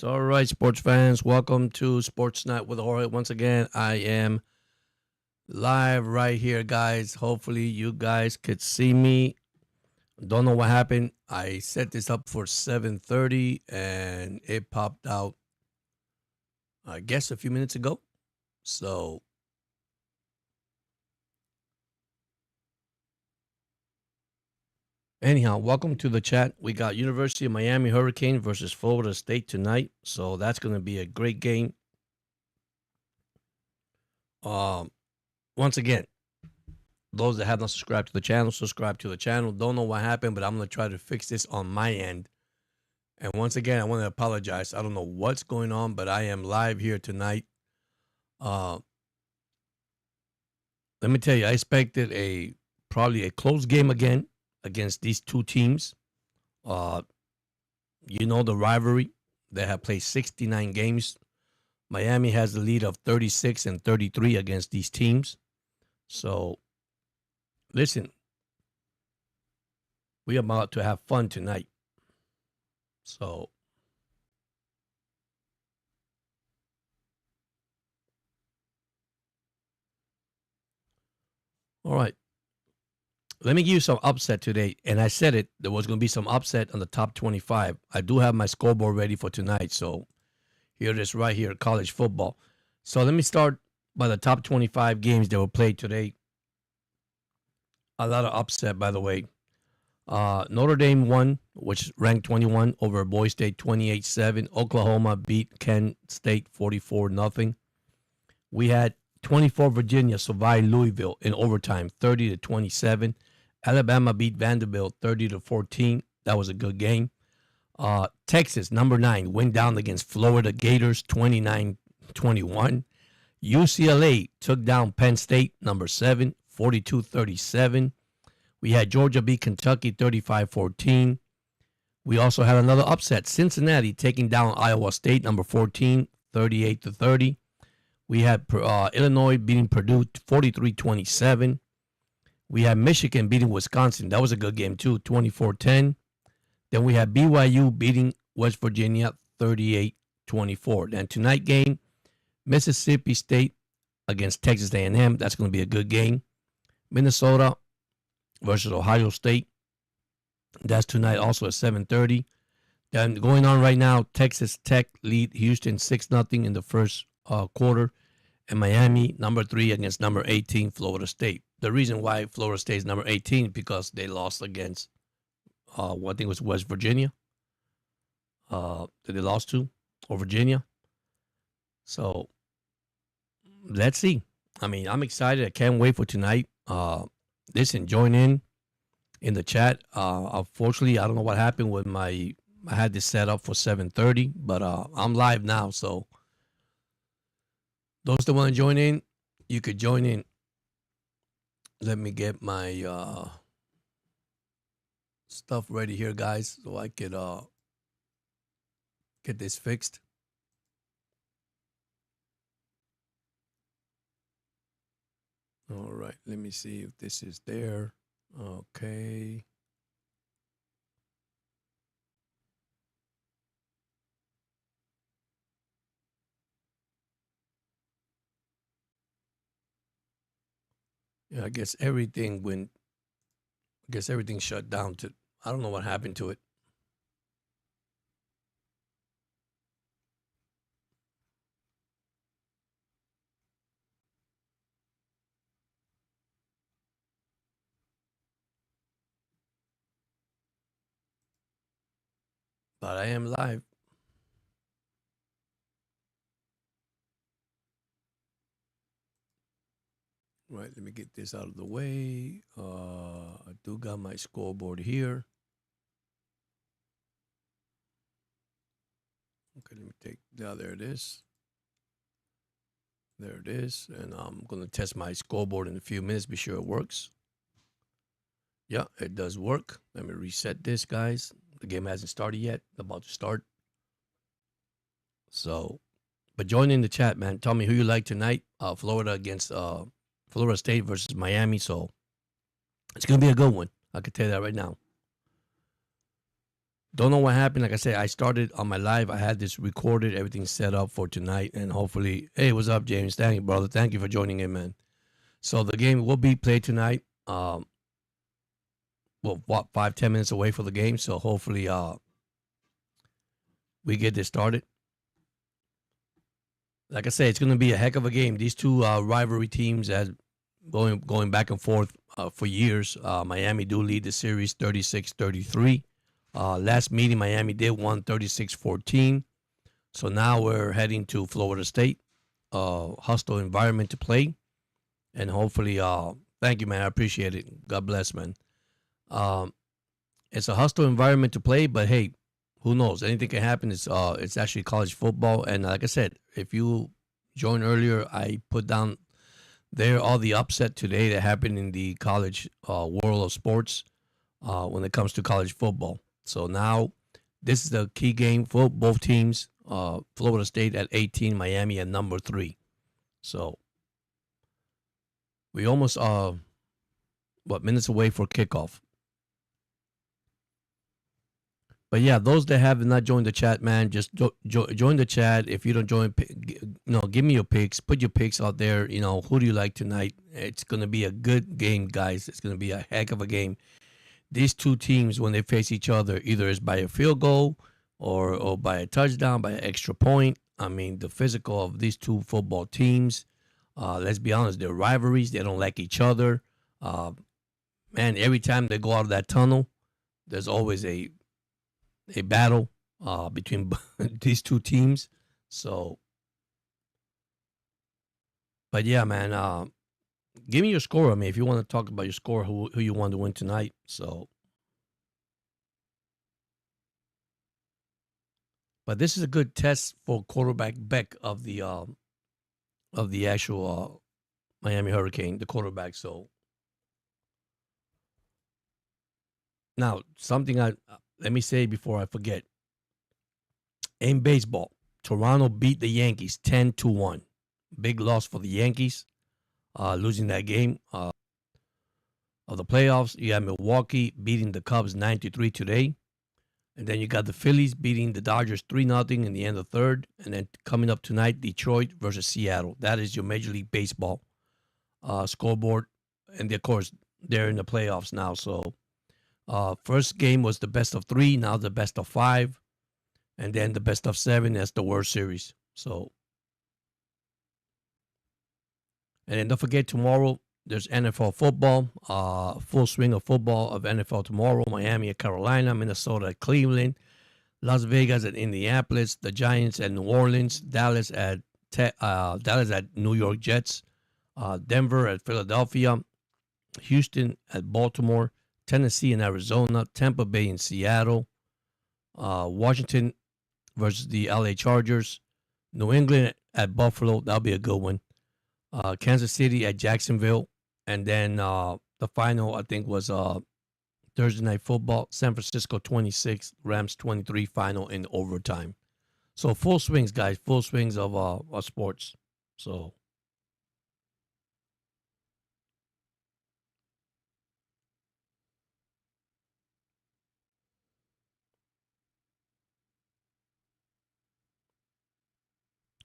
Yes, all right, sports fans. Welcome to Sports Night with Jorge. Once again, I am live right here, guys. Hopefully, you guys could see me. Don't know what happened. I set this up for 7:30, and it popped out, I guess, a few minutes ago. So, anyhow, welcome to the chat. We got University of Miami Hurricane versus Florida State tonight. So that's going to be a great game. Um, Once again, those that have not subscribed to the channel, subscribe to the channel. Don't know what happened, but I'm going to try to fix this on my end. And once again, I want to apologize. I don't know what's going on, but I am live here tonight. Let me tell you, I expected probably a close game again against these two teams. The rivalry. They have played 69 games. Miami has the lead of 36 and 33 against these teams. So, listen, we are about to have fun tonight. So, all right. Let me give you some upset today. And I said it, there was going to be some upset on the top 25. I do have my scoreboard ready for tonight. So, here it is right here, college football. So, let me start by the top 25 games that were played today. A lot of upset, by the way. Notre Dame won, which ranked 21 over Boise State 28-7. Oklahoma beat Kent State 44-0. We had 24 Virginia survive Louisville in overtime 30-27. Alabama beat Vanderbilt 30-14. That was a good game. Texas, number 9, went down against Florida Gators 29-21. UCLA took down Penn State, number 7, 42-37. We had Georgia beat Kentucky 35-14. We also had another upset. Cincinnati taking down Iowa State, number 14, 38-30. We had Illinois beating Purdue 43-27. We had Michigan beating Wisconsin. That was a good game too, 24-10. Then we had BYU beating West Virginia 38-24. Then tonight game, Mississippi State against Texas A&M. That's going to be a good game. Minnesota versus Ohio State. That's tonight also at 7:30. Then going on right now, Texas Tech lead Houston 6-0 in the first quarter. And Miami, number 3 against number 18, Florida State. The reason why Florida State is number 18 is because they lost against, I think it was West Virginia. That they lost to, or Virginia. So, let's see. I mean, I'm excited. I can't wait for tonight. Listen, join in the chat. Unfortunately, I don't know what happened with I had this set up for 7:30, but I'm live now. So those that want to join in, you could join in. Let me get my stuff ready here, guys, so I could get this fixed. All right, let me see if this is there. Okay. Yeah, I guess everything shut down I don't know what happened to it. But I am live. Right, let me get this out of the way. I do got my scoreboard here. Okay, let me take, there it is. There it is. And I'm going to test my scoreboard in a few minutes, be sure it works. Yeah, it does work. Let me reset this, guys. The game hasn't started yet. About to start. So, but join in the chat, man. Tell me who you like tonight. Florida against Florida State versus Miami. So, it's going to be a good one. I can tell you that right now. Don't know what happened. Like I said, I started on my live. I had this recorded, everything set up for tonight, and hopefully, hey, what's up, James? Thank you, brother. Thank you for joining in, man. So the game will be played tonight. Well, what 5-10 minutes away for the game. So hopefully, we get this started. Like I said, it's going to be a heck of a game. These two rivalry teams as going back and forth for years. Miami do lead the series 36-33. Last meeting, Miami did won 36-14. So now we're heading to Florida State. Hostile environment to play. And hopefully, thank you, man. I appreciate it. God bless, man. Um, it's a hostile environment to play, but hey, who knows? Anything can happen. It's actually college football. And like I said, if you joined earlier, I put down there all the upset today that happened in the college world of sports when it comes to college football. So now this is the key game for both teams. Florida State at 18, Miami at number 3. So we almost minutes away for kickoff. But yeah, those that have not joined the chat, man, just join the chat. If you don't join, give me your picks. Put your picks out there. Who do you like tonight? It's gonna be a good game, guys. It's gonna be a heck of a game. These two teams, when they face each other, either is by a field goal or by a touchdown, by an extra point. I mean, the physical of these two football teams. Let's be honest, they're rivalries. They don't like each other. Man, every time they go out of that tunnel, there's always a battle between these two teams. So, but yeah, man, give me your score. I mean, if you want to talk about your score, who you want to win tonight. So, but this is a good test for quarterback Beck of the actual Miami Hurricane, the quarterback. So now something let me say before I forget. In baseball, Toronto beat the Yankees 10-1. Big loss for the Yankees, losing that game of the playoffs. You got Milwaukee beating the Cubs 9-3 today. And then you got the Phillies beating the Dodgers 3-0 in the end of third. And then coming up tonight, Detroit versus Seattle. That is your Major League Baseball scoreboard. And of course, they're in the playoffs now. So first game was the best of 3. Now the best of 5. And then the best of 7. That's the World Series. So, and then don't forget tomorrow, there's NFL football, full swing of football of NFL tomorrow. Miami at Carolina, Minnesota at Cleveland, Las Vegas at Indianapolis, the Giants at New Orleans, Dallas at New York Jets, Denver at Philadelphia, Houston at Baltimore, Tennessee and Arizona, Tampa Bay and Seattle, Washington versus the LA Chargers, New England at Buffalo. That'll be a good one. Kansas City at Jacksonville, and then the final I think was Thursday Night Football, San Francisco 26, Rams 23, final in overtime. So full swings, guys, full swings of sports. So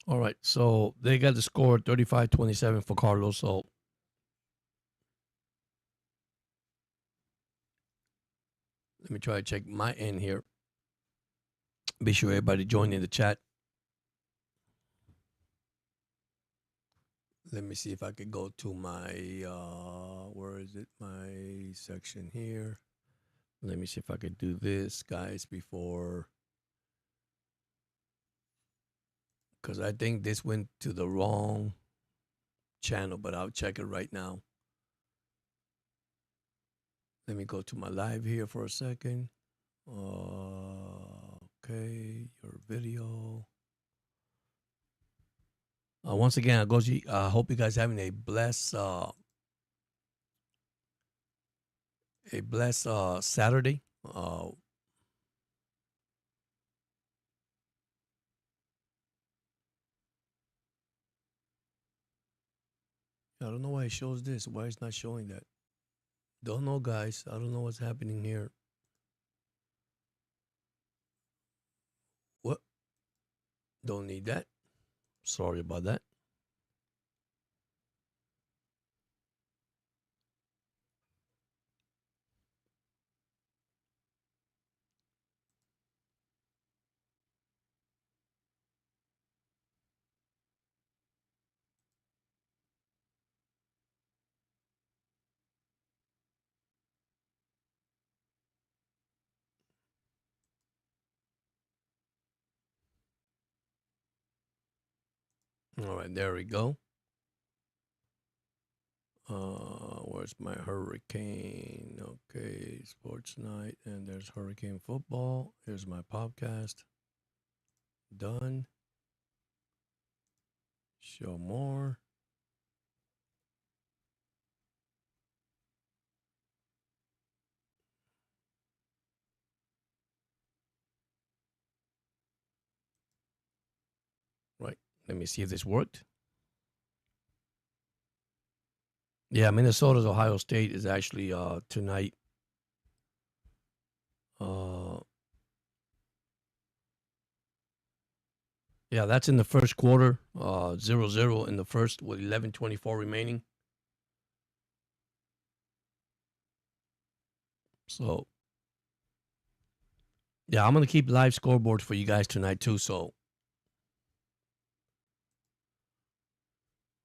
all right, so they got the score 35-27 for Carlos. So let me try to check my end here. Be sure everybody join in the chat. Let me see if I could go to my where is it? My section here. Let me see if I could do this, guys, before, because I think this went to the wrong channel, but I'll check it right now. Let me go to my live here for a second. Okay, your video. Once again, I hope you guys having a blessed Saturday. I don't know why it shows this. Why it's not showing that? Don't know, guys. I don't know what's happening here. Don't need that. Sorry about that. All right, there we go. Where's my hurricane? Okay, sports night, and there's hurricane football. Here's my podcast. Done. Show more. Right. Let me see if this worked. Yeah, Minnesota's Ohio State is actually tonight. Yeah, that's in the first quarter. 0-0 in the first with 11:24 remaining. So, yeah, I'm gonna keep live scoreboards for you guys tonight too. So,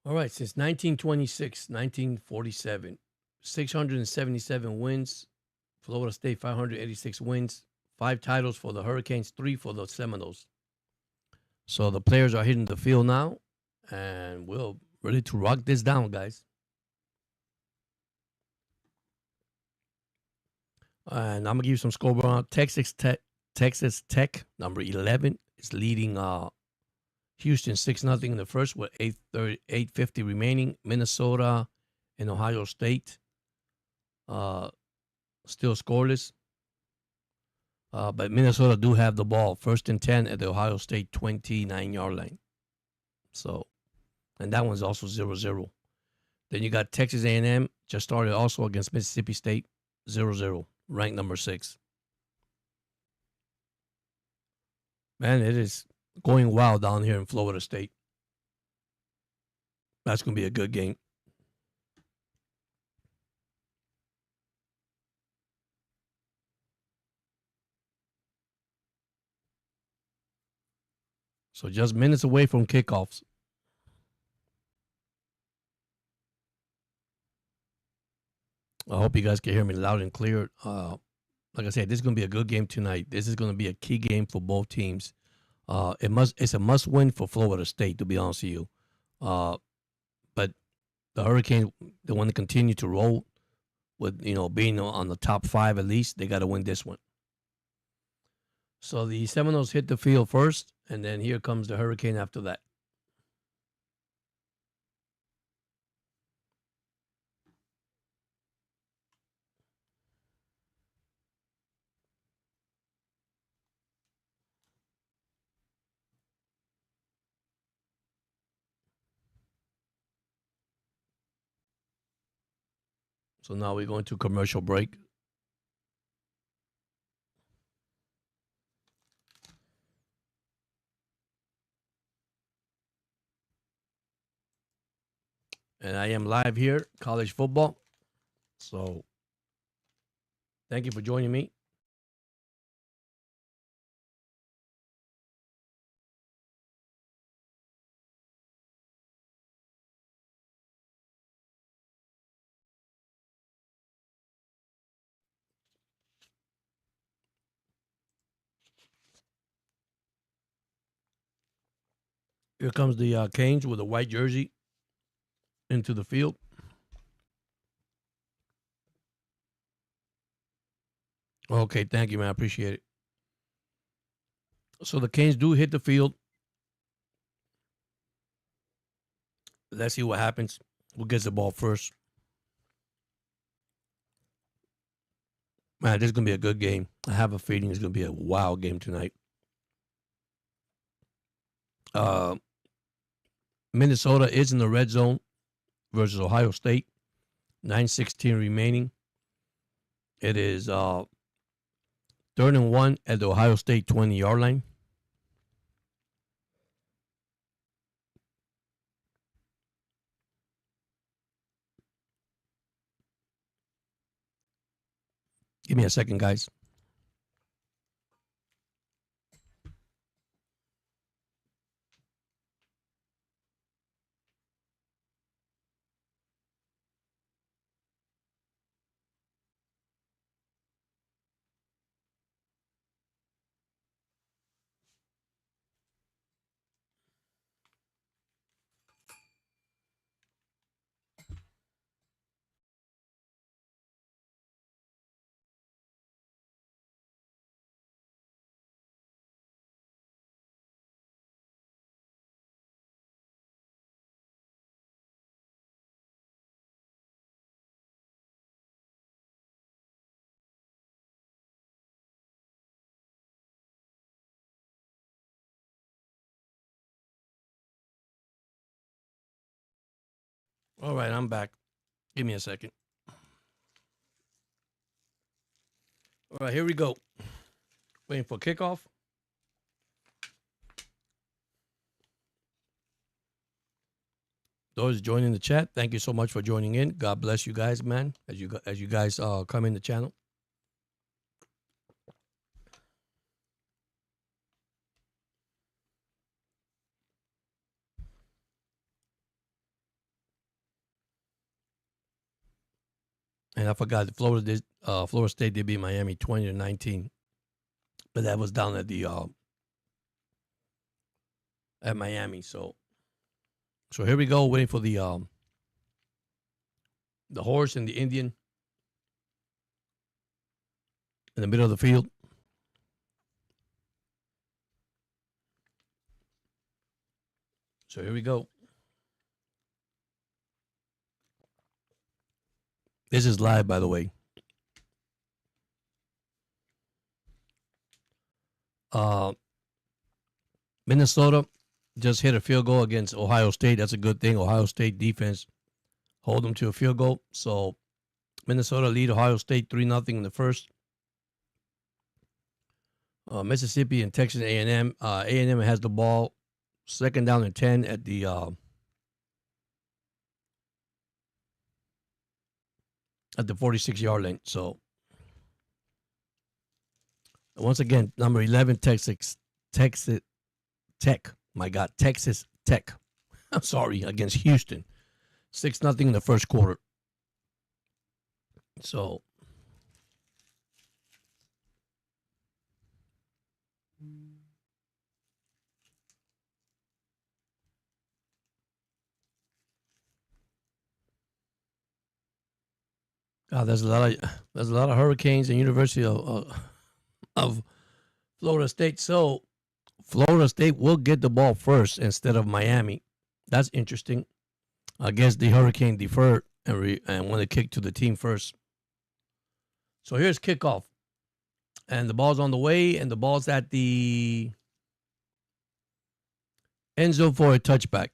all right, since 1926, 1947, 677 wins. Florida State 586 wins. 5 titles for the Hurricanes, 3 for the Seminoles. So the players are hitting the field now, and we're ready to rock this down, guys. And I'm gonna give you some scoreboard. Texas Tech, number 11, is leading Houston 6-0 in the first with 8:50 remaining. Minnesota and Ohio State still scoreless. But Minnesota do have the ball. 1st and 10 at the Ohio State 29-yard line. So, and that one's also 0-0. Then you got Texas A&M just started also against Mississippi State 0-0, ranked number 6. Man, it is going wild down here in Florida State. That's going to be a good game. So just minutes away from kickoffs. I hope you guys can hear me loud and clear. Like I said, this is going to be a good game tonight. This is going to be a key game for both teams. It's a must win for Florida State, to be honest with you. But the Hurricanes, they want to continue to roll with, being on the top 5 at least. They got to win this one. So the Seminoles hit the field first, and then here comes the Hurricane after that. So now we're going to commercial break. And I am live here, college football. So thank you for joining me. Here comes the Canes with a white jersey into the field. Okay, thank you, man. I appreciate it. So the Canes do hit the field. Let's see what happens. Who gets the ball first? Man, this is going to be a good game. I have a feeling it's going to be a wild game tonight. Minnesota is in the red zone versus Ohio State. 9:16 remaining. It is 3rd and 1 at the Ohio State 20-yard line. Give me a second, guys. All right, I'm back. Give me a second. All right, here we go. Waiting for kickoff. Those joining the chat, thank you so much for joining in. God bless you guys, man, as you guys come in the channel. And I forgot Florida State did beat Miami 20-19, but that was down at the at Miami. So here we go, waiting for the horse and the Indian in the middle of the field. So here we go. This is live, by the way. Minnesota just hit a field goal against Ohio State. That's a good thing. Ohio State defense hold them to a field goal. So Minnesota lead Ohio State 3-0 in the first. Mississippi and Texas A&M. A&M has the ball, second down and 10 at the 46-yard line. So once again, number 11, Texas Tech. My God, Texas Tech. I'm sorry, against Houston. 6-0 in the first quarter. So there's a lot of hurricanes in University of Florida State. So Florida State will get the ball first instead of Miami. That's interesting. I guess the Hurricane deferred and want to kick to the team first. So here's kickoff. And the ball's on the way, and the ball's at the end zone for a touchback.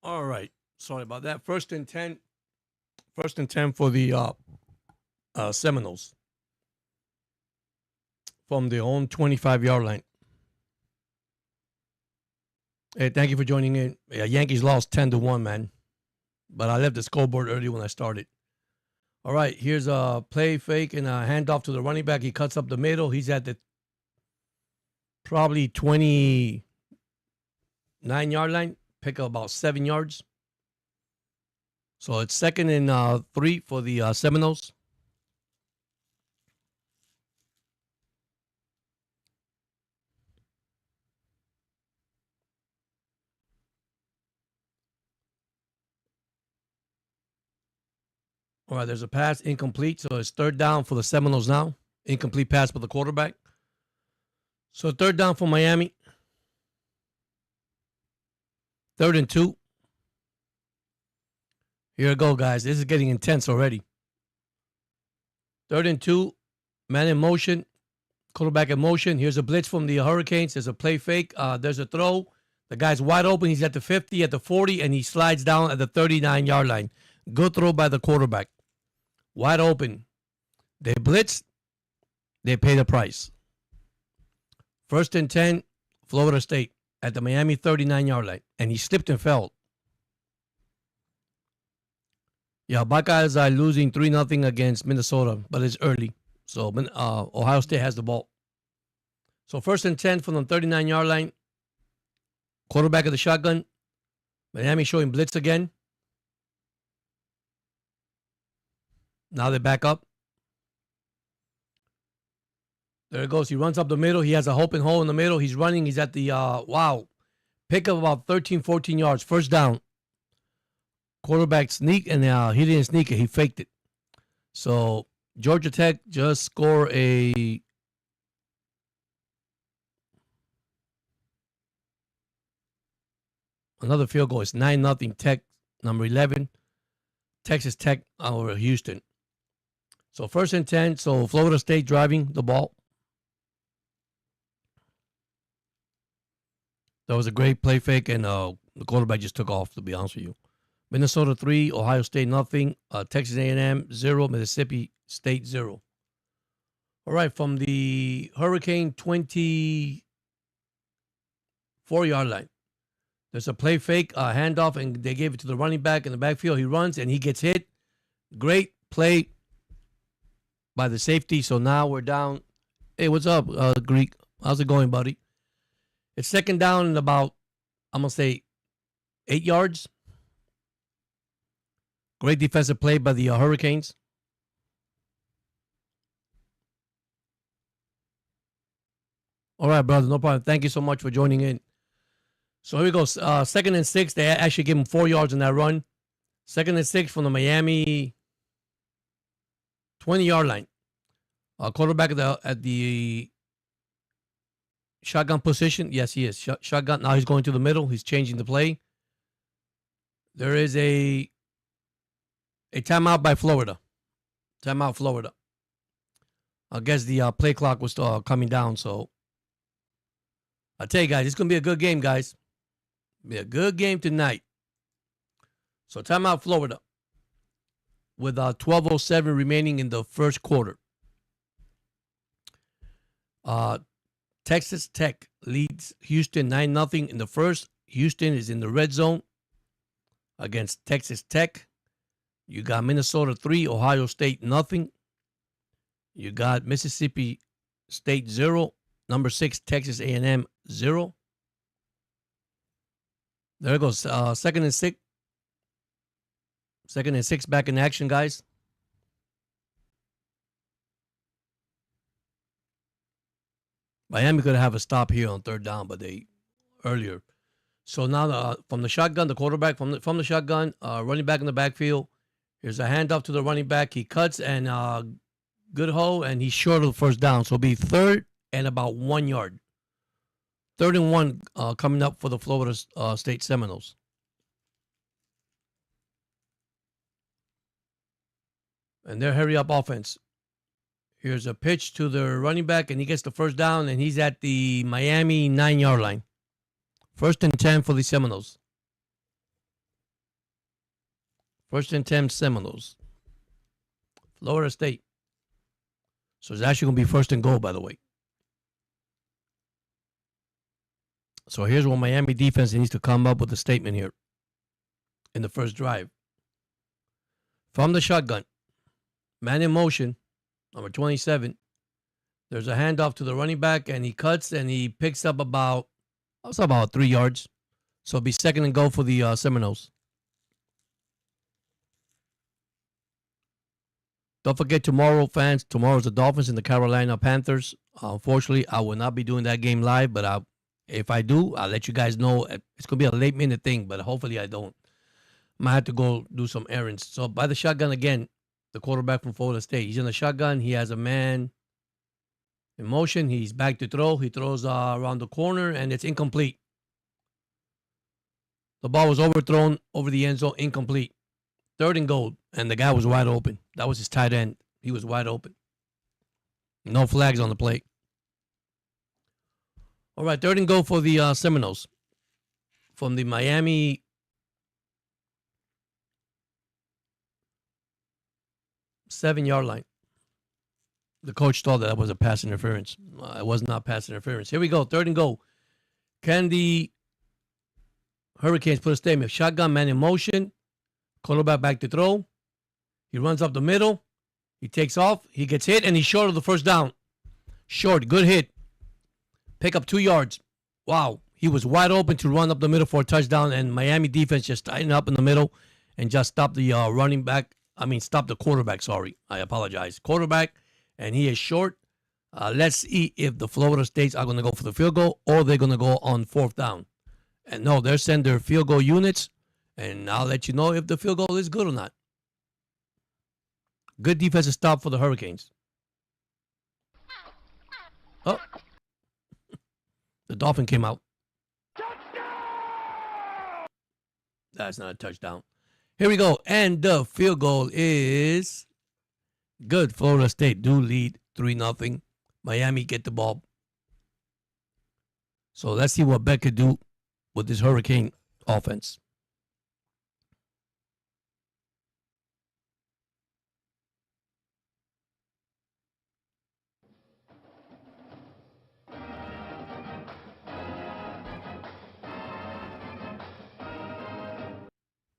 All right. Sorry about that. First and 10 for the Seminoles from their own 25-yard line. Hey, thank you for joining in. Yankees lost 10-1, man. But I left the scoreboard early when I started. All right, here's a play fake and a handoff to the running back. He cuts up the middle. He's at the probably 29-yard line. Pick up about 7 yards. So it's 2nd and 3 for the Seminoles. All right, there's a pass incomplete. So it's 3rd down for the Seminoles now. Incomplete pass for the quarterback. So 3rd down for Miami. 3rd and 2. Here we go, guys. This is getting intense already. 3rd and 2. Man in motion. Quarterback in motion. Here's a blitz from the Hurricanes. There's a play fake. There's a throw. The guy's wide open. He's at the 50, at the 40, and he slides down at the 39-yard line. Good throw by the quarterback. Wide open. They blitz. They pay the price. 1st and 10, Florida State at the Miami 39-yard line. And he slipped and fell. Yeah, Buckeyes are losing 3-0 against Minnesota, but it's early. So Ohio State has the ball. So 1st and 10 from the 39-yard line. Quarterback of the shotgun. Miami showing blitz again. Now they back up. There it goes. He runs up the middle. He has a open hole in the middle. He's running. He's at the, pick up about 13, 14 yards. 1st down. Quarterback sneak, and he didn't sneak it. He faked it. So Georgia Tech just scored another field goal. It's 9-0 Tech, number 11. Texas Tech over Houston. So 1st and 10. So Florida State driving the ball. That was a great play fake, and the quarterback just took off, to be honest with you. Minnesota 3, Ohio State nothing. Texas A&M 0, Mississippi State 0. All right, from the Hurricane 24-yard line. There's a play fake, handoff, and they gave it to the running back in the backfield. He runs, and he gets hit. Great play by the safety. So now we're down. Hey, what's up, Greek? How's it going, buddy? It's 2nd down and about, I'm going to say, 8 yards. Great defensive play by the Hurricanes. All right, brother, no problem. Thank you so much for joining in. So here we go. 2nd and 6. They actually gave him 4 yards in that run. 2nd and 6 from the Miami 20-yard line. Quarterback at the shotgun position. Yes, he is. Shotgun. Now he's going to the middle. He's changing the play. There is a timeout by Florida. Timeout, Florida. I guess the play clock was coming down. So I tell you guys, it's going to be a good game, guys. Be a good game tonight. So timeout, Florida, with 12:07 remaining in the first quarter. Texas Tech leads Houston 9-0 in the first. Houston is in the red zone against Texas Tech. You got Minnesota 3, Ohio State nothing. You got Mississippi State 0, number 6 Texas A&M 0. There it goes. 2nd and 6. 2nd and 6 back in action, guys. Miami could have a stop here on 3rd down, but they earlier. So now from the shotgun, the quarterback from the shotgun, running back in the backfield. Here's a handoff to the running back. He cuts and good hole, and he's short of the 1st down. So it'll be 3rd and about 1 yard. 3rd and 1 coming up for the Florida State Seminoles. And their hurry-up offense. Here's a pitch to the running back, and he gets the 1st down, and he's at the Miami 9-yard line. 1st and 10 for the Seminoles. 1st and 10 Seminoles. Florida State. So it's actually going to be 1st and goal, by the way. So here's what Miami defense needs to come up with a statement here in the first drive. From the shotgun, man in motion, number 27. There's a handoff to the running back, and he cuts, and he picks up about 3 yards. So it'll be 2nd and goal for the Seminoles. Don't forget tomorrow, fans. Tomorrow's the Dolphins and the Carolina Panthers. Unfortunately, I will not be doing that game live, but if I do, I'll let you guys know. It's going to be a late-minute thing, but hopefully I don't. I might have to go do some errands. So by the shotgun again, the quarterback from Florida State. He's in the shotgun. He has a man in motion. He's back to throw. He throws around the corner, and it's incomplete. The ball was overthrown over the end zone, incomplete. 3rd and goal, and the guy was wide open. That was his tight end. He was wide open. No flags on the play. All right, 3rd and goal for the Seminoles. from the Miami 7-yard line. The coach thought that was a pass interference. It was not pass interference. Here we go. 3rd and goal. Can the Hurricanes put a statement? Shotgun, man in motion. Quarterback back to throw. He runs up the middle. He takes off. He gets hit, and he's short of the first down. Short. Good hit. Pick up 2 yards. Wow. He was wide open to run up the middle for a touchdown, and Miami defense just tightened up in the middle and just stopped the stopped the quarterback. Sorry. I apologize. Quarterback, and he is short. Let's see if the Florida States are going to go for the field goal or they're going to go on 4th down. And no, they're sending their field goal units, and I'll let you know if the field goal is good or not. Good defensive stop for the Hurricanes. Oh, the Dolphin came out. That's not a touchdown. Here we go, and the field goal is good. Florida State do lead 3-0. Miami get the ball. So let's see what Beck could do with this Hurricane offense.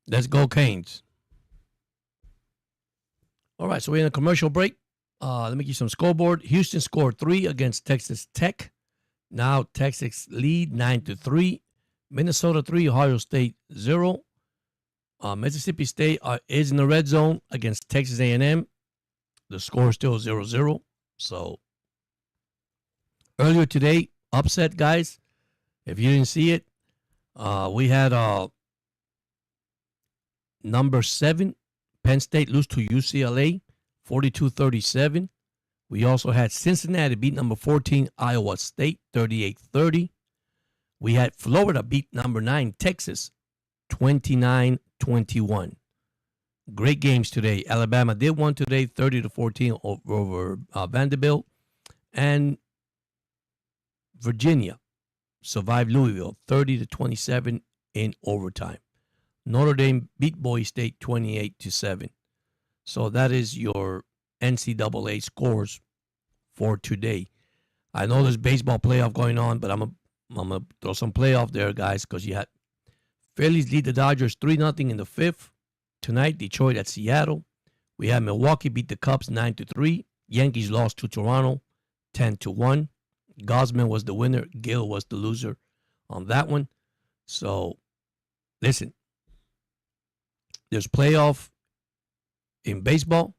Let's go Canes. All right, so we're in a commercial break. Let me give you some scoreboard. Houston scored 3 against Texas Tech. Now Texas lead 9-3. Minnesota 3, Ohio State 0. Mississippi State is in the red zone against Texas A&M. The score is still 0-0. So earlier today, upset, guys. If you didn't see it, we had number 7, Penn State lose to UCLA, 42-37. We also had Cincinnati beat number 14, Iowa State, 38-30. We had Florida beat number 9, Texas, 29-21. Great games today. Alabama did win today, 30-14 over Vanderbilt. And Virginia survived Louisville, 30-27 in overtime. Notre Dame beat Boise State 28-7. So that is your NCAA scores for today. I know there's baseball playoff going on, but I'm gonna throw some playoff there, guys, because you had Phillies lead the Dodgers 3-0 in the 5th. Tonight, Detroit at Seattle. We had Milwaukee beat the Cubs 9-3. Yankees lost to Toronto 10-1. Gosman was the winner. Gill was the loser on that one. So, listen. There's playoff in baseball.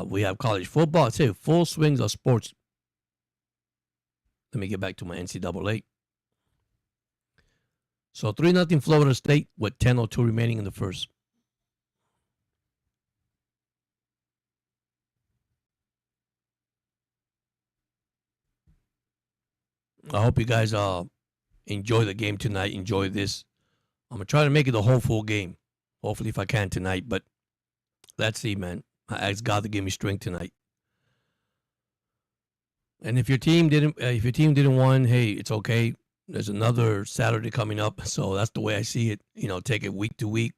We have college football. I'd say full swings of sports. Let me get back to my NCAA. So 3-0 Florida State with 10:02 remaining in the first. I hope you guys enjoy the game tonight. Enjoy this. I'm going to try to make it a whole full game. Hopefully if I can tonight. But let's see, man. I ask God to give me strength tonight. And if your team didn't win, hey, it's okay. There's another Saturday coming up. So that's the way I see it. Take it week to week.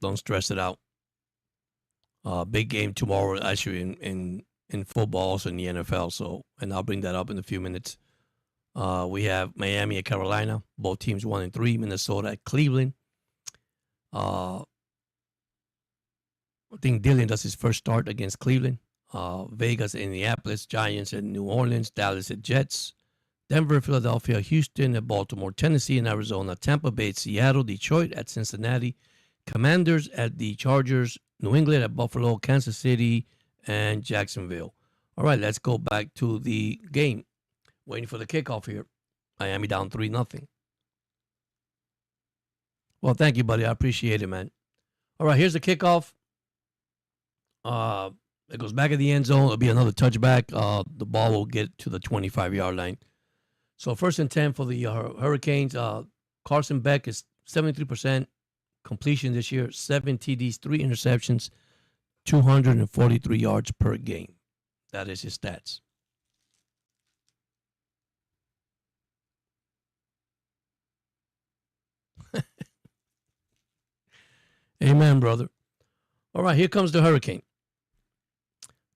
Don't stress it out. Big game tomorrow, actually, in football, also in the NFL. So, and I'll bring that up in a few minutes. We have Miami and Carolina. Both teams 1-3. Minnesota at Cleveland. I think Dylan does his first start against Cleveland. Vegas, Indianapolis, Giants at New Orleans, Dallas at Jets, Denver, Philadelphia, Houston at Baltimore, Tennessee and Arizona, Tampa Bay at Seattle, Detroit at Cincinnati, Commanders at the Chargers, New England at Buffalo, Kansas City, and Jacksonville. All right, let's go back to the game. Waiting for the kickoff here. Miami down 3-0. Well, thank you, buddy. I appreciate it, man. All right, here's the kickoff. It goes back at the end zone. It'll be another touchback. The ball will get to the 25-yard line. So 1st and 10 for the Hurricanes. Carson Beck is 73% completion this year. 7 TDs, 3 interceptions, 243 yards per game. That is his stats. Amen, brother. All right, here comes the hurricane.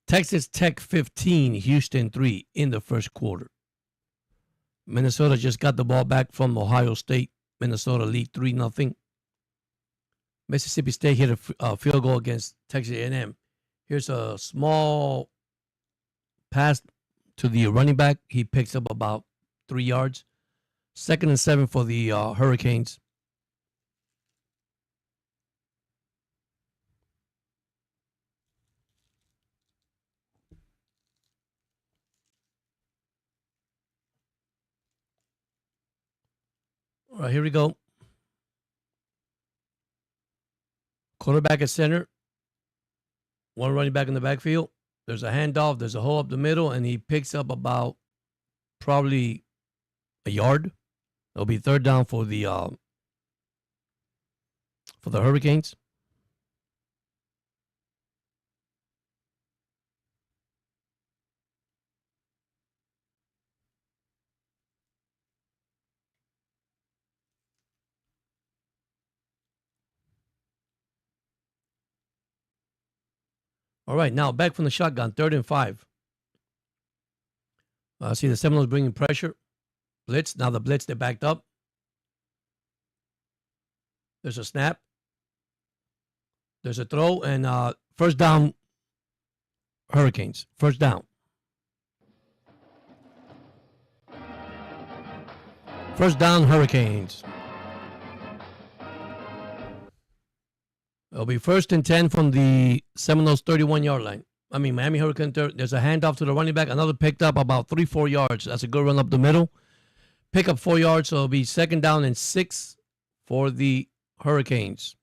Texas Tech 15, Houston 3 in the first quarter. Minnesota just got the ball back from Ohio State. Minnesota lead 3-0. Mississippi State hit a field goal against Texas A&M. Here's a small pass to the running back. He picks up about 3 yards. 2nd and 7 for the Hurricanes. All right, here we go. Quarterback at center. One running back in the backfield. There's a handoff. There's a hole up the middle, and he picks up about probably a yard. It'll be 3rd down for the Hurricanes. All right, now back from the shotgun, 3rd and 5. See the Seminoles bringing pressure. Blitz. Now the blitz, they're backed up. There's a snap. There's a throw, and 1st down, Hurricanes. 1st down. 1st down, Hurricanes. It'll be 1st and 10 from the Seminoles 31-yard line. Miami Hurricane. There's a handoff to the running back. Another picked up about 3-4 yards. That's a good run up the middle. Pick up 4 yards, so it'll be 2nd down and 6 for the Hurricanes.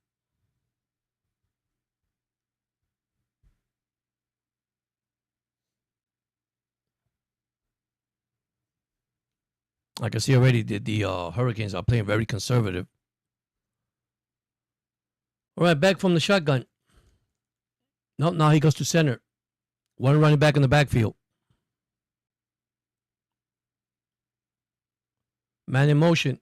I can see already that the Hurricanes are playing very conservative. All right, back from the shotgun. No, now he goes to center. One running back in the backfield. Man in motion.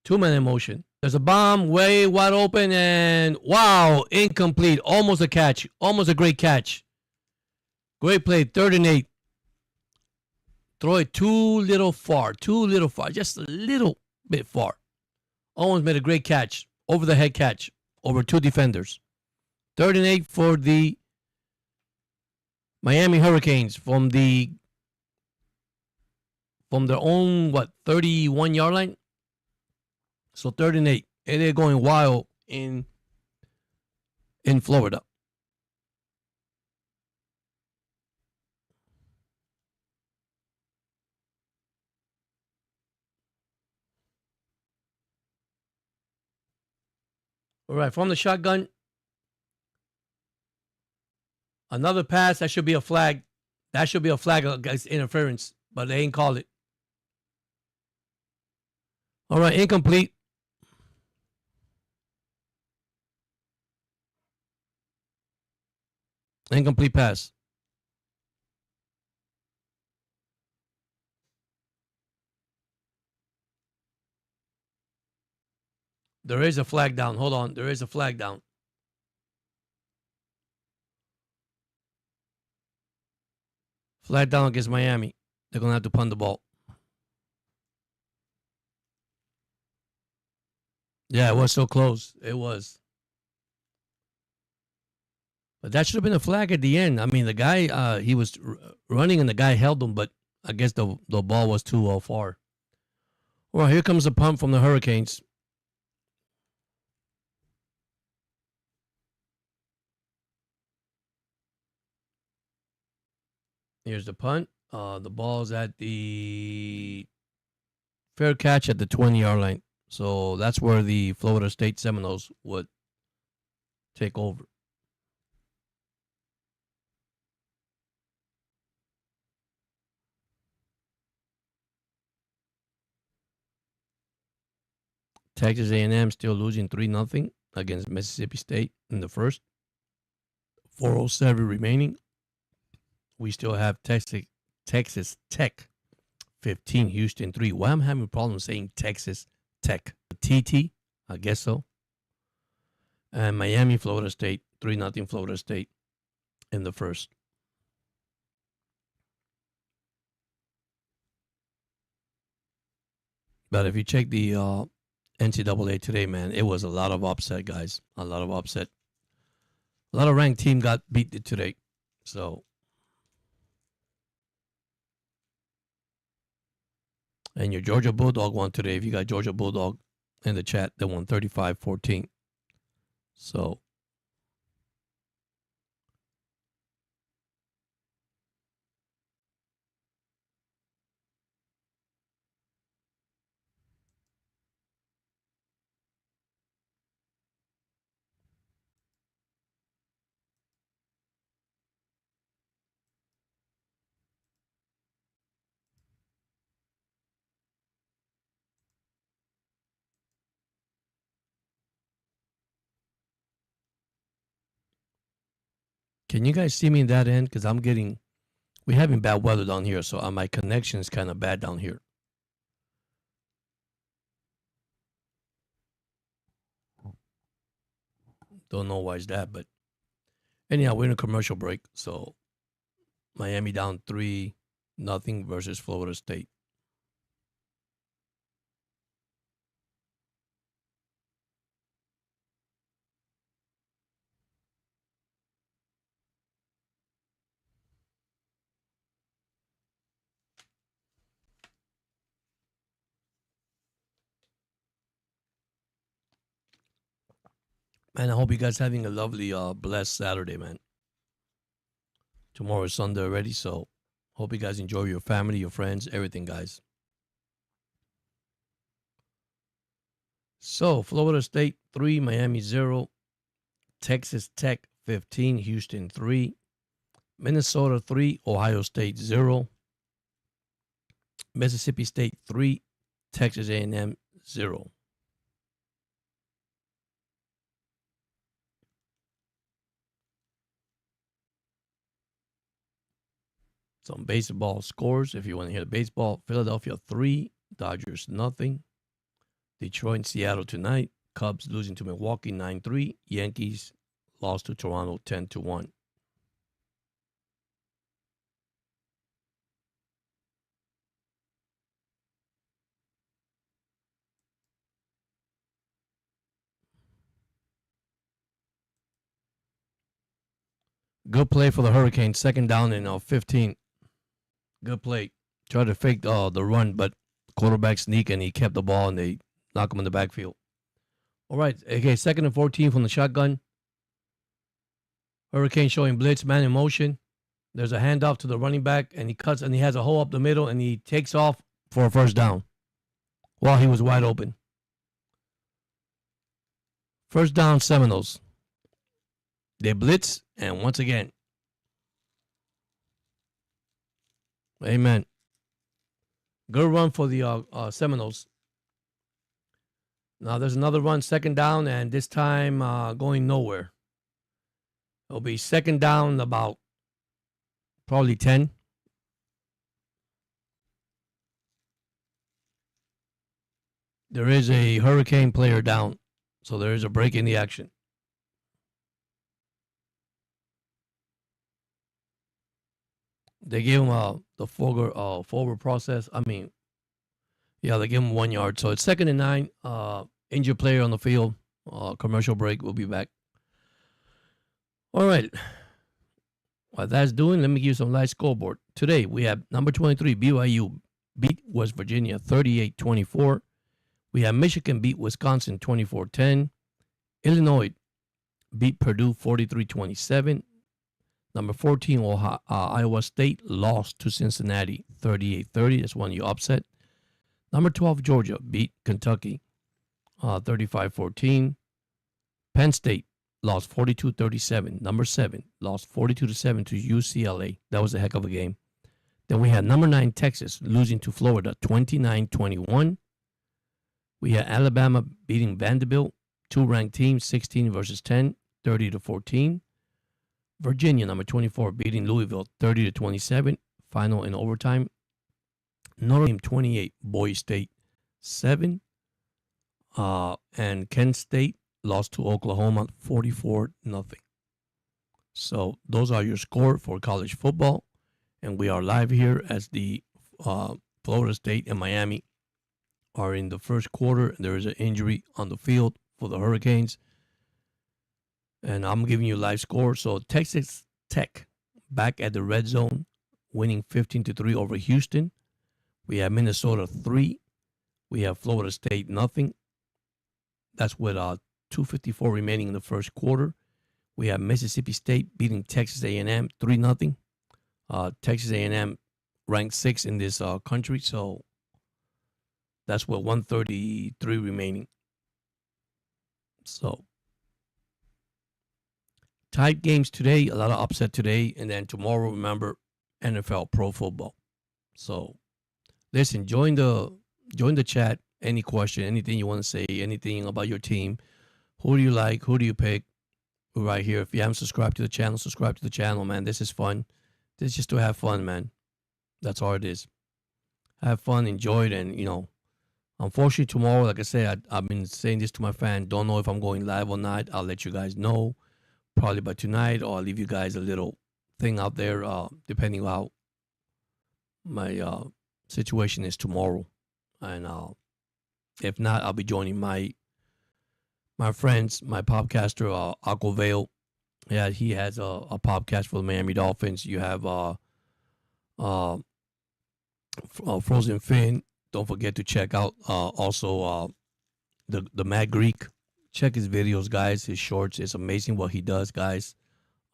2-man in motion. There's a bomb way wide open, and wow, incomplete. Almost a catch. Almost a great catch. Great play. 3rd and 8. Throw it too little far. Just a little bit far. Almost made a great catch. Over the head catch. Over 2 defenders. 3rd and 8 for the Miami Hurricanes from their own 31-yard line. So 3rd and 8. And they're going wild in Florida. All right, from the shotgun. Another pass. That should be a flag. That should be a flag against interference, but they ain't called it. All right, incomplete. Incomplete pass. There is a flag down. Hold on. There is a flag down. Flag down against Miami. They're going to have to punt the ball. Yeah, it was so close. It was. But that should have been a flag at the end. The guy, he was running and the guy held him, but I guess the ball was too far. Well, here comes a punt from the Hurricanes. Here's the punt. The ball's at the fair catch at the 20-yard line. So that's where the Florida State Seminoles would take over. Texas A&M still losing 3-0 against Mississippi State in the first. 4:07 remaining. We still have Texas Tech 15, Houston 3. Why am I having problems saying Texas Tech? TT, I guess so. And Miami, Florida State, 3-0 Florida State in the first. But if you check the NCAA today, man, it was a lot of upset, guys. A lot of upset. A lot of ranked team got beat today. So, and your Georgia Bulldog won today. If you got Georgia Bulldog in the chat, they won 35-14. So, can you guys see me in that end? Because we're having bad weather down here, so my connection is kind of bad down here. Don't know why it's that, but anyhow, we're in a commercial break. So Miami down 3-0 versus Florida State. Man, I hope you guys having a lovely, blessed Saturday, man. Tomorrow is Sunday already, so hope you guys enjoy your family, your friends, everything, guys. So, Florida State 3, Miami 0, Texas Tech 15, Houston 3, Minnesota 3, Ohio State 0, Mississippi State 3, Texas A&M 0. Some baseball scores, if you want to hear the baseball. Philadelphia 3, Dodgers nothing. Detroit and Seattle tonight. Cubs losing to Milwaukee 9-3. Yankees lost to Toronto 10-1. Good play for the Hurricanes. Second down and 15. Good play. Tried to fake the run, but quarterback sneak and he kept the ball and they knock him in the backfield. All right. Okay, 2nd and 14 from the shotgun. Hurricane showing blitz, man in motion. There's a handoff to the running back and he cuts and he has a hole up the middle and he takes off for a first down while he was wide open. First down, Seminoles. They blitz and once again. Amen. Good run for the Seminoles. Now there's another run, second down, and this time going nowhere. It'll be second down about probably 10. There is a Hurricane player down, so there is a break in the action. They gave him the forward process. I mean, yeah, they gave him 1 yard. So it's 2nd and 9. Injured player on the field. Commercial break. We'll be back. All right. While that's doing, let me give you some live scoreboard. Today, we have number 23, BYU beat West Virginia 38-24. We have Michigan beat Wisconsin 24-10. Illinois beat Purdue 43-27. Number 14, Iowa State lost to Cincinnati 38-30. That's one you upset. Number 12, Georgia beat Kentucky 35-14. Penn State lost 42-37. Number 7 lost 42-7 to UCLA. That was a heck of a game. Then we had number 9, Texas, losing to Florida 29-21. We had Alabama beating Vanderbilt, 2 ranked teams, 16 versus 10, 30-14. Virginia, number 24, beating Louisville 30-27, final in overtime. Notre Dame 28, Boise State 7. And Kent State lost to Oklahoma 44-0. So those are your score for college football. And we are live here as the Florida State and Miami are in the first quarter. There is an injury on the field for the Hurricanes. And I'm giving you live score. So Texas Tech back at the red zone, winning 15-3 over Houston. We have Minnesota 3. We have Florida State nothing. That's with 2:54 remaining in the first quarter. We have Mississippi State beating Texas A&M 3-0. Texas A&M ranked 6th in this country, so that's with 133 remaining. So tight games today, a lot of upset today, and then tomorrow, remember, NFL pro football. So listen, join the chat. Any question, anything you want to say, anything about your team. Who do you like? Who do you pick? We're right here. If you haven't subscribed to the channel, subscribe to the channel, man. This is fun. This is just to have fun, man. That's all it is. Have fun, enjoy it, and, unfortunately tomorrow, like I said, I've been saying this to my fan. Don't know if I'm going live or not. I'll let you guys know probably by tonight, or I'll leave you guys a little thing out there, depending on how my situation is tomorrow. And if not, I'll be joining my friends, my podcaster, Aqua Vale. Yeah, he has a podcast for the Miami Dolphins. You have Frozen Finn. Don't forget to check out also the Mad Greek. Check his videos, guys. His shorts. It's amazing what he does, guys.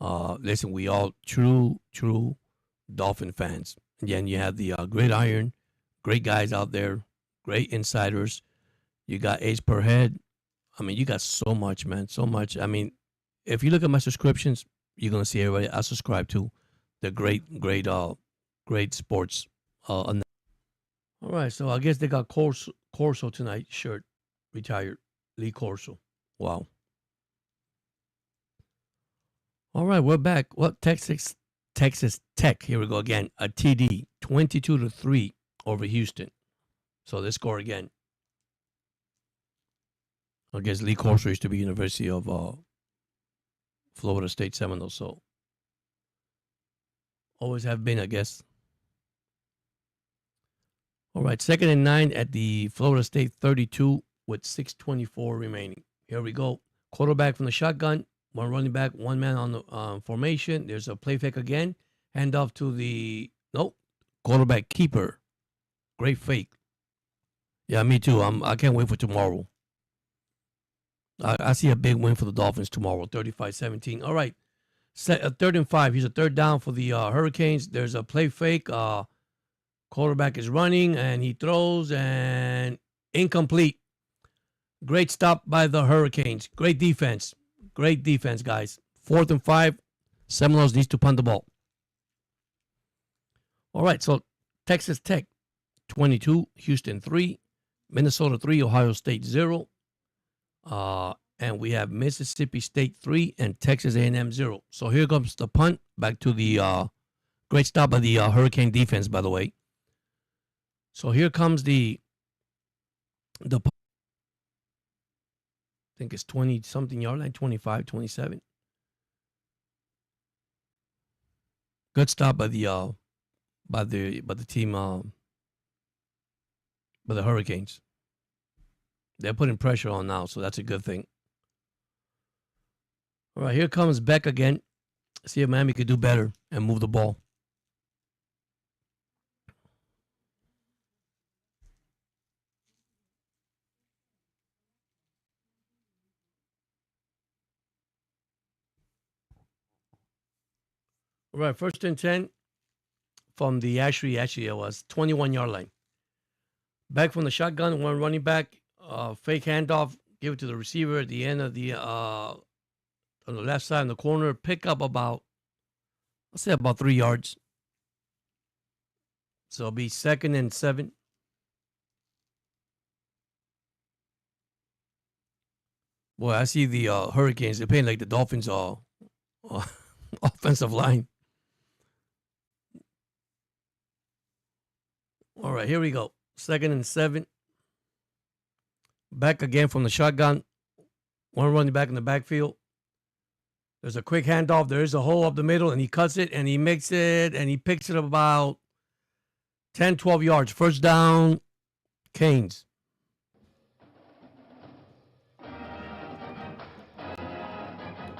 Listen, we all true Dolphin fans. Again, you have the Gridiron. Great guys out there. Great insiders. You got Ace per head. I mean, you got so much, man. So much. I mean, if you look at my subscriptions, you're going to see everybody I subscribe to. They're great sports. All right, so I guess they got Corso tonight. Shirt, retired. Lee Corso. Wow. All right, we're back. Well, Texas Tech. Here we go again. A TD, 22-3 over Houston. So let's score again. I guess Lee Corso used to be University of Florida State Seminoles, so always have been, I guess. All right, 2nd and 9 at the Florida State 32 with 6:24 remaining. Here we go. Quarterback from the shotgun, one running back, one man on the formation. There's a play fake again. Handoff to the quarterback keeper. Great fake. Yeah, me too. I can't wait for tomorrow. I see a big win for the Dolphins tomorrow, 35-17. All right, 3rd and 5. Here's a third down for the Hurricanes. There's a play fake. Quarterback is running, and he throws, and incomplete. Great stop by the Hurricanes. Great defense. Great defense, guys. 4th and 5. Seminoles needs to punt the ball. All right, so Texas Tech 22, Houston 3, Minnesota 3, Ohio State 0. And we have Mississippi State 3 and Texas A&M 0. So here comes the punt. Back to the great stop by the Hurricane defense, by the way. So here comes the punt. I think it's 20-something yard line, 25, 27. Good stop by the team, by the Hurricanes. They're putting pressure on now, so that's a good thing. All right, here comes Beck again. See if Miami could do better and move the ball. All right, 1st and 10 from the actually it was 21-yard line. Back from the shotgun, one running back, fake handoff, give it to the receiver at the end of the on the left side in the corner, pick up about 3 yards. So it'll be 2nd and 7. Boy, I see the Hurricanes. They're playing like the Dolphins are offensive line. All right, here we go. 2nd and 7. Back again from the shotgun. One running back in the backfield. There's a quick handoff. There is a hole up the middle, and he cuts it, and he makes it, and he picks it up about 10, 12 yards. First down, Canes.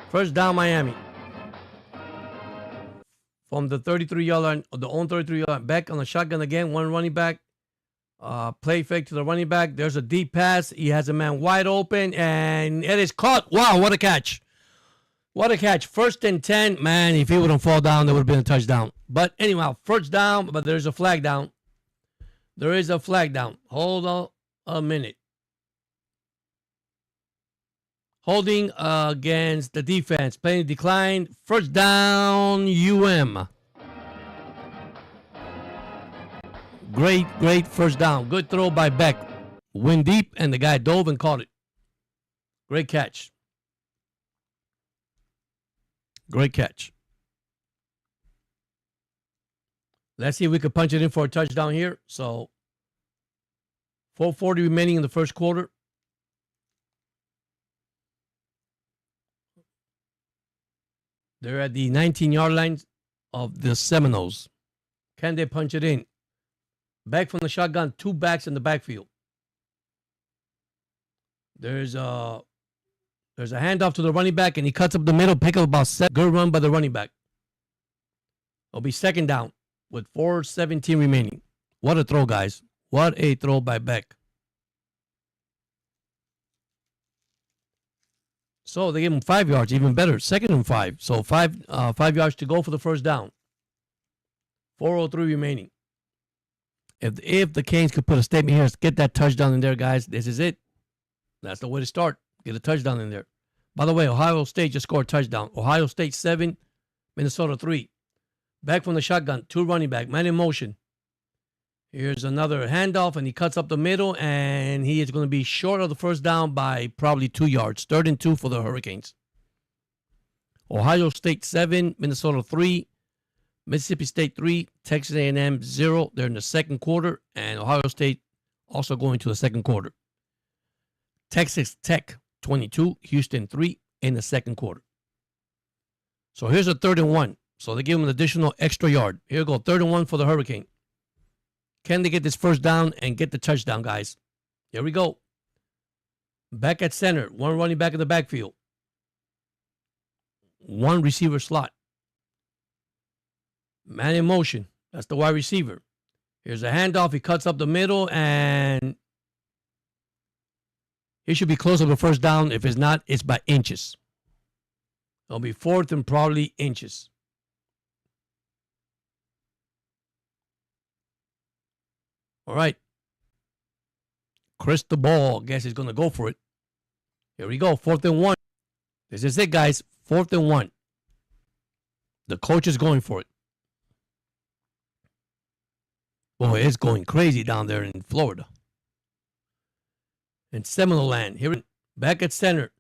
First down, Miami. From the 33-yard line, the own 33-yard line, back on the shotgun again. One running back. Play fake to the running back. There's a deep pass. He has a man wide open, and it is caught. Wow, what a catch. What a catch. First and 10. Man, if he wouldn't fall down, there would have been a touchdown. But anyhow, first down, but there's a flag down. There is a flag down. Hold on a minute. Holding against the defense. Playing decline. First down, UM. Great first down. Good throw by Beck. Went deep, and the guy dove and caught it. Great catch. Great catch. Let's see if we can punch it in for a touchdown here. So, 4:40 remaining in the first quarter. They're at the 19-yard line of the Seminoles. Can they punch it in? Back from the shotgun, two backs in the backfield. There's a handoff to the running back, and he cuts up the middle, pick up about 7. Good run by the running back. It'll be second down with 4:17 remaining. What a throw, guys. What a throw by Beck. So they gave him 5 yards, even better. Second and 5. So 5 yards to go for the first down. 4:03 remaining. If the Canes could put a statement here, get that touchdown in there, guys. This is it. That's the way to start. Get a touchdown in there. By the way, Ohio State just scored a touchdown. Ohio State 7, Minnesota 3. Back from the shotgun, 2 running back, man in motion. Here's another handoff, and he cuts up the middle, and he is going to be short of the first down by probably 2 yards. 3rd and 2 for the Hurricanes. Ohio State 7, Minnesota 3, Mississippi State 3, Texas A&M 0. They're in the second quarter, and Ohio State also going to the second quarter. Texas Tech 22, Houston 3 in the second quarter. So here's a 3rd and 1. So they give him an additional extra yard. Here we go, 3rd and 1 for the Hurricane. Can they get this first down and get the touchdown, guys? Here we go. Back at center, 1 running back in the backfield. 1 receiver slot. Man in motion. That's the wide receiver. Here's a handoff. He cuts up the middle, and he should be close to the first down. If it's not, it's by inches. It'll be 4th and probably inches. All right. Chris the ball. Guess he's going to go for it. Here we go. 4th and 1. This is it, guys. 4th and 1. The coach is going for it. Boy, it's going crazy down there in Florida. In Seminole land. Here, back at center.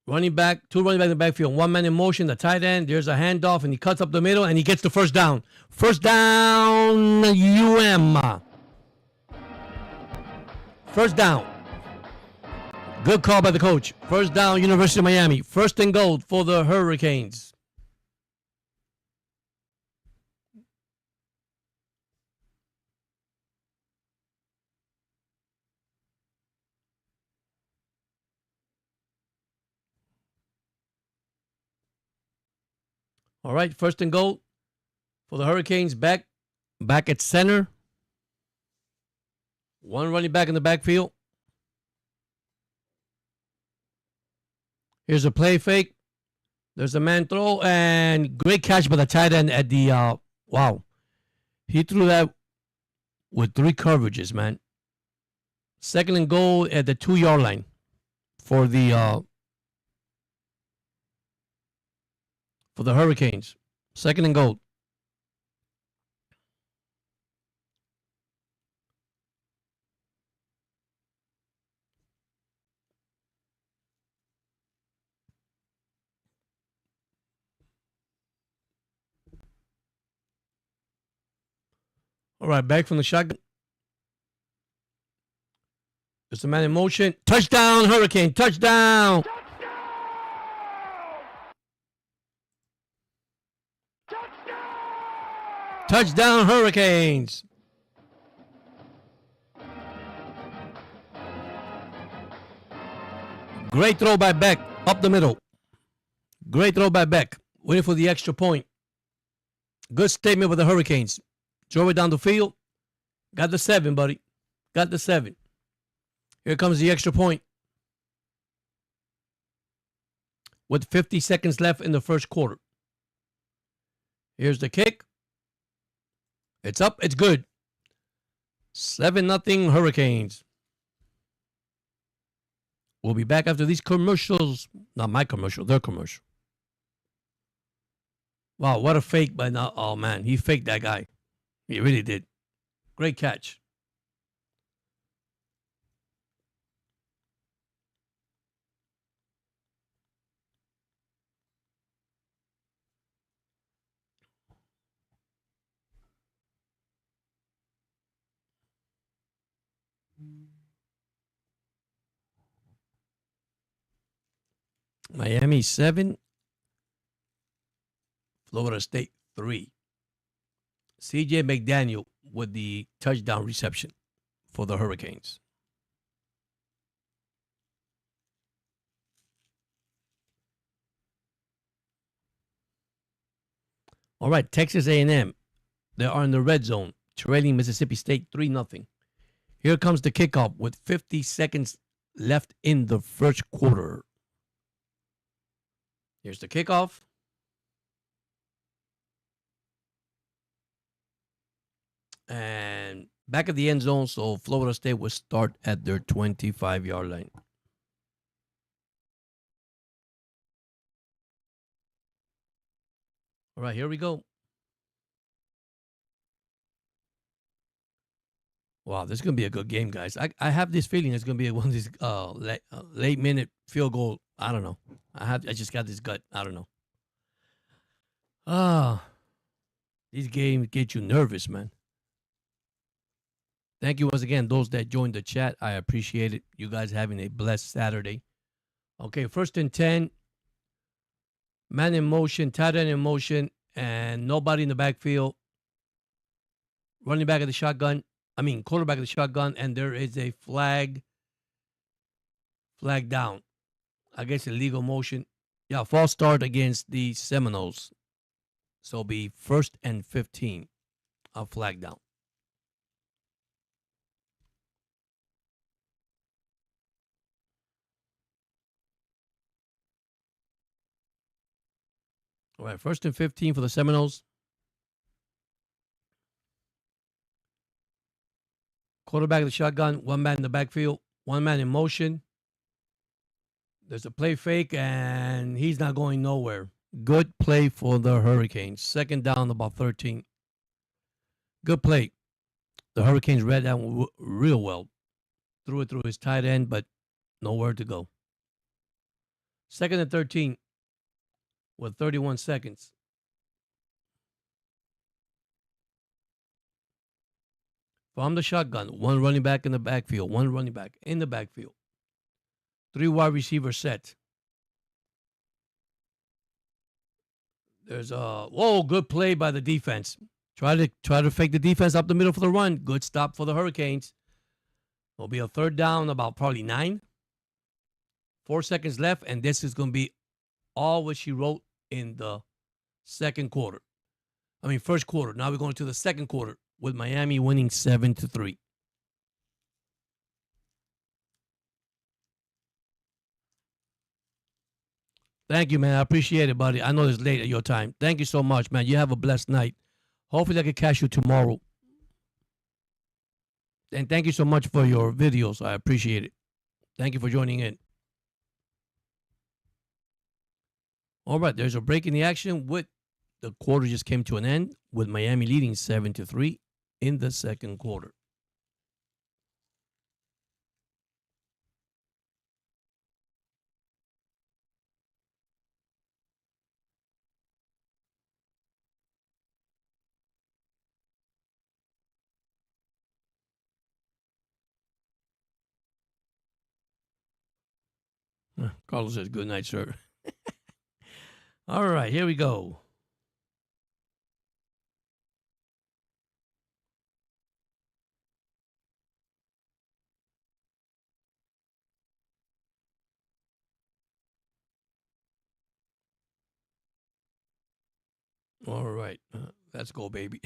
Running back, 2 running back in the backfield. 1 man in motion, the tight end. There's a handoff, and he cuts up the middle, and he gets the first down. First down, UM. First down. Good call by the coach. First down, University of Miami. 1st and goal for the Hurricanes. All right, 1st and goal for the Hurricanes. Back at center. 1 running back in the backfield. Here's a play fake. There's a man throw, and great catch by the tight end at the, wow. He threw that with 3 coverages, man. 2nd and goal at the 2-yard line for the Hurricanes. 2nd and goal. All right, back from the shotgun. There's a man in motion. Touchdown, Hurricane. Touchdown. Touchdown, Hurricanes. Great throw by Beck. Up the middle. Great throw by Beck. Waiting for the extra point. Good statement with the Hurricanes. Drove it down the field. Got the 7, buddy. Got the 7. Here comes the extra point. With 50 seconds left in the first quarter. Here's the kick. It's up. It's good. 7-0 Hurricanes. We'll be back after these commercials. Not my commercial, their commercial. Wow, what a fake by now. Oh, man. He faked that guy. He really did. Great catch. Miami 7. Florida State 3. CJ McDaniel with the touchdown reception for the Hurricanes. All right, Texas A&M. They are in the red zone, trailing Mississippi State 3-0. Here comes the kickoff with 50 seconds left in the first quarter. Here's the kickoff. And back at the end zone, so Florida State will start at their 25-yard line. All right, here we go. Wow, this is going to be a good game, guys. I have this feeling it's going to be one of these late minute field goal. I don't know. I just got this gut. I don't know. These games get you nervous, man. Thank you once again, those that joined the chat. I appreciate it. You guys having a blessed Saturday. Okay, 1st and 10. Man in motion, tight end in motion, and nobody in the backfield. Running back of the shotgun. Quarterback of the shotgun, and there is a flag down. I guess illegal motion. Yeah, false start against the Seminoles. So it'll be 1st and 15. A flag down. All right, 1st and 15 for the Seminoles. Quarterback of the shotgun, one man in the backfield, one man in motion. There's a play fake, and he's not going nowhere. Good play for the Hurricanes. 2nd down, about 13. Good play. The Hurricanes read that real well. Threw it through his tight end, but nowhere to go. 2nd and 13 with 31 seconds. From the shotgun, one running back in the backfield, 3 wide receiver set. There's good play by the defense. Try to fake the defense up the middle for the run. Good stop for the Hurricanes. It'll be a 3rd down, about probably 9. 4 seconds left, and this is going to be all what she wrote in the first quarter. Now we're going to the second quarter with Miami winning 7-3. Thank you, man. I appreciate it, buddy. I know it's late at your time. Thank you so much, man. You have a blessed night. Hopefully I can catch you tomorrow. And thank you so much for your videos. I appreciate it. Thank you for joining in. All right, there's a break in the action. With the quarter just came to an end with Miami leading 7-3 in the second quarter. Carlos says, good night, sir. All right, here we go. All right, let's go, baby.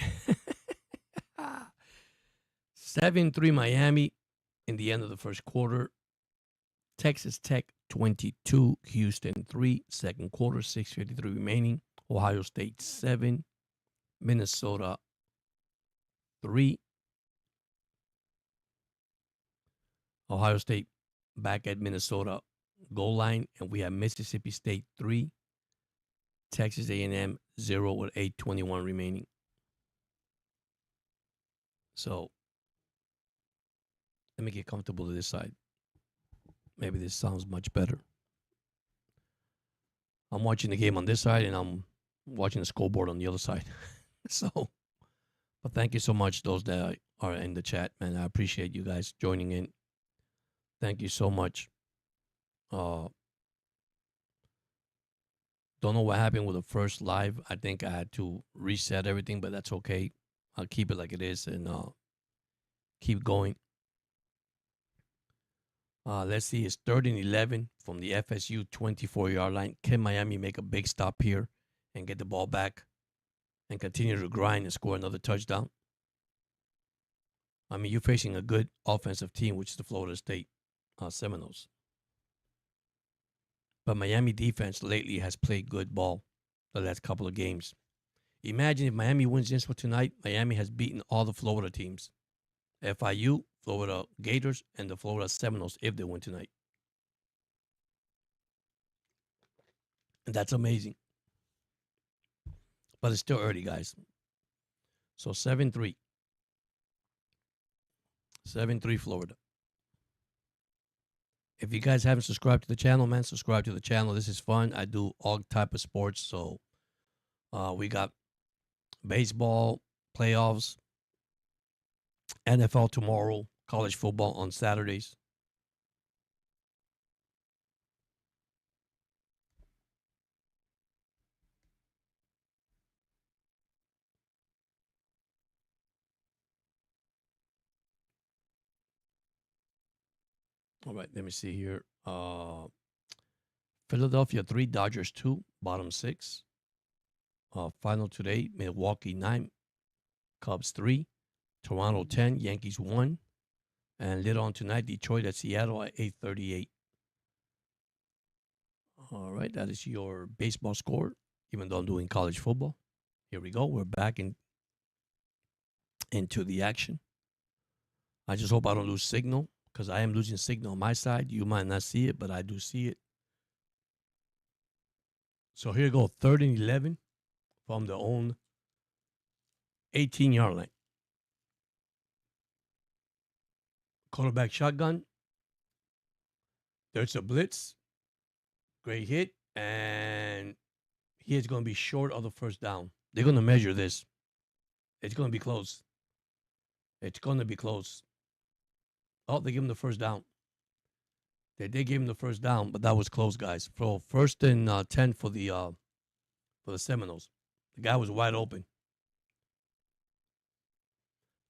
7-3 Miami in the end of the first quarter. Texas Tech 22, Houston 3, second quarter, 6:53 remaining. Ohio State 7, Minnesota 3. Ohio State back at Minnesota goal line, and we have Mississippi State 3, Texas A&M 0 with 8:21 remaining. So let me get comfortable to this side. Maybe this sounds much better. I'm watching the game on this side, and I'm watching the scoreboard on the other side. So, but thank you so much, those that are in the chat, man. I appreciate you guys joining in. Thank you so much. Don't know what happened with the first live. I think I had to reset everything, but that's okay. I'll keep it like it is and keep going. Let's see. It's 3rd and 11 from the FSU 24-yard line. Can Miami make a big stop here and get the ball back and continue to grind and score another touchdown? I mean, you're facing a good offensive team, which is the Florida State Seminoles. But Miami defense lately has played good ball the last couple of games. Imagine if Miami wins this one tonight, Miami has beaten all the Florida teams. FIU, Florida Gators, and the Florida Seminoles if they win tonight. And that's amazing. But it's still early, guys. So 7-3. 7-3 Florida. If you guys haven't subscribed to the channel, man, subscribe to the channel. This is fun. I do all type of sports. So we got baseball, playoffs, NFL tomorrow, college football on Saturdays. All right, let me see here. Philadelphia 3, Dodgers 2, bottom 6. Final today, Milwaukee 9, Cubs 3, Toronto 10, Yankees 1. And later on tonight, Detroit at Seattle at 8:38. All right, that is your baseball score, even though I'm doing college football. Here we go. We're back into the action. I just hope I don't lose signal, because I am losing signal on my side. You might not see it, but I do see it. So here we go, 3rd and 11 from their own 18-yard line. Quarterback shotgun. There's a blitz. Great hit. And he is going to be short of the first down. They're going to measure this. It's going to be close. It's going to be close. Oh, they gave him the first down. They did give him the first down, but that was close, guys. For 1st and 10 for the Seminoles. The guy was wide open.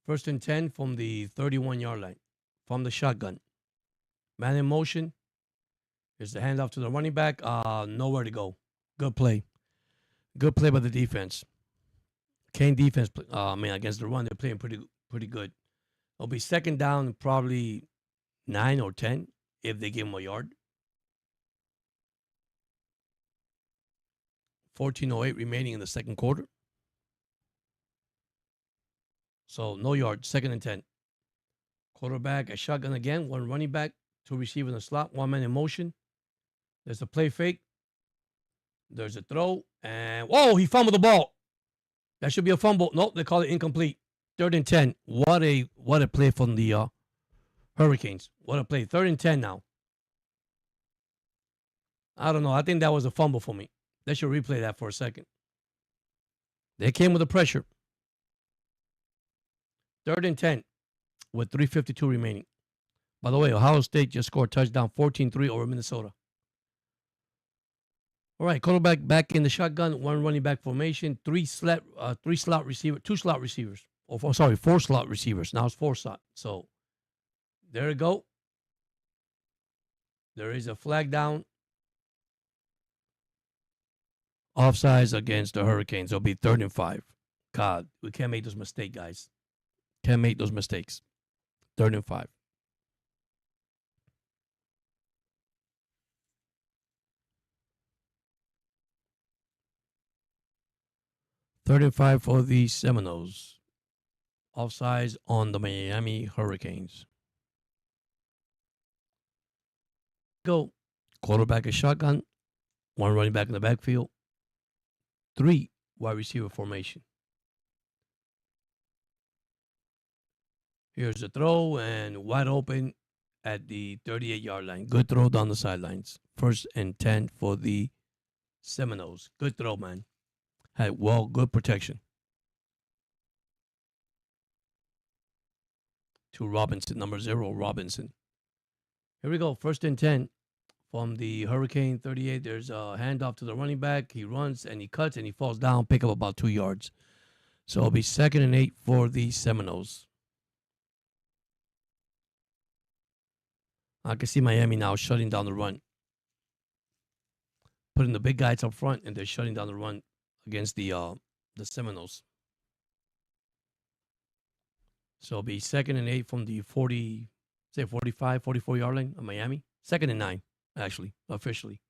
1st and 10 from the 31-yard line. From the shotgun. Man in motion. Here's the handoff to the running back. Nowhere to go. Good play. Good play by the defense. Kane defense, against the run, they're playing pretty good. It'll be 2nd down, probably 9 or 10 if they give him a yard. 14:08 remaining in the second quarter. So no yard, 2nd and 10. Quarterback, a shotgun again, 1 running back, 2 receivers in the slot, 1 man in motion. There's a play fake. There's a throw, and whoa, he fumbled the ball. That should be a fumble. Nope, they call it incomplete. 3rd and 10. What a play from the Hurricanes. What a play. 3rd and 10 now. I don't know. I think that was a fumble for me. They should replay that for a second. They came with the pressure. 3rd and 10 with 3:52 remaining. By the way, Ohio State just scored touchdown 14-3 over Minnesota. All right, quarterback back in the shotgun, one running back formation, three slot receiver, two slot receivers. Four slot receivers. Now it's four slot. So there you go. There is a flag down. Offsides against the Hurricanes. It'll be 3rd and 5. God, we can't make those mistakes, guys. Can't make those mistakes. 3rd and 5. 3rd and 5 for the Seminoles. Offsides on the Miami Hurricanes. Go. Quarterback is shotgun. One running back in the backfield. 3 wide receiver formation. Here's the throw and wide open at the 38-yard line. Good throw down the sidelines. 1st and 10 for the Seminoles. Good throw, man. Had good protection. To Robinson, number 0, Robinson. Here we go. 1st and 10 from the Hurricane 38. There's a handoff to the running back. He runs and he cuts and he falls down, pick up about 2 yards. So it'll be 2nd and 8 for the Seminoles. I can see Miami now shutting down the run. Putting the big guys up front and they're shutting down the run against the Seminoles. So it'll be 2nd and 8 from the 45, 44-yard line of Miami. 2nd and 9, actually, officially.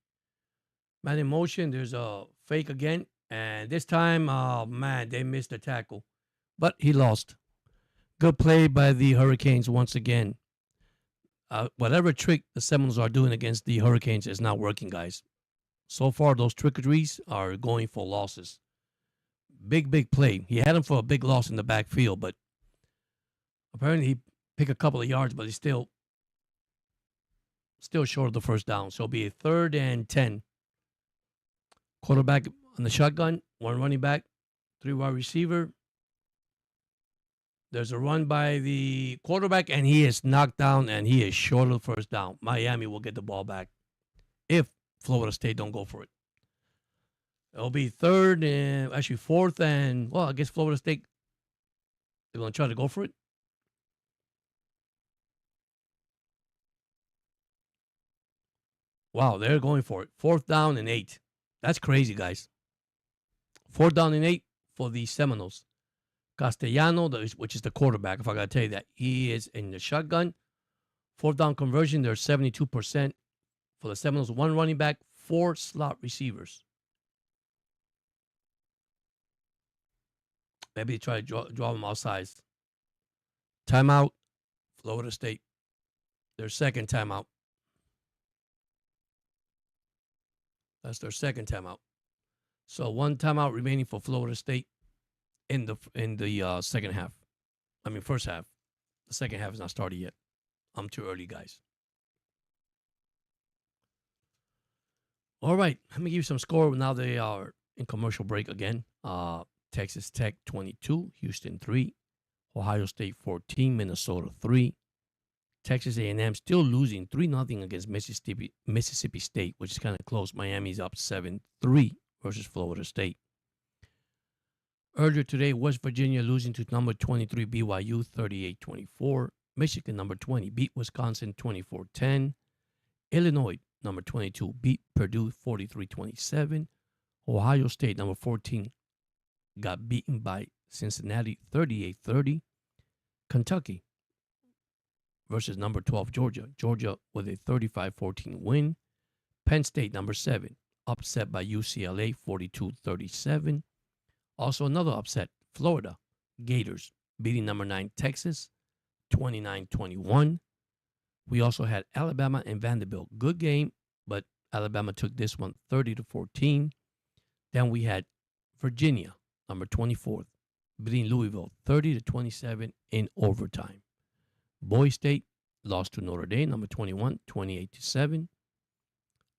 Man in motion. There's a fake again. And this time, man, they missed the tackle. But he lost. Good play by the Hurricanes once again. Whatever trick the Seminoles are doing against the Hurricanes is not working, guys. So far, those trickeries are going for losses. Big play. He had him for a big loss in the backfield, but apparently he picked a couple of yards, but he's still short of the first down. So it'll be a 3rd and 10. Quarterback on the shotgun, one running back, 3 wide receiver. There's a run by the quarterback, and he is knocked down, and he is short of the first down. Miami will get the ball back if Florida State don't go for it. It'll be 4th and, well, I guess Florida State, they're going to try to go for it. Wow, they're going for it. 4th down and 8. That's crazy, guys. 4th down and 8 for the Seminoles. Castellano, which is the quarterback, if I got to tell you that, he is in the shotgun. 4th down conversion, they're 72% for the Seminoles. 1 running back, 4 slot receivers. Maybe they try to draw them outside. Timeout, Florida State. Their second timeout. That's their second timeout. So 1 timeout remaining for Florida State in the second half. I mean, first half. The second half is not started yet. I'm too early, guys. All right, let me give you some score. Now they are in commercial break again. Texas Tech 22, Houston 3, Ohio State 14, Minnesota 3. Texas A&M still losing 3-0 against Mississippi State, which is kind of close. Miami's up 7-3 versus Florida State. Earlier today, West Virginia losing to number 23 BYU 38-24. Michigan, number 20, beat Wisconsin 24-10. Illinois, number 22, beat Purdue 43-27. Ohio State, number 14, got beaten by Cincinnati 38-30. Kentucky versus number 12, Georgia. Georgia with a 35-14 win. Penn State, number 7, upset by UCLA 42-37. Also another upset, Florida Gators beating number 9, Texas 29-21. We also had Alabama and Vanderbilt. Good game, but Alabama took this one 30-14. Then we had Virginia, number 24, beating Louisville 30-27 in overtime. Boise State lost to Notre Dame, number 21, 28-7.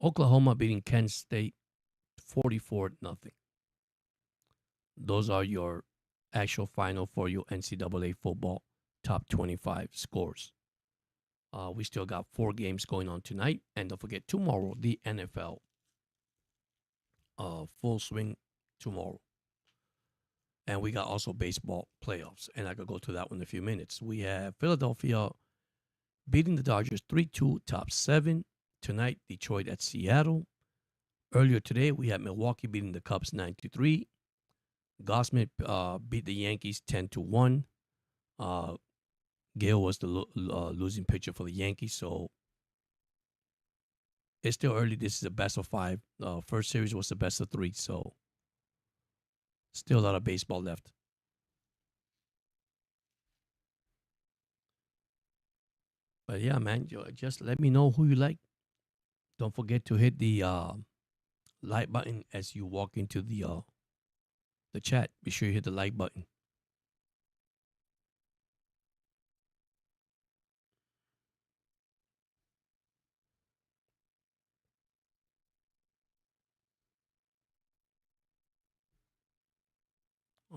Oklahoma beating Kent State 44-0. Those are your actual final for your NCAA football top 25 scores. We still got 4 games going on tonight. And don't forget, tomorrow, the NFL full swing tomorrow. And we got also baseball playoffs, and I could go to that one in a few minutes. We have Philadelphia beating the Dodgers 3-2, top 7. Tonight, Detroit at Seattle. Earlier today, we had Milwaukee beating the Cubs 9-3. Gossman beat the Yankees 10-1. Gale was the losing pitcher for the Yankees, so it's still early. This is a best of 5. First series was the best of 3, so still a lot of baseball left. But yeah, man, just let me know who you like. Don't forget to hit the like button as you walk into the chat. Be sure you hit the like button.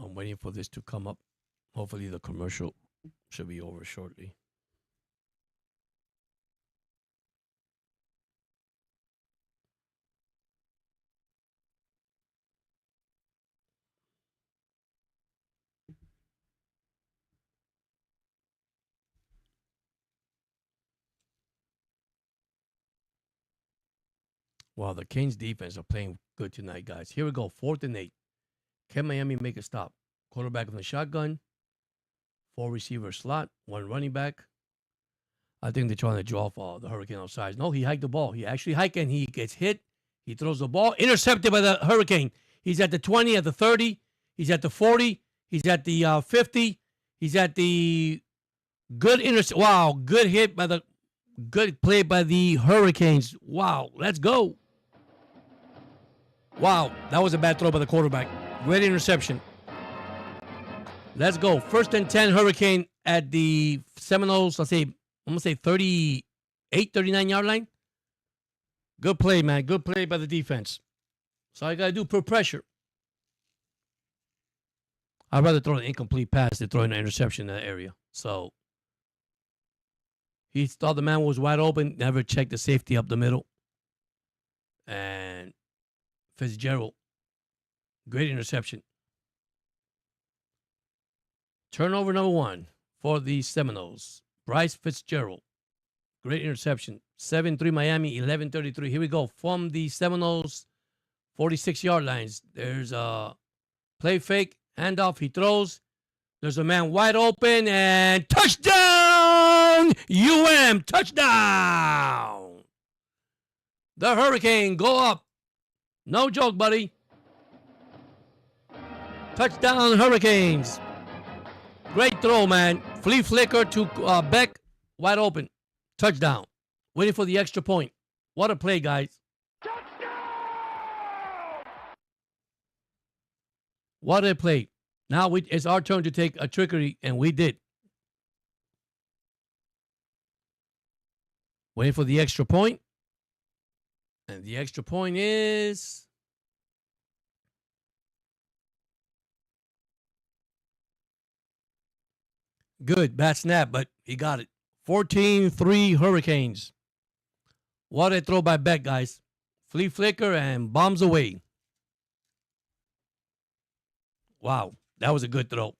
I'm waiting for this to come up. Hopefully the commercial should be over shortly. Wow, the Kings defense are playing good tonight, guys. Here we go. 4th and 8. Can Miami make a stop? Quarterback in the shotgun. 4 receiver slot. 1 running back. I think they're trying to draw off the Hurricane outside. No, he hiked the ball. He actually hiked and he gets hit. He throws the ball. Intercepted by the Hurricane. He's at the 20, at the 30. He's at the 40. He's at the 50. He's at the good intercept. Wow, good hit by the good play by the Hurricanes. Wow, let's go. Wow, that was a bad throw by the quarterback. Great interception. Let's go. 1st and 10 Hurricane at the Seminoles. I'm going to say 38, 39-yard line. Good play, man. Good play by the defense. So I got to do per pressure. I'd rather throw an incomplete pass than throwing an interception in that area. So he thought the man was wide open, never checked the safety up the middle. And Fitzgerald, great interception. Turnover number 1 for the Seminoles. Bryce Fitzgerald, great interception. 7-3 Miami, 11-33. Here we go from the Seminoles, 46-yard lines. There's a play fake, handoff. He throws. There's a man wide open and touchdown! Touchdown! The Hurricane go up. No joke, buddy. Touchdown Hurricanes. Great throw, man. Flea flicker to Beck. Wide open. Touchdown. Waiting for the extra point. What a play, guys. Touchdown! What a play. Now it's our turn to take a trickery, and we did. Waiting for the extra point. And the extra point is good. Bad snap, but he got it. 14-3 Hurricanes. What a throw by Beck, guys. Flea flicker and bombs away. Wow, that was a good throw.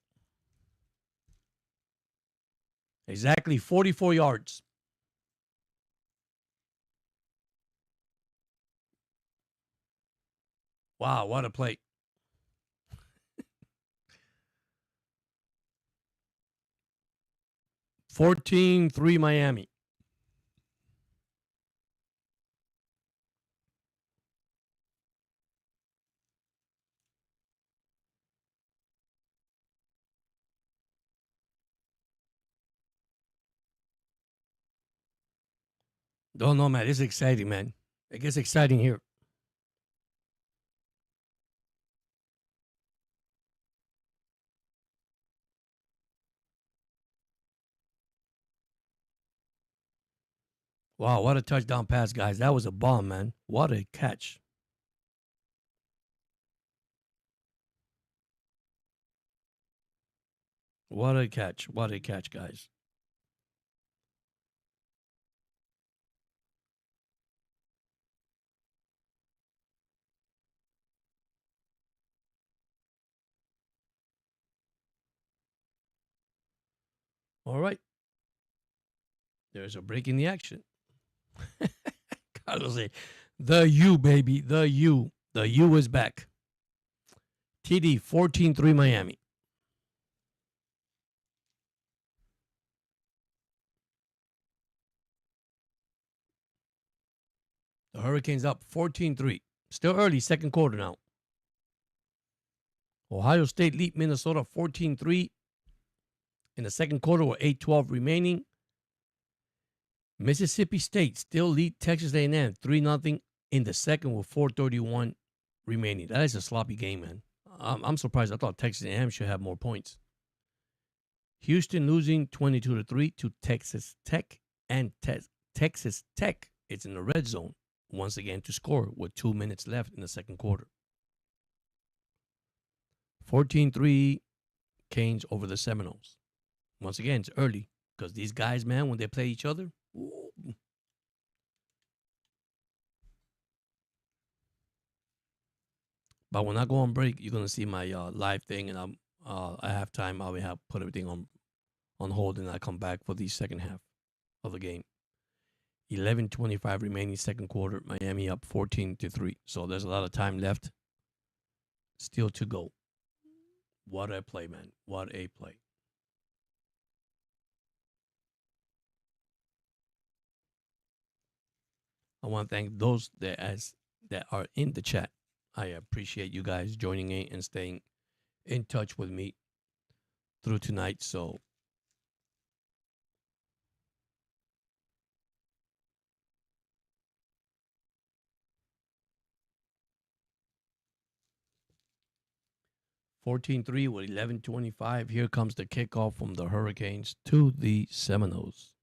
Exactly 44 yards. Wow, what a play. $14-3 Miami. Don't know, man. It's exciting, man. It gets exciting here. Wow, what a touchdown pass, guys. That was a bomb, man. What a catch. What a catch. What a catch, guys. All right. There's a break in the action. Carlos say, the U, baby. The U. The U is back. TD 14-3 Miami. The Hurricanes up 14-3. Still early, second quarter now. Ohio State lead Minnesota 14-3 in the second quarter with 8:12 remaining. Mississippi State still lead Texas A&M 3-0 in the second with 4:31 remaining. That is a sloppy game, man. I'm surprised. I thought Texas A&M should have more points. Houston losing 22-3 to Texas Tech, and Texas Tech is in the red zone once again to score with 2 minutes left in the second quarter. 14-3 Canes over the Seminoles. Once again, it's early because these guys, man, when they play each other, ooh. But when I go on break, you're gonna see my live thing, and I have time. I will have put everything on hold, and I come back for the second half of the game. 11:25 remaining second quarter. Miami up 14-3. So there's a lot of time left still to go. What a play, man. What a play. I want to thank those that are in the chat. I appreciate you guys joining in and staying in touch with me through tonight. So (14-3) with 11:25. Here comes the kickoff from the Hurricanes to the Seminoles.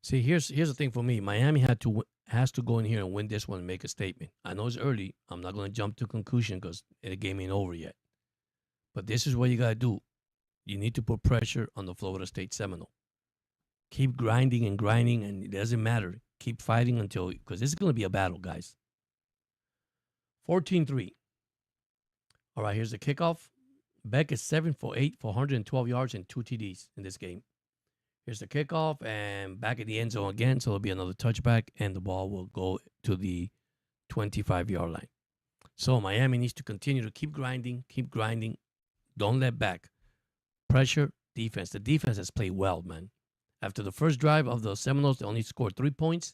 See, here's the thing for me. Miami has to go in here and win this one and make a statement. I know it's early. I'm not going to jump to conclusion because the game ain't over yet. But this is what you got to do. You need to put pressure on the Florida State Seminole. Keep grinding, and it doesn't matter. Keep fighting until, because this is going to be a battle, guys. 14-3. All right, here's the kickoff. Beck is 7 for 8 for 112 yards and 2 TDs in this game. Here's the kickoff, and back at the end zone again, so it'll be another touchback, and the ball will go to the 25-yard line. So Miami needs to continue to keep grinding. Don't let back. Pressure, defense. The defense has played well, man. After the first drive of the Seminoles, they only scored 3 points.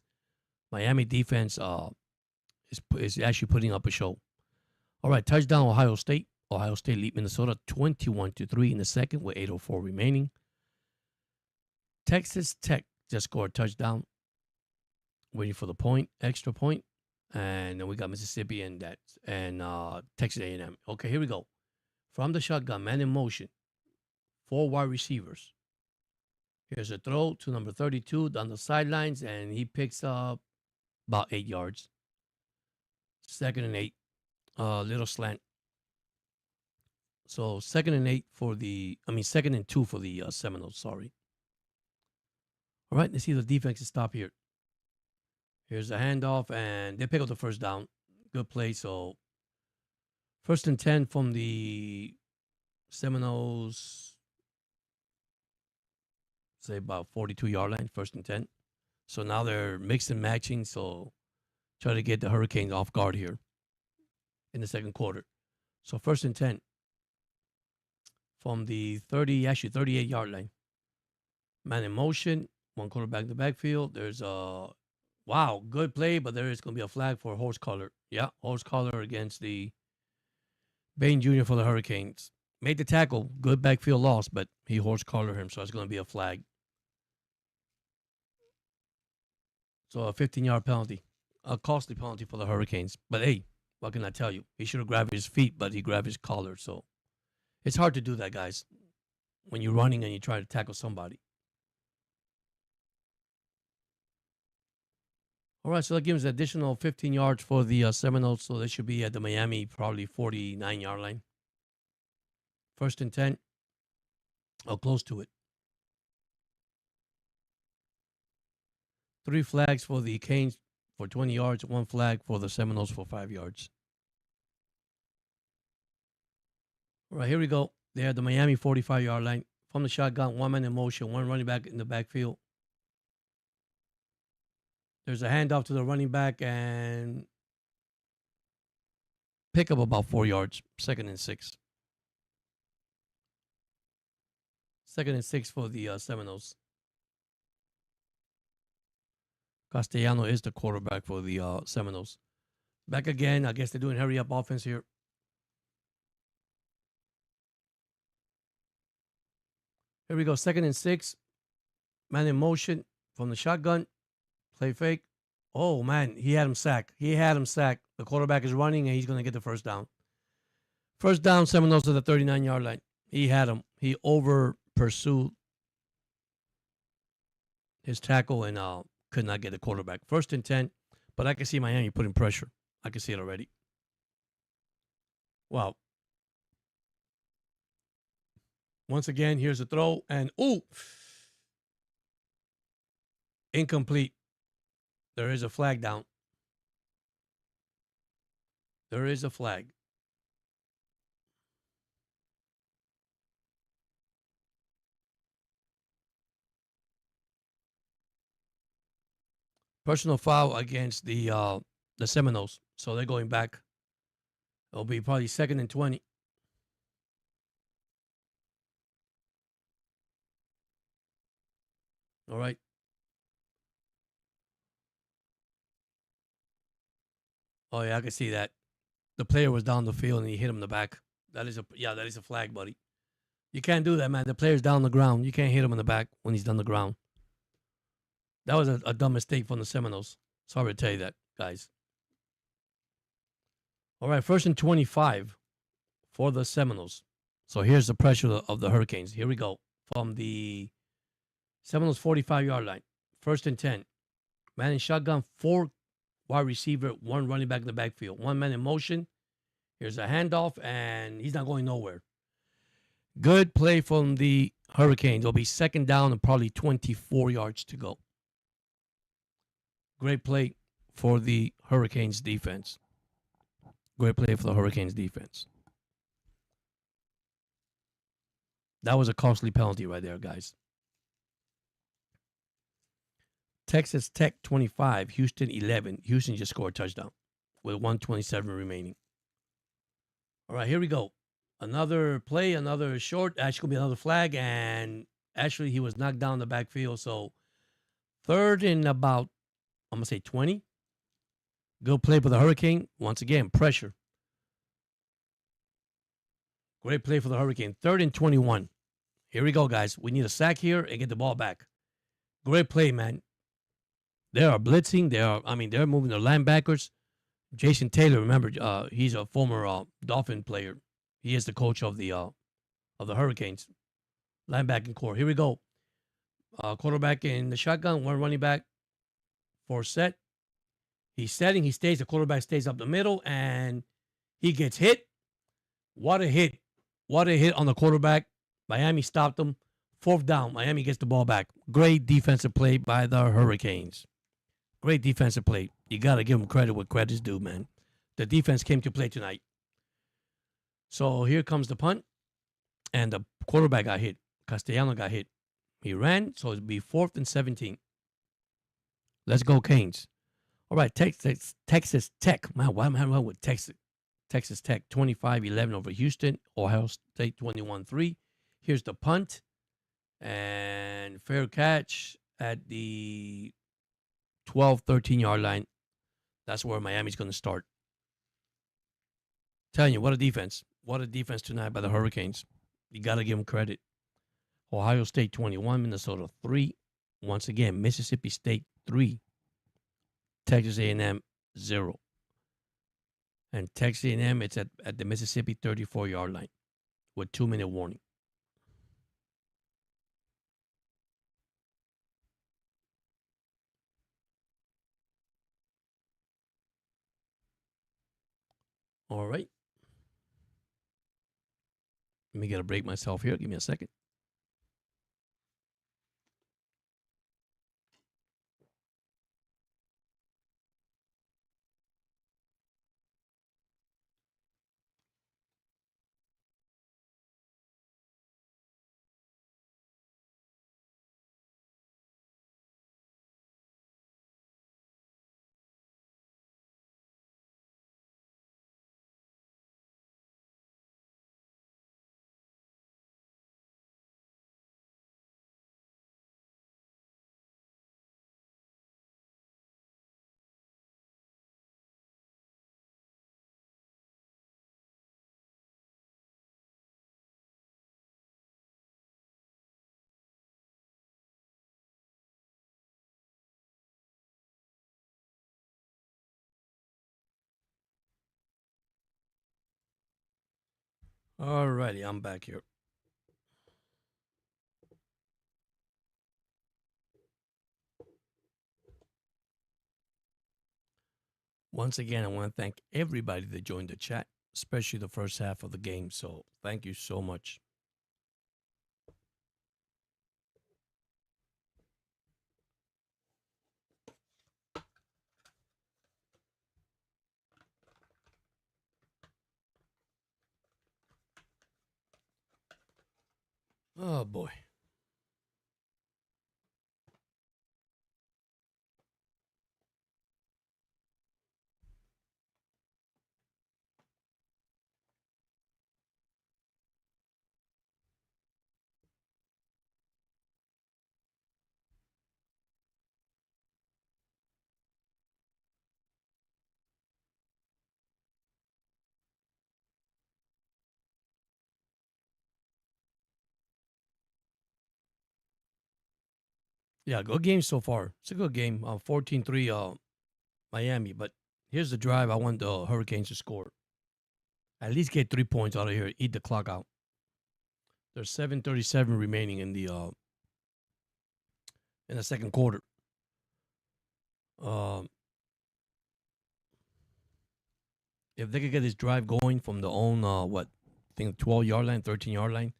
Miami defense is actually putting up a show. All right, touchdown Ohio State. Ohio State lead Minnesota 21-3 in the second with 8:04 remaining. Texas Tech just scored a touchdown, waiting for the point, extra point, and then we got Mississippi and Texas A&M. Okay, here we go. From the shotgun, man in motion, 4 wide receivers. Here's a throw to number 32 down the sidelines, and he picks up about 8 yards. 2nd and 8, little slant. So 2nd and 2 for the Seminoles. Sorry. All right, let's see the defense stop here. Here's the handoff, and they pick up the first down. Good play. So 1st and 10 from the Seminoles, say about 42-yard line, 1st and 10. So now they're mixing and matching, so try to get the Hurricanes off guard here in the second quarter. So 1st and 10 from the 38-yard line. Man in motion, 1 quarterback in the backfield. There's a, wow, good play, but there is going to be a flag for horse collar. Yeah, horse collar against the Bain Jr. for the Hurricanes. Made the tackle, good backfield loss, but he horse collared him, so it's going to be a flag. So a 15-yard penalty, a costly penalty for the Hurricanes. But hey, what can I tell you? He should have grabbed his feet, but he grabbed his collar. So it's hard to do that, guys, when you're running and you try to tackle somebody. All right, so that gives additional 15 yards for the Seminoles. So they should be at the Miami, probably 49-yard line. 1st and 10, or close to it. 3 flags for the Canes for 20 yards, 1 flag for the Seminoles for 5 yards. All right, here we go. They're at the Miami 45-yard line. From the shotgun, one man in motion, one running back in the backfield. There's a handoff to the running back and pick up about 4 yards. 2nd and 6. 2nd and 6 for the Seminoles. Castellano is the quarterback for the Seminoles. Back again. I guess they're doing hurry up offense here. Here we go. 2nd and 6. Man in motion from the shotgun. Play fake. Oh, man. He had him sacked. The quarterback is running, and he's going to get the first down. First down, Seminoles to the 39-yard line. He had him. He over-pursued his tackle and could not get the quarterback. 1st and 10, but I can see Miami putting pressure. I can see it already. Wow. Once again, here's a throw, and incomplete. There is a flag down. There is a flag. Personal foul against the Seminoles. So they're going back. It'll be probably 2nd and 20. All right. Oh yeah, I can see that. The player was down the field and he hit him in the back. That is a flag, buddy. You can't do that, man. The player's down the ground. You can't hit him in the back when he's on the ground. That was a dumb mistake from the Seminoles. Sorry to tell you that, guys. All right, 1st and 25 for the Seminoles. So here's the pressure of the Hurricanes. Here we go. From the Seminoles 45-yard line. 1st and 10. Man in shotgun, 4 wide receiver, 1 running back in the backfield. 1 man in motion. Here's a handoff, and he's not going nowhere. Good play from the Hurricanes. It'll be 2nd down and probably 24 yards to go. Great play for the Hurricanes defense. Great play for the Hurricanes defense. That was a costly penalty right there, guys. Texas Tech 25, Houston 11. Houston just scored a touchdown with 1:27 remaining. All right, here we go. Another play, another short. Actually, going to be another flag, and actually he was knocked down the backfield. So 3rd and about, I'm going to say 20. Good play for the Hurricane. Once again, pressure. Great play for the Hurricane. 3rd and 21. Here we go, guys. We need a sack here and get the ball back. Great play, man. They are blitzing. They're moving their linebackers. Jason Taylor, remember, he's a former Dolphin player. He is the coach of the Hurricanes. Linebacking core. Here we go. Quarterback in the shotgun, 1 running back. 4 set. He's setting. He stays. The quarterback stays up the middle, and he gets hit. What a hit. What a hit on the quarterback. Miami stopped him. 4th down. Miami gets the ball back. Great defensive play by the Hurricanes. Great defensive play. You got to give them credit where credit's due, man. The defense came to play tonight. So here comes the punt, and the quarterback got hit. Castellano got hit. He ran, so it'll be 4th and 17. Let's go, Canes. All right, Texas Tech. Man, why am I wrong with Texas? Texas Tech 25-11 over Houston. Ohio State 21-3. Here's the punt. And fair catch at the 12, 13-yard line. That's where Miami's going to start. Telling you, what a defense. What a defense tonight by the Hurricanes. You got to give them credit. Ohio State 21, Minnesota 3. Once again, Mississippi State 3. Texas A&M 0. And Texas A&M, it's at the Mississippi 34-yard line with 2-minute warning. All right. Let me get a break myself here. Give me a second. Alrighty, I'm back here. Once again, I want to thank everybody that joined the chat, especially the first half of the game. So thank you so much. Oh boy. Yeah, good game so far. It's a good game. 14-3 Miami. But here's the drive. I want the Hurricanes to score. At least get 3 points out of here. Eat the clock out. There's 7:37 remaining in the second quarter. Um, if they could get this drive going from the own I think 12-yard line, 13-yard line,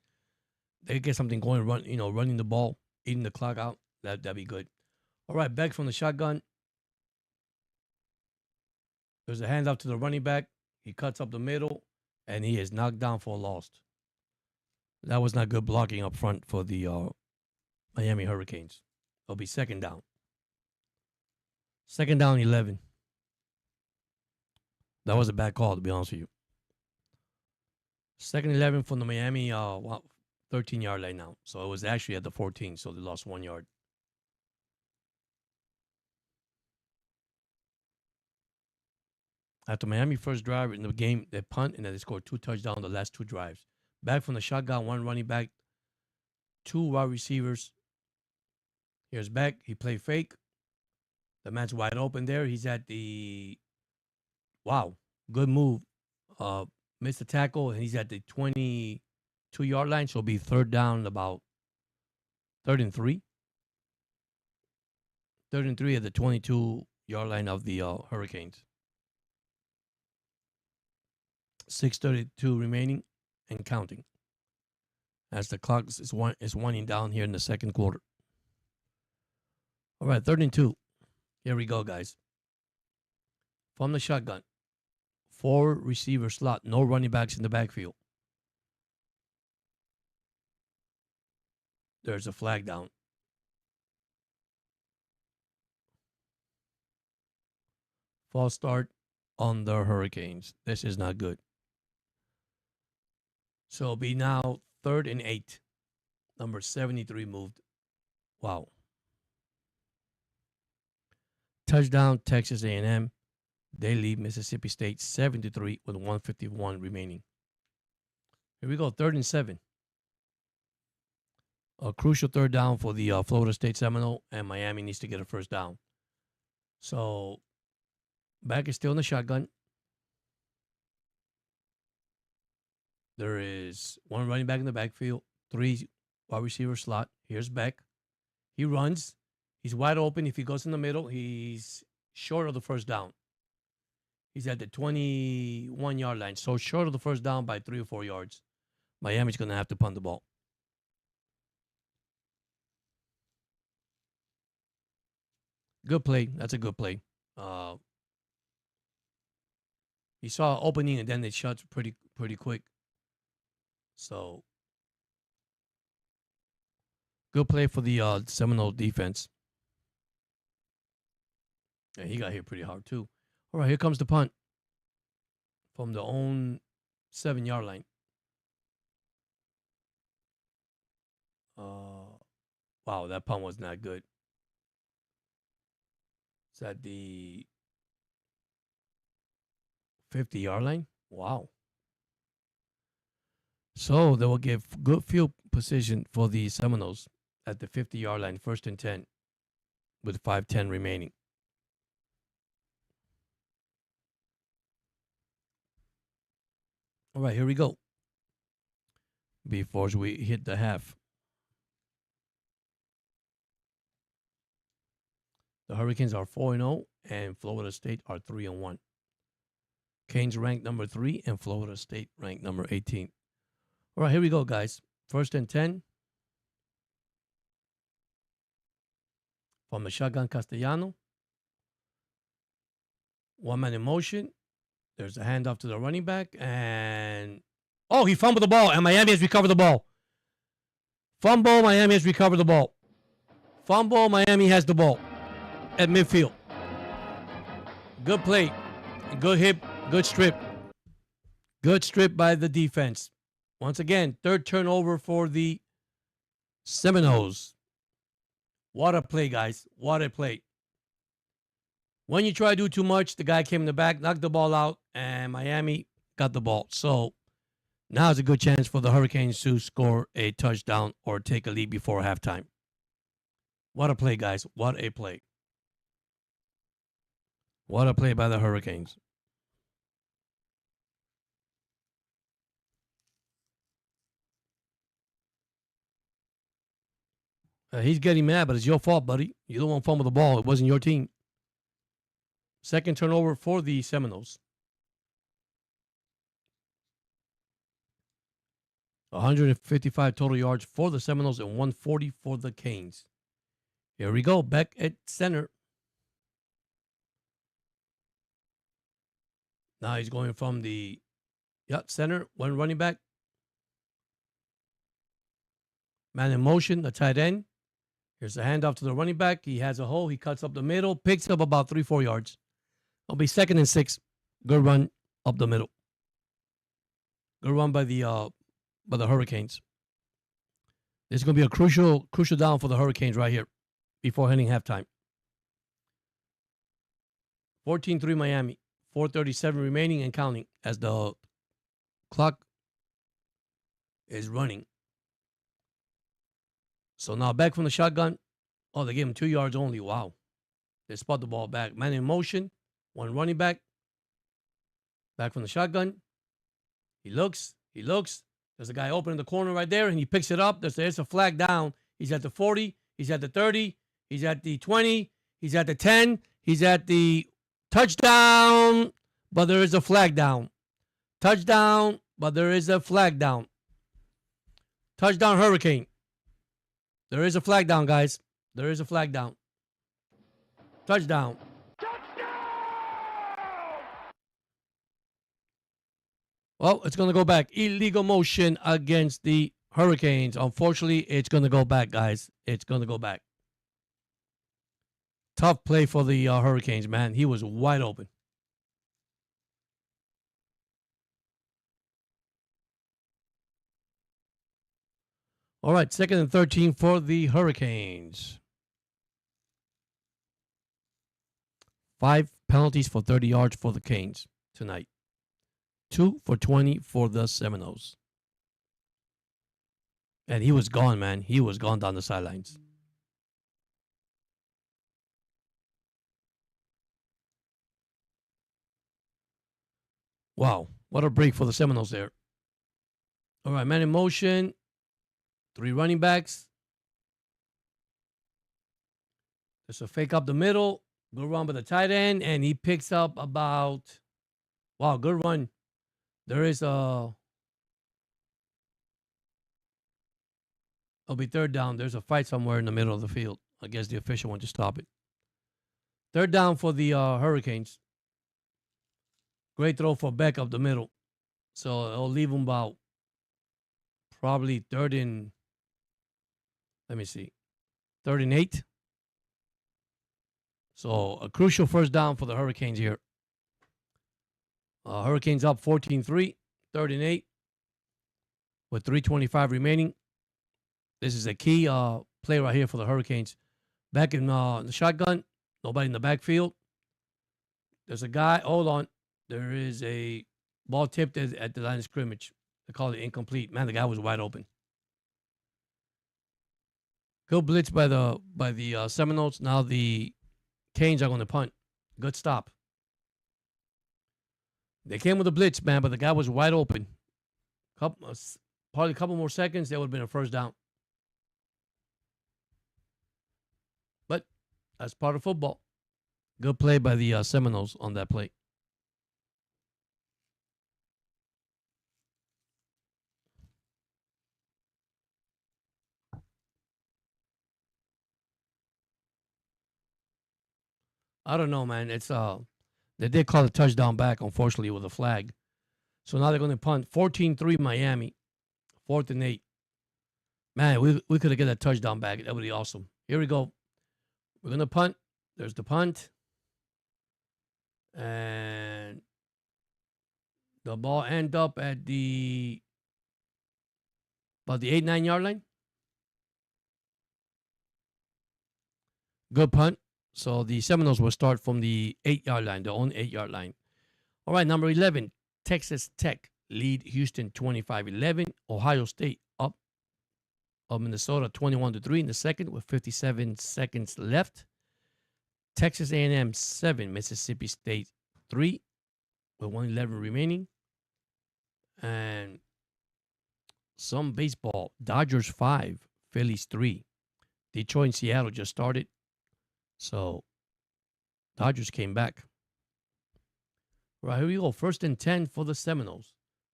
they could get something going. Running the ball, eating the clock out. That'd be good. All right, back from the shotgun. There's a handoff to the running back. He cuts up the middle, and he is knocked down for a loss. That was not good blocking up front for the Miami Hurricanes. It'll be second down. Second down, 11. That was a bad call, to be honest with you. Second 11 from the Miami 13-yard line now. So it was actually at the 14, so they lost 1 yard. After Miami first drive in the game, they punt, and then they scored 2 touchdowns the last 2 drives. Back from the shotgun, 1 running back, 2 wide receivers. Here's back. He played fake. The man's wide open there. He's at the good move. Missed the tackle, and he's at the 22-yard line. So it'll be third down, about 3rd and 3. 3rd and 3 at the 22-yard line of the Hurricanes. 6:32 remaining and counting. As the clock is winding down here in the second quarter. All right, 3rd and 2. Here we go, guys. From the shotgun. 4 receiver slot. No running backs in the backfield. There's a flag down. False start on the Hurricanes. This is not good. So it'll be now 3rd and 8. Number 73 moved. Wow. Touchdown, Texas A&M. They lead Mississippi State 73 with 1:51 remaining. Here we go, 3rd and 7. A crucial 3rd down for the Florida State Seminoles, and Miami needs to get a first down. So, back is still in the shotgun. There is 1 running back in the backfield, 3 wide receiver slot. Here's Beck. He runs. He's wide open. If he goes in the middle, he's short of the first down. He's at the 21-yard line, so short of the first down by 3 or 4 yards. Miami's going to have to punt the ball. Good play. That's a good play. He saw an opening, and then it shuts pretty quick. So, good play for the Seminole defense. And he got hit pretty hard, too. All right, here comes the punt from the own 7-yard line. Wow, that punt was not good. It's at the 50-yard line. Wow. So they will give good field position for the Seminoles at the 50-yard line, 1st and 10, with 5:10 remaining. All right, here we go. before we hit the half. The Hurricanes are 4-0, and Florida State are 3-1. Canes ranked number 3, and Florida State ranked number 18. All right, here we go, guys. 1st and 10. From the shotgun, Castellano. One man in motion. There's a handoff to the running back, and oh, he fumbled the ball, and Miami has recovered the ball. Fumble, Miami has recovered the ball. Fumble, Miami has the ball at midfield. Good play, good hit, good strip. Good strip by the defense. Once again, 3rd turnover for the Seminoles. What a play, guys. What a play. When you try to do too much, the guy came in the back, knocked the ball out, and Miami got the ball. So now is a good chance for the Hurricanes to score a touchdown or take a lead before halftime. What a play, guys. What a play. What a play by the Hurricanes. He's getting mad, but it's your fault, buddy. You don't want to fumble the ball. It wasn't your team. 2nd turnover for the Seminoles. 155 total yards for the Seminoles and 140 for the Canes. Here we go. Beck at center. Now he's going from the center. One running back. Man in motion, the tight end. Here's a handoff to the running back. He has a hole. He cuts up the middle. Picks up about 3-4 yards. It'll be 2nd and 6. Good run up the middle. Good run by the Hurricanes. This is going to be a crucial down for the Hurricanes right here before heading halftime. 14-3 Miami. 4:37 remaining and counting as the clock is running. So now back from the shotgun. Oh, they gave him 2 yards only. Wow. They spot the ball back. Man in motion. One running back. Back from the shotgun. He looks. There's a guy open in the corner right there, and he picks it up. There's a flag down. He's at the 40. He's at the 30. He's at the 20. He's at the 10. He's at the touchdown, but there is a flag down. Touchdown, but there is a flag down. Touchdown, Hurricane. There is a flag down, guys. There is a flag down. Touchdown. Well, it's going to go back. Illegal motion against the Hurricanes. Unfortunately, it's going to go back, guys. It's going to go back. Tough play for the Hurricanes, man. He was wide open. All right, 2nd and 13 for the Hurricanes. 5 penalties for 30 yards for the Canes tonight. 2 for 20 for the Seminoles. And he was gone, man. He was gone down the sidelines. Wow, what a break for the Seminoles there. All right, man in motion. 3 running backs. There's a fake up the middle. Good run by the tight end, and he picks up about, wow, good run. There is a, it'll be 3rd down. There's a fight somewhere in the middle of the field. I guess the official went to stop it. 3rd down for the Hurricanes. Great throw for Beck up the middle. So it'll leave him about probably 3rd and, let me see, 3rd and 8. So a crucial 1st down for the Hurricanes here. Hurricanes up 14-3, 3rd and 8 with 3:25 remaining. This is a key play right here for the Hurricanes. Back in the shotgun, nobody in the backfield. There's a guy, hold on. There is a ball tipped at the line of scrimmage. They call it incomplete. Man, the guy was wide open. Good blitz by the Seminoles. Now the Canes are going to punt. Good stop. They came with a blitz, man, but the guy was wide open. Probably a couple more seconds, that would have been a first down. But that's part of football. Good play by the Seminoles on that play. I don't know, man. It's they did call a touchdown back, unfortunately, with a flag. So now they're going to punt 14-3 Miami, 4th and 8. Man, we could have get that touchdown back. That would be awesome. Here we go. We're going to punt. There's the punt. And the ball end up at about the 8-9 yard line. Good punt. So the Seminoles will start from the 8-yard line, their own 8-yard line. All right, number 11, Texas Tech lead Houston 25-11. Ohio State up of Minnesota 21-3 in the second with 57 seconds left. Texas A&M 7, Mississippi State 3 with 1:11 remaining. And some baseball, Dodgers 5, Phillies 3. Detroit and Seattle just started. So, Dodgers came back. Right, here we go. 1st and 10 for the Seminoles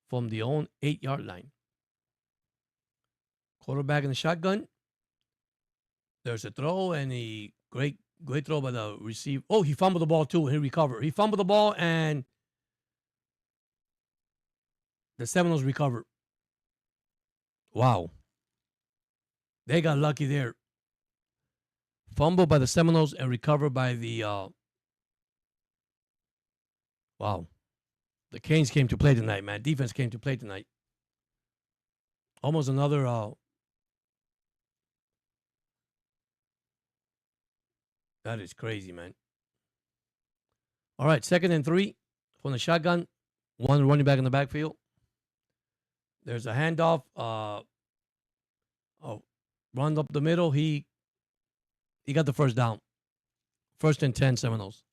from the own 8-yard line. Quarterback in the shotgun. There's a throw and a great throw by the receiver. Oh, he fumbled the ball too and he recovered. He fumbled the ball and the Seminoles recovered. Wow. They got lucky there. Fumbled by the Seminoles and recovered by the wow. The Canes came to play tonight, man. Defense came to play tonight. Almost another that is crazy, man. All right, 2nd and 3 from the shotgun. One running back in the backfield. There's a handoff. Run up the middle. He got the first down. 1st and 10 Seminoles.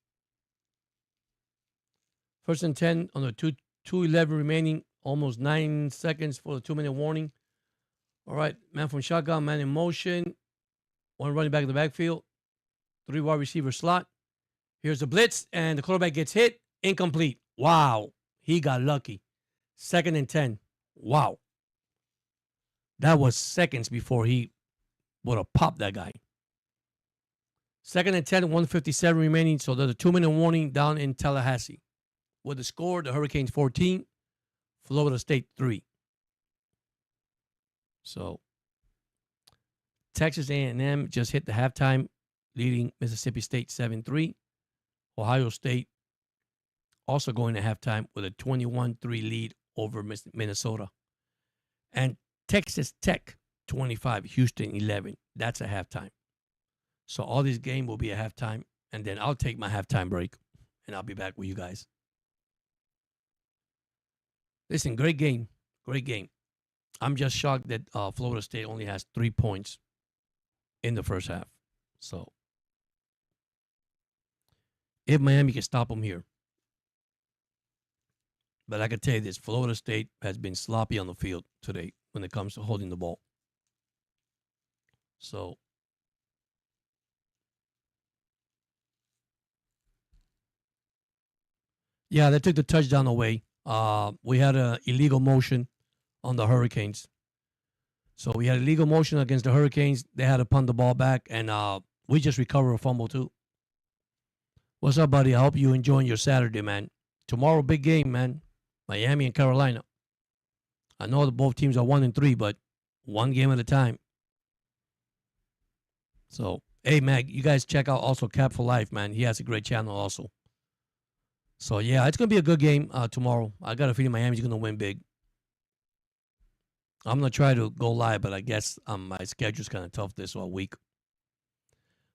1st and 10 on the 2:11 remaining. Almost 9 seconds for the 2-minute warning. All right, man from shotgun, man in motion. One running back in the backfield. 3 wide receiver slot. Here's the blitz, and the quarterback gets hit. Incomplete. Wow. He got lucky. 2nd and 10. Wow. That was seconds before he would have popped that guy. 2nd and 10, 1:57 remaining. So there's a 2-minute warning down in Tallahassee. With the score, the Hurricanes 14, Florida State 3. So Texas A&M just hit the halftime, leading Mississippi State 7-3. Ohio State also going to halftime with a 21-3 lead over Minnesota. And Texas Tech 25, Houston 11. That's a halftime. So all this game will be a halftime, and then I'll take my halftime break, and I'll be back with you guys. Listen, great game. Great game. I'm just shocked that Florida State only has 3 points in the first half. So if Miami can stop them here. But I can tell you this, Florida State has been sloppy on the field today when it comes to holding the ball. So yeah, they took the touchdown away. We had an illegal motion on the Hurricanes. So we had illegal motion against the Hurricanes. They had to punt the ball back, and we just recovered a fumble too. What's up, buddy? I hope you enjoying your Saturday, man. Tomorrow, big game, man. Miami and Carolina. I know that both teams are 1-3, but one game at a time. So, hey, Mag, you guys check out also Cap for Life, man. He has a great channel also. So, yeah, it's going to be a good game tomorrow. I got a feeling Miami's going to win big. I'm going to try to go live, but I guess my schedule's kind of tough this week.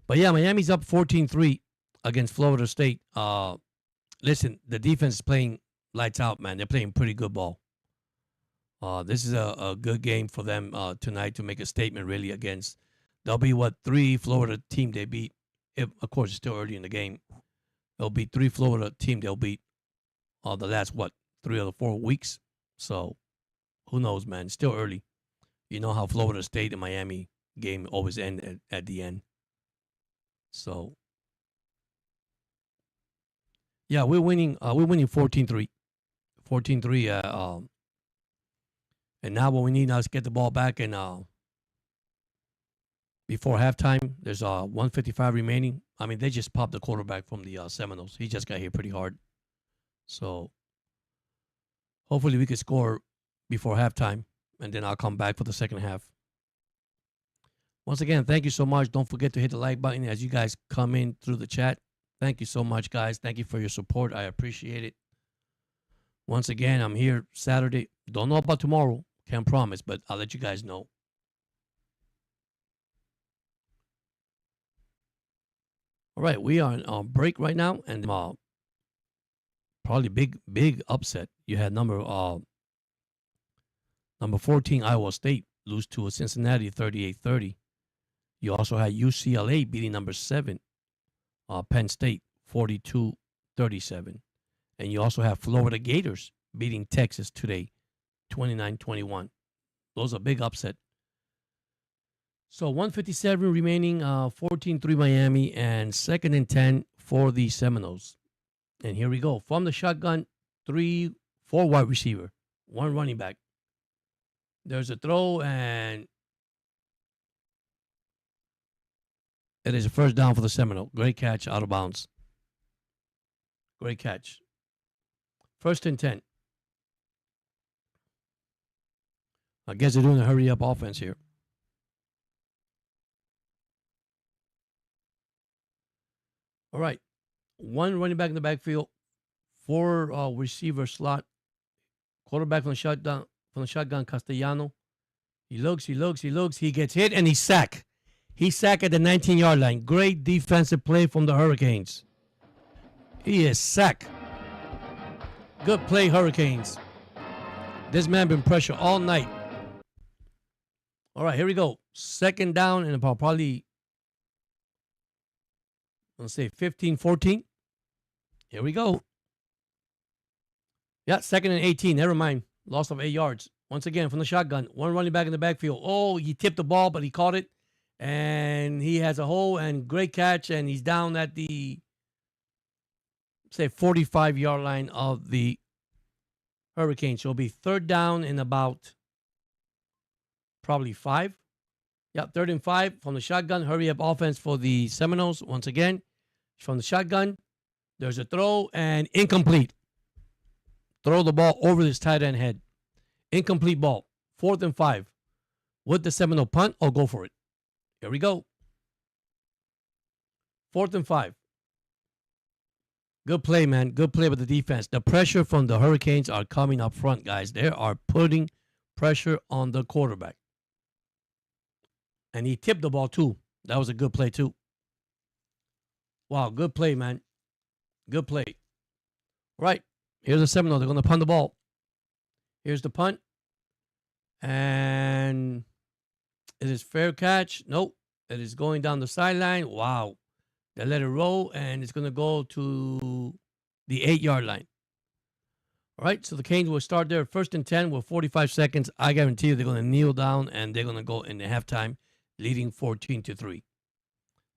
But, yeah, Miami's up 14-3 against Florida State. Listen, the defense is playing lights out, man. They're playing pretty good ball. This is a good game for them tonight to make a statement, really, against. They'll be, 3 Florida team they beat. If, of course, it's still early in the game. There'll be 3 Florida team they'll beat the last, 3 or 4 weeks. So Who knows, man? It's still early. You know how Florida State and Miami game always end at the end. So yeah, we're winning. We're winning 14-3. 14-3. And now what we need now is get the ball back and before halftime. There's 155 remaining. I mean, they just popped the quarterback from the Seminoles. He just got hit pretty hard. So hopefully we can score before halftime, and then I'll come back for the second half. Once again, thank you so much. Don't forget to hit the like button as you guys come in through the chat. Thank you so much, guys. Thank you for your support. I appreciate it. Once again, I'm here Saturday. Don't know about tomorrow. Can't promise, but I'll let you guys know. All right, we are on break right now, and probably big upset. You had number 14 Iowa State lose to Cincinnati 38-30. You also had UCLA beating number 7 Penn State 42-37. And you also have Florida Gators beating Texas today 29-21. Those are big upset. So 157 remaining, 14-3 Miami, and 2nd and 10 for the Seminoles. And here we go. From the shotgun, 4 wide receiver, 1 running back. There's a throw, and it is a first down for the Seminole. Great catch, out of bounds. Great catch. 1st and 10. I guess they're doing a hurry-up offense here. All right. 1 running back in the backfield, 4 receiver slot. Quarterback from the shotgun, Castellano. He looks. He gets hit, and he's sacked. He's sacked at the 19-yard line. Great defensive play from the Hurricanes. He is sacked. Good play, Hurricanes. This man been pressured all night. All right, here we go. 2nd down and about probably, let's say 15-14. Here we go. Yeah, 2nd and 18. Never mind. Loss of 8 yards. Once again, from the shotgun. 1 running back in the backfield. Oh, he tipped the ball, but he caught it. And he has a hole, and great catch, and he's down at the, say, 45-yard line of the Hurricanes. So it'll be 3rd down and about probably 5. Yeah, 3rd and 5 from the shotgun. Hurry up offense for the Seminoles. Once again, from the shotgun. There's a throw, and incomplete. Throw the ball over this tight end head. Incomplete ball. 4th and 5. Would the Seminole punt or go for it? Here we go. 4th and 5. Good play, man. Good play with the defense. The pressure from the Hurricanes are coming up front, guys. They are putting pressure on the quarterback. And he tipped the ball, too. That was a good play, too. Wow, good play, man. Good play. Right. Here's the Seminole. They're going to punt the ball. Here's the punt. And it is fair catch. Nope. It is going down the sideline. Wow. They let it roll, and it's going to go to the 8-yard line. All right, so the Canes will start there 1st and 10 with 45 seconds. I guarantee you they're going to kneel down, and they're going to go in the halftime, leading 14-3.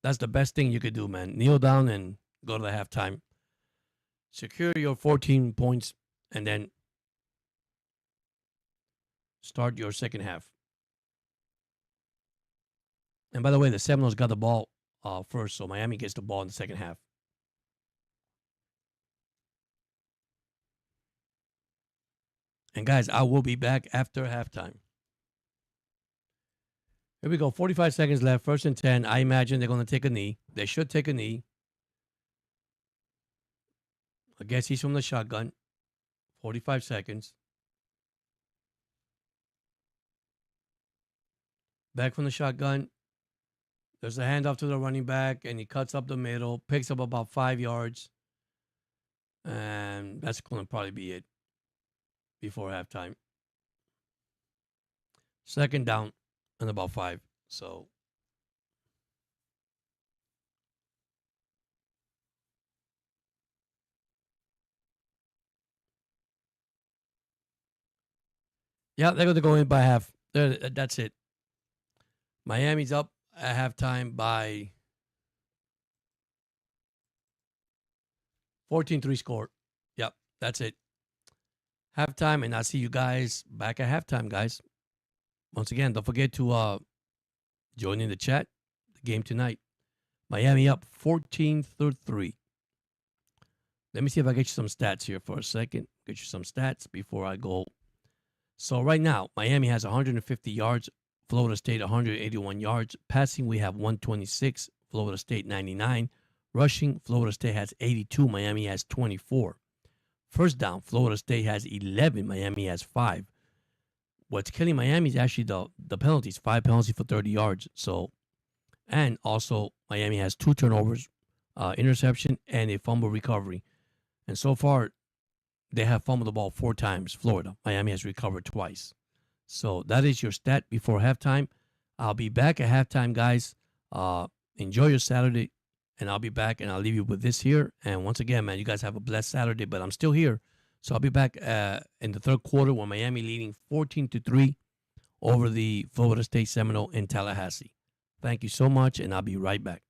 That's the best thing you could do, man. Kneel down and go to the halftime. Secure your 14 points, and then start your second half. And by the way, the Seminoles got the ball first, so Miami gets the ball in the second half. And guys, I will be back after halftime. Here we go. 45 seconds left. 1st and 10. I imagine they're going to take a knee. They should take a knee. I guess he's from the shotgun. 45 seconds. Back from the shotgun. There's a handoff to the running back, and he cuts up the middle, picks up about 5 yards. And that's going to probably be it before halftime. 2nd down and about 5. So Yeah, they're going to go in by half. That's it. Miami's up at halftime by 14-3 score. Yep, that's it. Halftime, and I'll see you guys back at halftime, guys. Once again, don't forget to join in the chat. The game tonight. Miami up 14-3. Let me see if I get you some stats here for a second. Get you some stats before I go. So right now, Miami has 150 yards. Florida State 181 yards. Passing, we have 126. Florida State 99. Rushing, Florida State has 82. Miami has 24. First down, Florida State has 11. Miami has 5. What's killing Miami is actually the penalties. 5 penalties for 30 yards. So, and also Miami has 2 turnovers, interception, and a fumble recovery. And so far, they have fumbled the ball 4 times. Florida. Miami has recovered twice. So that is your stat before halftime. I'll be back at halftime, guys. Enjoy your Saturday, and I'll be back, and I'll leave you with this here. And once again, man, you guys have a blessed Saturday, but I'm still here. So I'll be back in the third quarter when Miami leading 14-3 over the Florida State Seminole in Tallahassee. Thank you so much, and I'll be right back.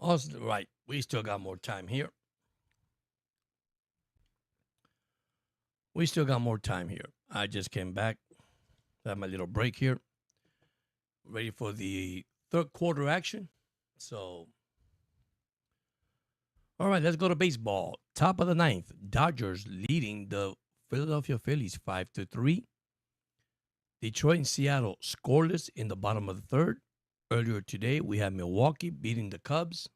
Also, right, we still got more time here. We still got more time here. I just came back. Had my little break here. Ready for the third quarter action. So, all right, let's go to baseball. Top of the ninth, Dodgers leading the Philadelphia Phillies 5-3. Detroit and Seattle scoreless in the bottom of the third. Earlier today, we had Milwaukee beating the Cubs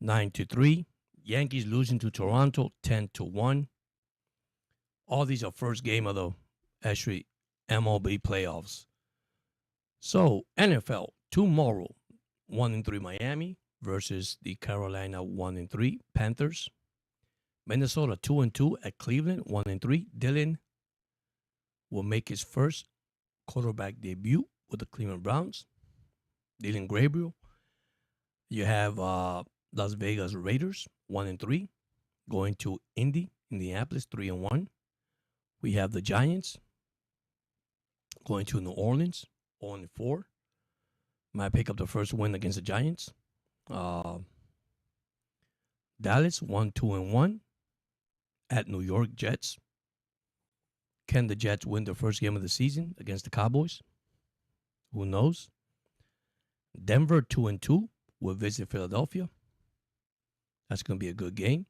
9-3. Yankees losing to Toronto 10-1. All these are first game of the actually MLB playoffs. So NFL tomorrow, 1-3 Miami versus the Carolina 1-3 Panthers. Minnesota 2-2 at Cleveland 1-3. Dylan will make his first quarterback debut with the Cleveland Browns. Dylan Gabriel. You have Las Vegas Raiders 1-3 going to Indianapolis 3-1. We have the Giants going to New Orleans 0-4. Might pick up the first win against the Giants. Dallas 1-2-1 at New York Jets. Can the Jets win the first game of the season against the Cowboys? Who knows? Denver 2-2 will visit Philadelphia. That's going to be a good game.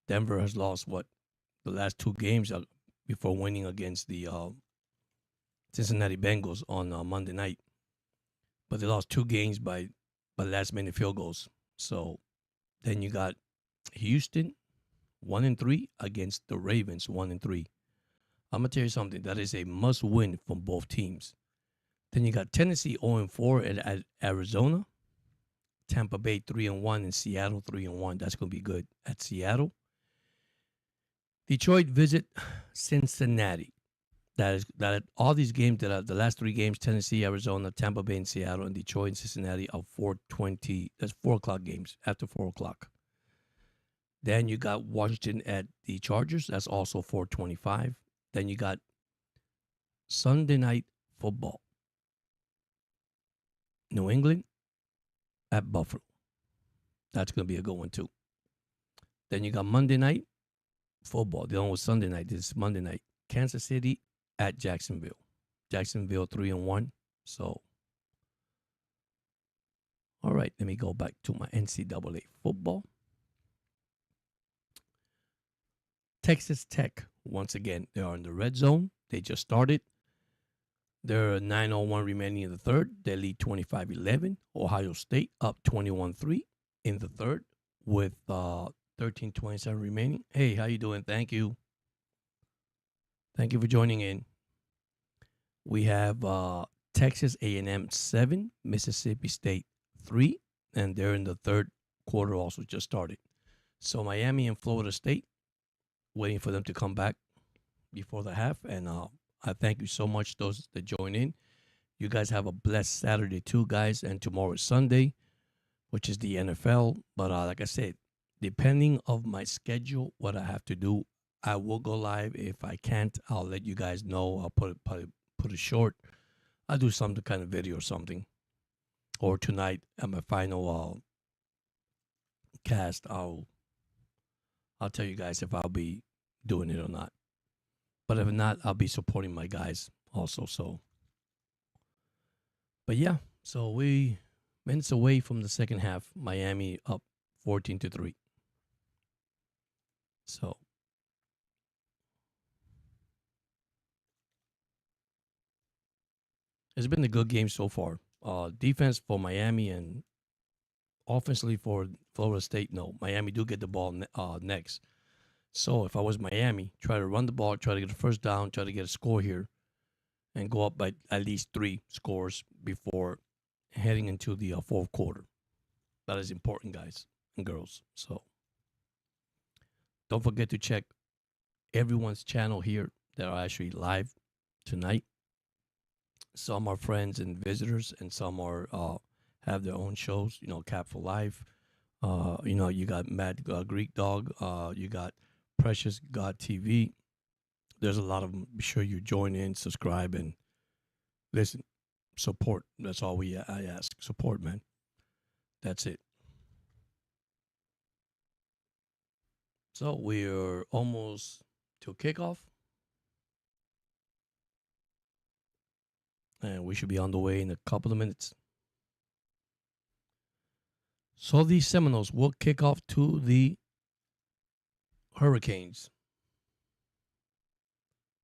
Denver has lost the last two games before winning against the Cincinnati Bengals on Monday night. But they lost two games by last-minute field goals. So then you got Houston 1-3 against the Ravens 1-3. I'm going to tell you something. That is a must-win from both teams. Then you got Tennessee 0-4 at Arizona. Tampa Bay 3-1 and Seattle 3-1. That's going to be good at Seattle. Detroit visit Cincinnati. That all these games that are the last three games: Tennessee, Arizona, Tampa Bay, and Seattle, and Detroit and Cincinnati are 4:20. That's 4:00 games after 4:00. Then you got Washington at the Chargers. That's also 4:25. Then you got Sunday night football. New England at Buffalo. That's going to be a good one too. Then you got Monday night football. The one was Sunday night. This is Monday night. Kansas City at Jacksonville. Jacksonville 3-1. So, all right, let me go back to my NCAA football. Texas Tech, once again, they are in the red zone. They just started. There are 9:01 remaining in the third. They lead 25-11. Ohio State up 21-3 in the third with 13:27 remaining. Hey, how you doing? Thank you. Thank you for joining in. We have Texas A&M 7, Mississippi State 3, and they're in the third quarter also just started. So Miami and Florida State, waiting for them to come back before the half. And I thank you so much, those that join in. You guys have a blessed Saturday too, guys. And tomorrow is Sunday, which is the NFL. But like I said, depending of my schedule, what I have to do, I will go live. If I can't, I'll let you guys know. I'll put it short. I'll do some kind of video or something. Or tonight at my final cast, I'll tell you guys if I'll be doing it or not. But if not, I'll be supporting my guys also. So, but yeah, so we minutes away from the second half. Miami up 14-3. So, it's been a good game so far. Defense for Miami and offensively for Florida State. No, Miami do get the ball next. So if I was Miami, try to run the ball, try to get a first down, try to get a score here, and go up by at least 3 scores before heading into the fourth quarter. That is important, guys and girls. So don't forget to check everyone's channel here that are actually live tonight. Some are friends and visitors, and some are have their own shows. You know, Cap for Life. You got Mad Greek Dog. You got Precious God TV. There's a lot of them. Be sure you join in, subscribe, and listen. Support. That's all I ask. Support, man. That's it. So we're almost to kickoff. And we should be on the way in a couple of minutes. So these Seminoles will kick off to the Hurricanes.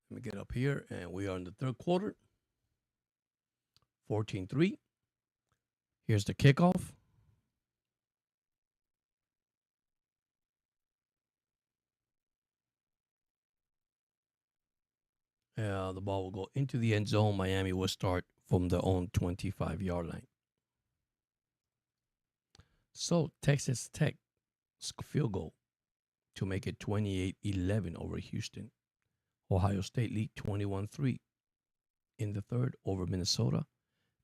Let me get up here, and we are in the third quarter. 14-3. Here's the kickoff. The ball will go into the end zone. Miami will start from their own 25-yard line. So Texas Tech field goal to make it 28-11 over Houston. Ohio State lead 21-3 in the third over Minnesota.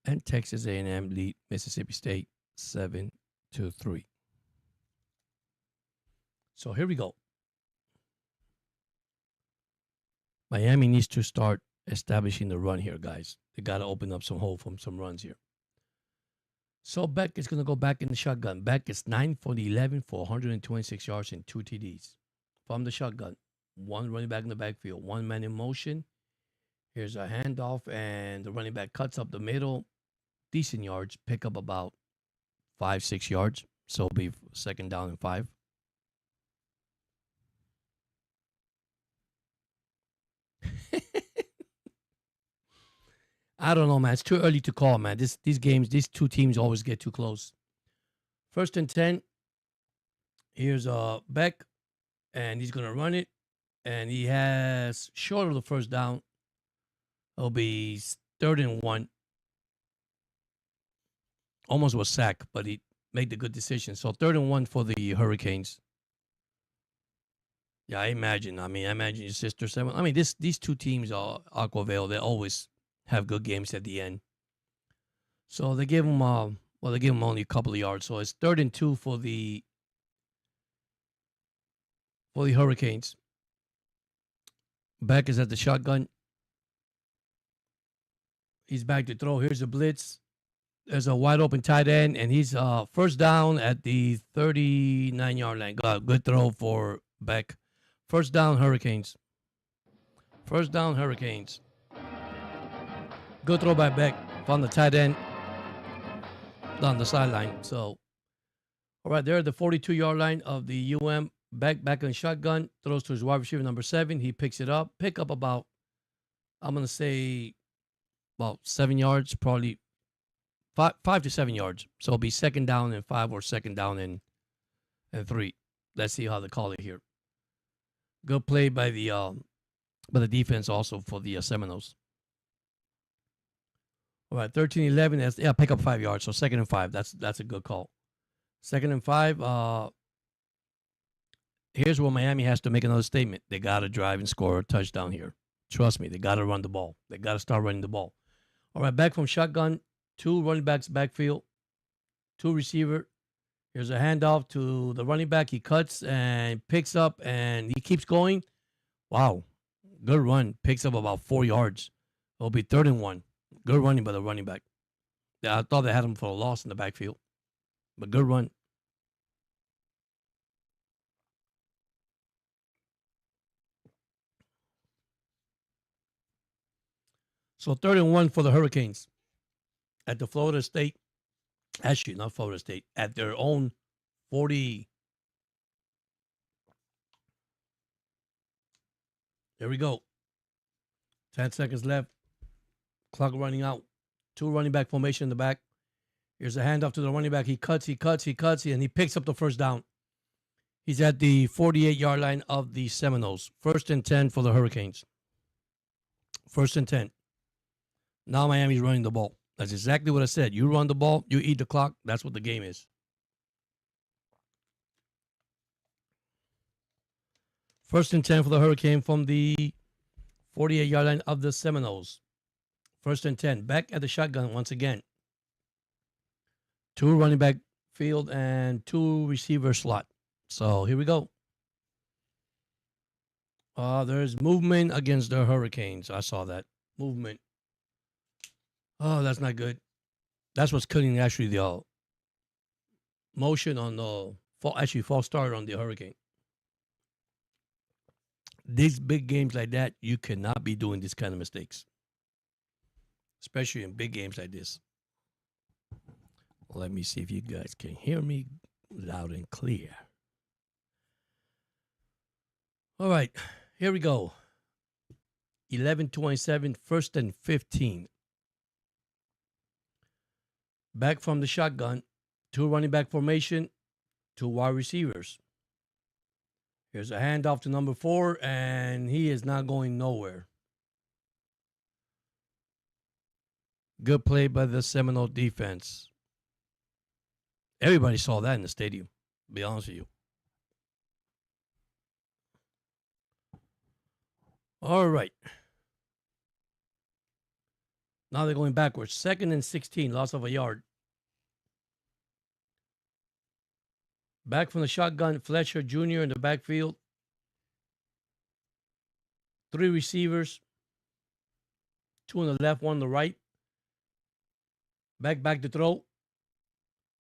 And Texas A&M lead Mississippi State 7-3. So here we go. Miami needs to start establishing the run here, guys. They got to open up some hole from some runs here. So Beck is going to go back in the shotgun. Beck is 9 for the 11 for 126 yards and 2 TDs. From the shotgun, one running back in the backfield, one man in motion. Here's a handoff, and the running back cuts up the middle. Decent yards, pick up about 5-6 yards. So it'll be second down and 5. I don't know, man. It's too early to call, man. These games, these two teams always get too close. First and 10. Here's Beck, and he's gonna run it, and he has short of the first down. It'll be 3rd and 1. Almost was sacked, but he made the good decision. So 3rd and 1 for the Hurricanes. Yeah, I imagine your sister 7. I mean, these two teams are Aquavale. They always have good games at the end. So they give them only a couple of yards. So it's 3rd and 2 for the Hurricanes. Beck is at the shotgun. He's back to throw. Here's a blitz. There's a wide open tight end, and he's first down at the 39-yard line. Good throw for Beck. First down, Hurricanes. First down, Hurricanes. Good throw by Beck on the tight end down the sideline. So, all right, there at the 42-yard line of the UM. Beck back on shotgun. Throws to his wide receiver number 7. He picks it up. Pick up about, I'm going to say, about 7 yards, probably 5 to 7 yards. So it'll be second down and 5 or second down and 3. Let's see how they call it here. Good play by the defense also for the Seminoles. All right, 13-11. Pick up 5 yards. So 2nd and 5. That's a good call. 2nd and 5. Here's where Miami has to make another statement. They got to drive and score a touchdown here. Trust me, they got to run the ball. They got to start running the ball. All right, back from shotgun. 2 running backs backfield. 2 receiver. Here's a handoff to the running back. He cuts and picks up, and he keeps going. Wow. Good run. Picks up about 4 yards. It'll be 3rd and 1. Good running by the running back. Yeah, I thought they had him for a loss in the backfield. But good run. So 3rd and 1 for the Hurricanes at the Florida State. Actually, not Florida State. At their own 40. There we go. 10 seconds left. Clock running out. 2 running back formation in the back. Here's a handoff to the running back. He cuts, and he picks up the first down. He's at the 48-yard line of the Seminoles. 1st and 10 for the Hurricanes. 1st and 10. Now Miami's running the ball. That's exactly what I said. You run the ball, you eat the clock. That's what the game is. First and 10 for the Hurricane from the 48-yard line of the Seminoles. 1st and 10. Back at the shotgun once again. 2 running back field and 2 receiver slot. So here we go. There's movement against the Hurricanes. I saw that. Movement. Oh, that's not good. That's what's killing actually the motion on the false start on the Hurricane. These big games like that, you cannot be doing this kind of mistakes, especially in big games like this. Let me see if you guys can hear me loud and clear. All right, here we go. 11:27, 1st and 15. Back from the shotgun, 2 running back formation, 2 wide receivers. Here's a handoff to number 4, and he is not going nowhere. Good play by the Seminole defense. Everybody saw that in the stadium, to be honest with you. All right. Now they're going backwards. 2nd and 16, loss of a yard. Back from the shotgun, Fletcher Jr. in the backfield. 3 receivers. 2 on the left, 1 on the right. Back to throw.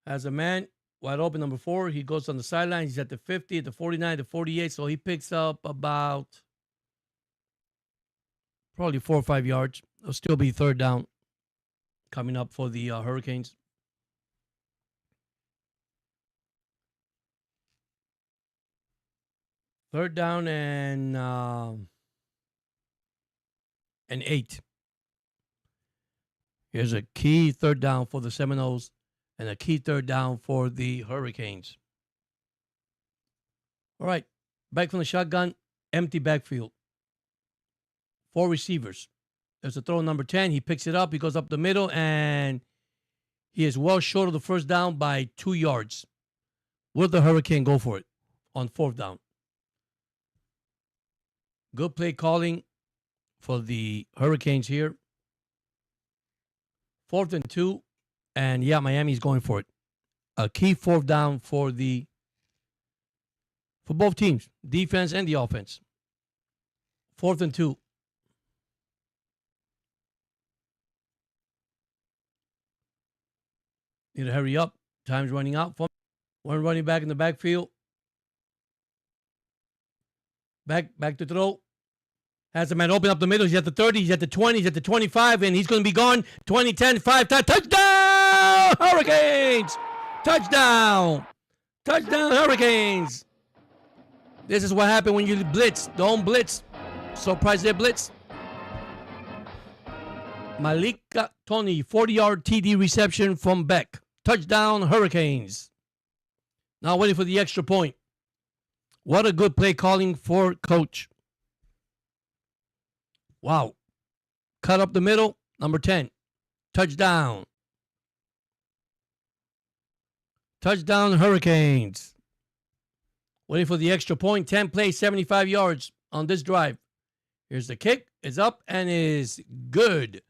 Has a man wide open, number 4. He goes on the sideline. He's at the 50, the 49, the 48. So he picks up about probably 4 or 5 yards. It'll still be 3rd down coming up for the Hurricanes. Third down and 8. Here's a key 3rd down for the Seminoles and a key 3rd down for the Hurricanes. All right, back from the shotgun, empty backfield. 4 receivers. There's a throw number 10. He picks it up. He goes up the middle, and he is well short of the 1st down by 2 yards. Will the Hurricane go for it on 4th down? Good play calling for the Hurricanes here. 4th and 2. And yeah, Miami's going for it. A key 4th down for both teams, defense and the offense. 4th and 2. Need to hurry up. Time's running out. 1 running back in the backfield. Back to throw. Has a man open up the middle. He's at the 30. He's at the 20. He's at the 25. And he's going to be gone. 20, 10, 5. Touchdown! Hurricanes! Touchdown! Touchdown, Hurricanes! This is what happened when you blitz. Don't blitz. Surprise they blitz. Malika Tony, 40-yard TD reception from Beck. Touchdown, Hurricanes. Now waiting for the extra point. What a good play calling for Coach. Wow. Cut up the middle, number 10. Touchdown. Touchdown, Hurricanes. Waiting for the extra point. 10 plays, 75 yards on this drive. Here's the kick. It's up and is good.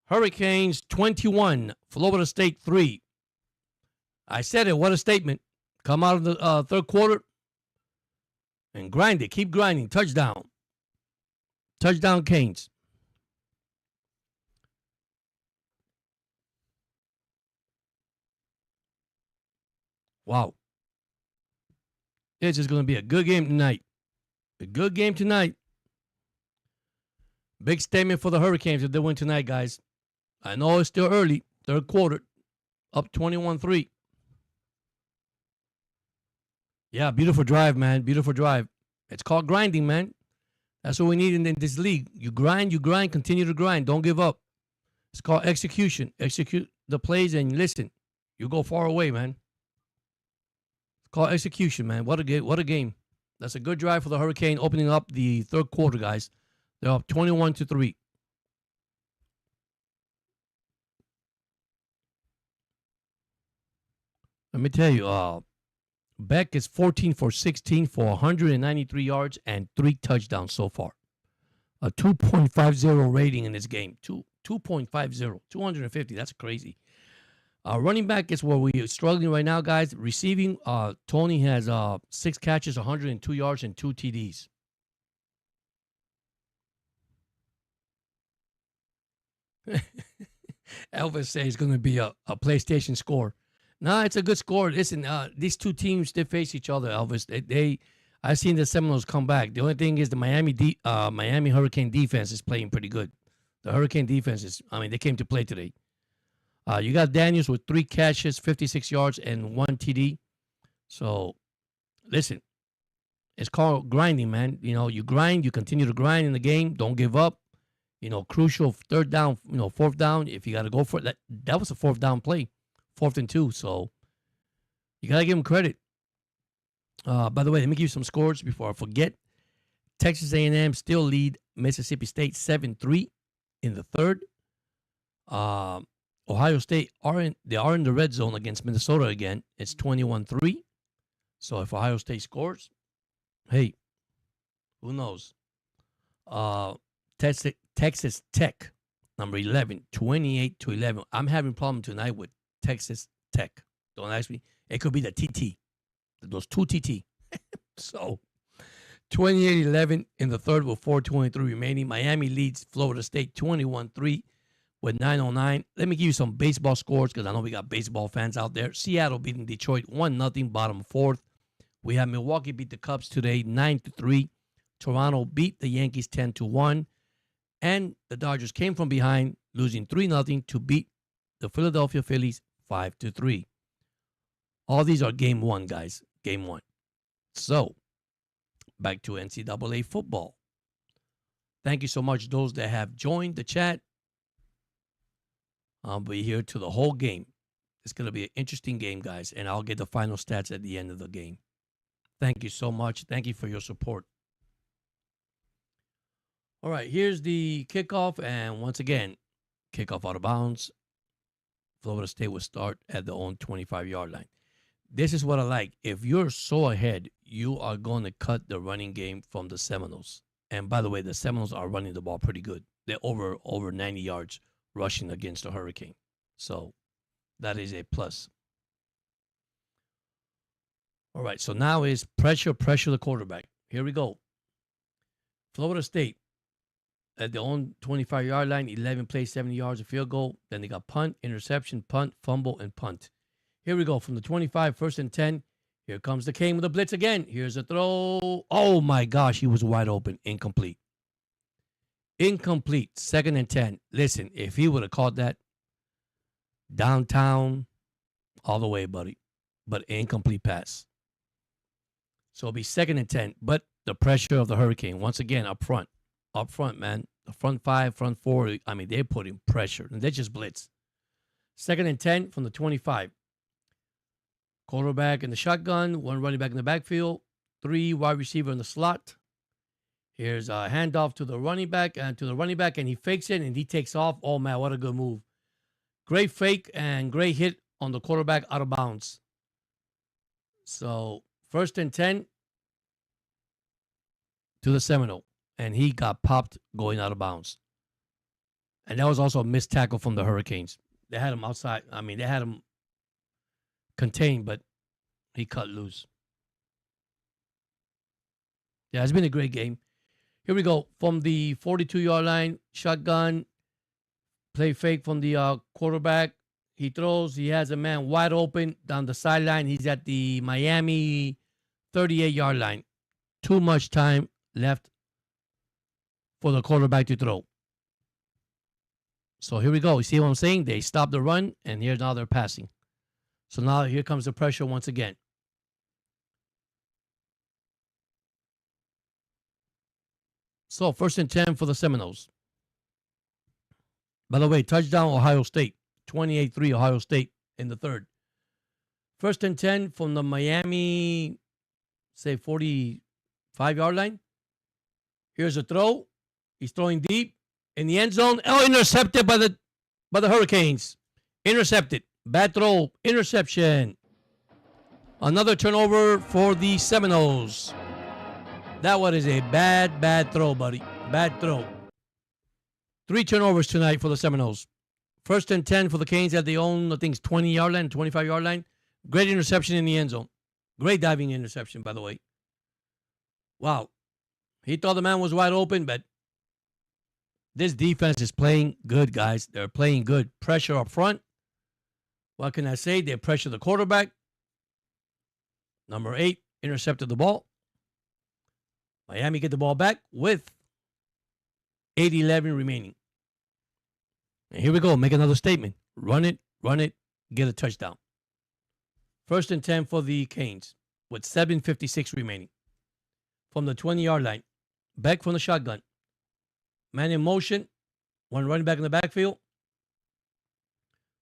Hurricanes 21, Florida State 3. I said it. What a statement. Come out of the 3rd quarter and grind it. Keep grinding. Touchdown. Touchdown, Canes. Wow. This is going to be a good game tonight. A good game tonight. Big statement for the Hurricanes if they win tonight, guys. I know it's still early. 3rd quarter. Up 21-3. Yeah, beautiful drive, man. Beautiful drive. It's called grinding, man. That's what we need in this league. You grind, continue to grind. Don't give up. It's called execution. Execute the plays and listen. You go far away, man. It's called execution, man. What a game. That's a good drive for the Hurricane opening up the 3rd quarter, guys. They're up 21-3. Let me tell you, Beck is 14 for 16 for 193 yards and 3 touchdowns so far. A 2.50 rating in this game. 2.50. 250. That's crazy. Running back is where we're struggling right now, guys. Receiving, Tony has 6 catches, 102 yards, and 2 TDs. Elvis says it's going to be a PlayStation score. No, it's a good score. Listen, these two teams they face each other. Elvis, I've seen the Seminoles come back. The only thing is the Miami Hurricane defense is playing pretty good. The Hurricane defense is, I mean, they came to play today. You got Daniels with 3 catches, 56 yards, and 1 TD. So, listen, it's called grinding, man. You know, you grind, you continue to grind in the game. Don't give up. You know, crucial third down, fourth down. If you got to go for it, that was a fourth down play, 4th and 2. So, you got to give them credit. By the way, let me give you some scores before I forget. Texas A&M still lead Mississippi State 7-3 in the third. Ohio State are in the red zone against Minnesota again. It's 21-3. So if Ohio State scores, hey, who knows? Texas Tech, number 11, 28-11. I'm having a problem tonight with Texas Tech. Don't ask me. It could be the TT. Those 2 TT. So 28-11 in the third with 4:23 remaining. Miami leads Florida State 21-3 with 9:09. Let me give you some baseball scores because I know we got baseball fans out there. Seattle beating Detroit 1-0, bottom 4th. We have Milwaukee beat the Cubs today 9-3. Toronto beat the Yankees 10-1. And the Dodgers came from behind, losing 3-0 to beat the Philadelphia Phillies 5-3. All these are game 1, guys. Game 1. So, back to NCAA football. Thank you so much, those that have joined the chat. I'll be here to the whole game. It's going to be an interesting game, guys, and I'll get the final stats at the end of the game. Thank you so much. Thank you for your support. All right, here's the kickoff, and once again, kickoff out of bounds. Florida State will start at their own 25-yard line. This is what I like. If you're so ahead, you are going to cut the running game from the Seminoles. And by the way, the Seminoles are running the ball pretty good. They're over 90 yards rushing against the Hurricane. So that is a plus. All right, so now is pressure the quarterback. Here we go. Florida State at their own 25-yard line, 11 plays, 70 yards, a field goal. Then they got punt, interception, punt, fumble, and punt. Here we go from the 25, 1st and 10. Here comes the Cane with a blitz again. Here's a throw. Oh, my gosh, he was wide open. Incomplete. 2nd and 10. Listen, if he would have caught that downtown, all the way, buddy. But incomplete pass. So it'll be 2nd and 10. But the pressure of the Hurricane, once again, up front, man. The front 5, front 4, I mean, they're putting pressure. And they just blitz. 2nd and 10 from the 25. Quarterback in the shotgun, 1 running back in the backfield, 3 wide receiver in the slot. Here's a handoff to the running back, and he fakes it, and he takes off. Oh, man, what a good move. Great fake and great hit on the quarterback out of bounds. So 1st and 10 to the Seminole, and he got popped going out of bounds. And that was also a missed tackle from the Hurricanes. They had him outside. I mean, they had him contained, but he cut loose. Yeah, it's been a great game. Here we go. From the 42-yard line, shotgun, play fake from the quarterback. He throws. He has a man wide open down the sideline. He's at the Miami 38-yard line. Too much time left for the quarterback to throw. So here we go. You see what I'm saying? They stopped the run, and here's now they're passing. So now here comes the pressure once again. So 1st and 10 for the Seminoles. By the way, touchdown Ohio State. 28-3 Ohio State in the third. 1st and 10 from the Miami, say 45-yard line. Here's a throw. He's throwing deep in the end zone. Oh, intercepted by the Hurricanes. Intercepted. Bad throw. Interception. Another turnover for the Seminoles. That one is a bad throw, buddy. Bad throw. 3 turnovers tonight for the Seminoles. 1st and 10 for the Canes at their own, I think it's 20-yard line, 25-yard line. Great interception in the end zone. Great diving interception, by the way. Wow. He thought the man was wide open, but this defense is playing good, guys. They're playing good. Pressure up front. What can I say? They pressured the quarterback. Number 8 intercepted the ball. Miami get the ball back with 8:11 remaining. And here we go. Make another statement. Run it, get a touchdown. 1st and 10 for the Canes with 7:56 remaining. From the 20-yard line. Back from the shotgun. Man in motion. One running back in the backfield.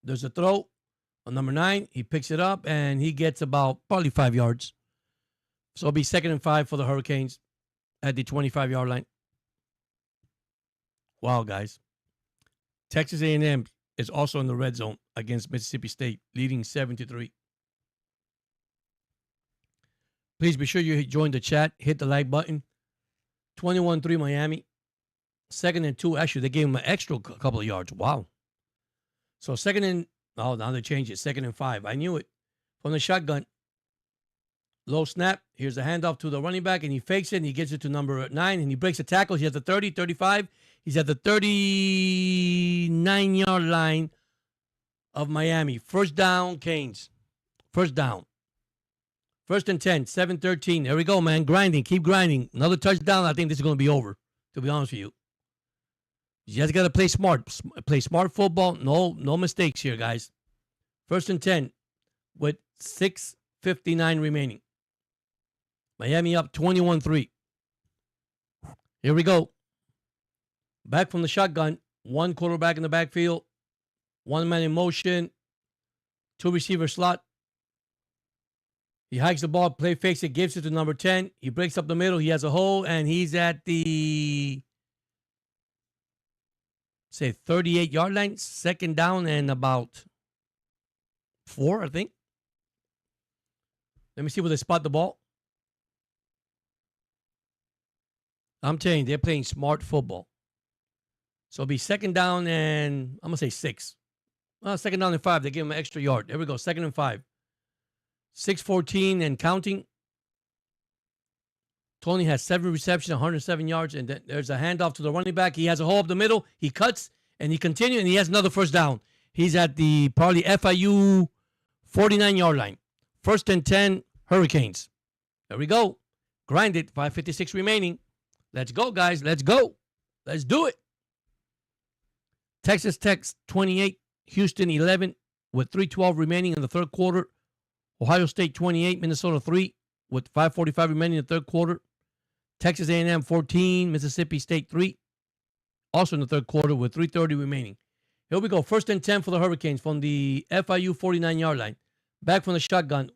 There's a throw on number 9. He picks it up, and he gets about probably 5 yards. So it'll be 2nd and 5 for the Hurricanes at the 25-yard line. Wow, guys. Texas A&M is also in the red zone against Mississippi State, leading 7-3. Please be sure you join the chat. Hit the like button. 21-3 Miami. 2nd and 2. Actually, they gave him an extra couple of yards. Wow. So now they changed it. 2nd and 5. I knew it. From the shotgun. Low snap. Here's a handoff to the running back, and he fakes it, and he gets it to number 9, and he breaks a tackle. He's at the 30, 35. He's at the 39-yard line of Miami. 1st down, Canes. 1st down. 1st and 10, 7-13. There we go, man. Grinding. Keep grinding. Another touchdown. I think this is going to be over, to be honest with you. You just got to play smart. Play smart football. No mistakes here, guys. 1st and 10 with 6:59 remaining. Miami up 21-3. Here we go. Back from the shotgun. 1 quarterback in the backfield. 1 man in motion. 2 receiver slot. He hikes the ball, play fakes it, gives it to number 10. He breaks up the middle. He has a hole, and he's at the 38-yard line. 2nd down and about 4, I think. Let me see where they spot the ball. I'm telling you, they're playing smart football. So it'll be 2nd down and, I'm going to say 6. Well, 2nd down and 5. They give him an extra yard. There we go, 2nd and 5. 6:14 and counting. Tony has 7 receptions, 107 yards, and then there's a handoff to the running back. He has a hole up the middle. He cuts, and he continues, and he has another 1st down. He's at the probably FIU 49-yard line. 1st and 10, Hurricanes. There we go. Grind it, 5:56 remaining. Let's go, guys. Let's go. Let's do it. Texas Tech 28, Houston 11 with 3:12 remaining in the 3rd quarter. Ohio State 28, Minnesota 3 with 5:45 remaining in the 3rd quarter. Texas A&M 14, Mississippi State 3, also in the 3rd quarter with 3:30 remaining. Here we go. 1st and 10 for the Hurricanes from the FIU 49-yard line. Back from the shotgun.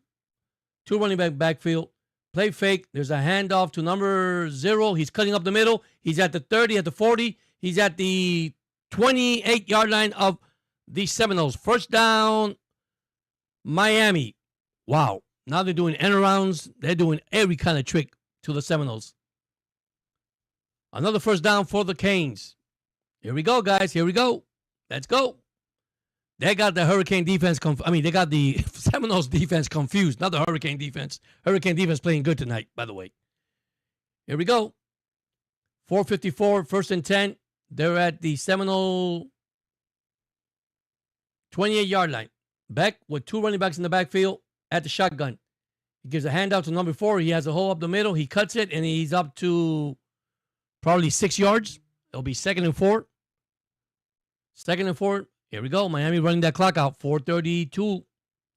2 running back backfield. Play fake. There's a handoff to number 0. He's cutting up the middle. He's at the 30, at the 40. He's at the 28-yard line of the Seminoles. 1st down, Miami. Wow. Now they're doing end arounds. They're doing every kind of trick to the Seminoles. Another 1st down for the Canes. Here we go, guys. Here we go. Let's go. They got the Hurricane defense. They got the Seminoles defense confused. Not the Hurricane defense. Hurricane defense playing good tonight, by the way. Here we go. 4:54, 1st and 10. They're at the Seminole 28-yard line. Beck with 2 running backs in the backfield at the shotgun. He gives a handout to number 4. He has a hole up the middle. He cuts it, and he's up to probably 6 yards. It'll be 2nd and 4. 2nd and 4. Here we go. Miami running that clock out. 4:32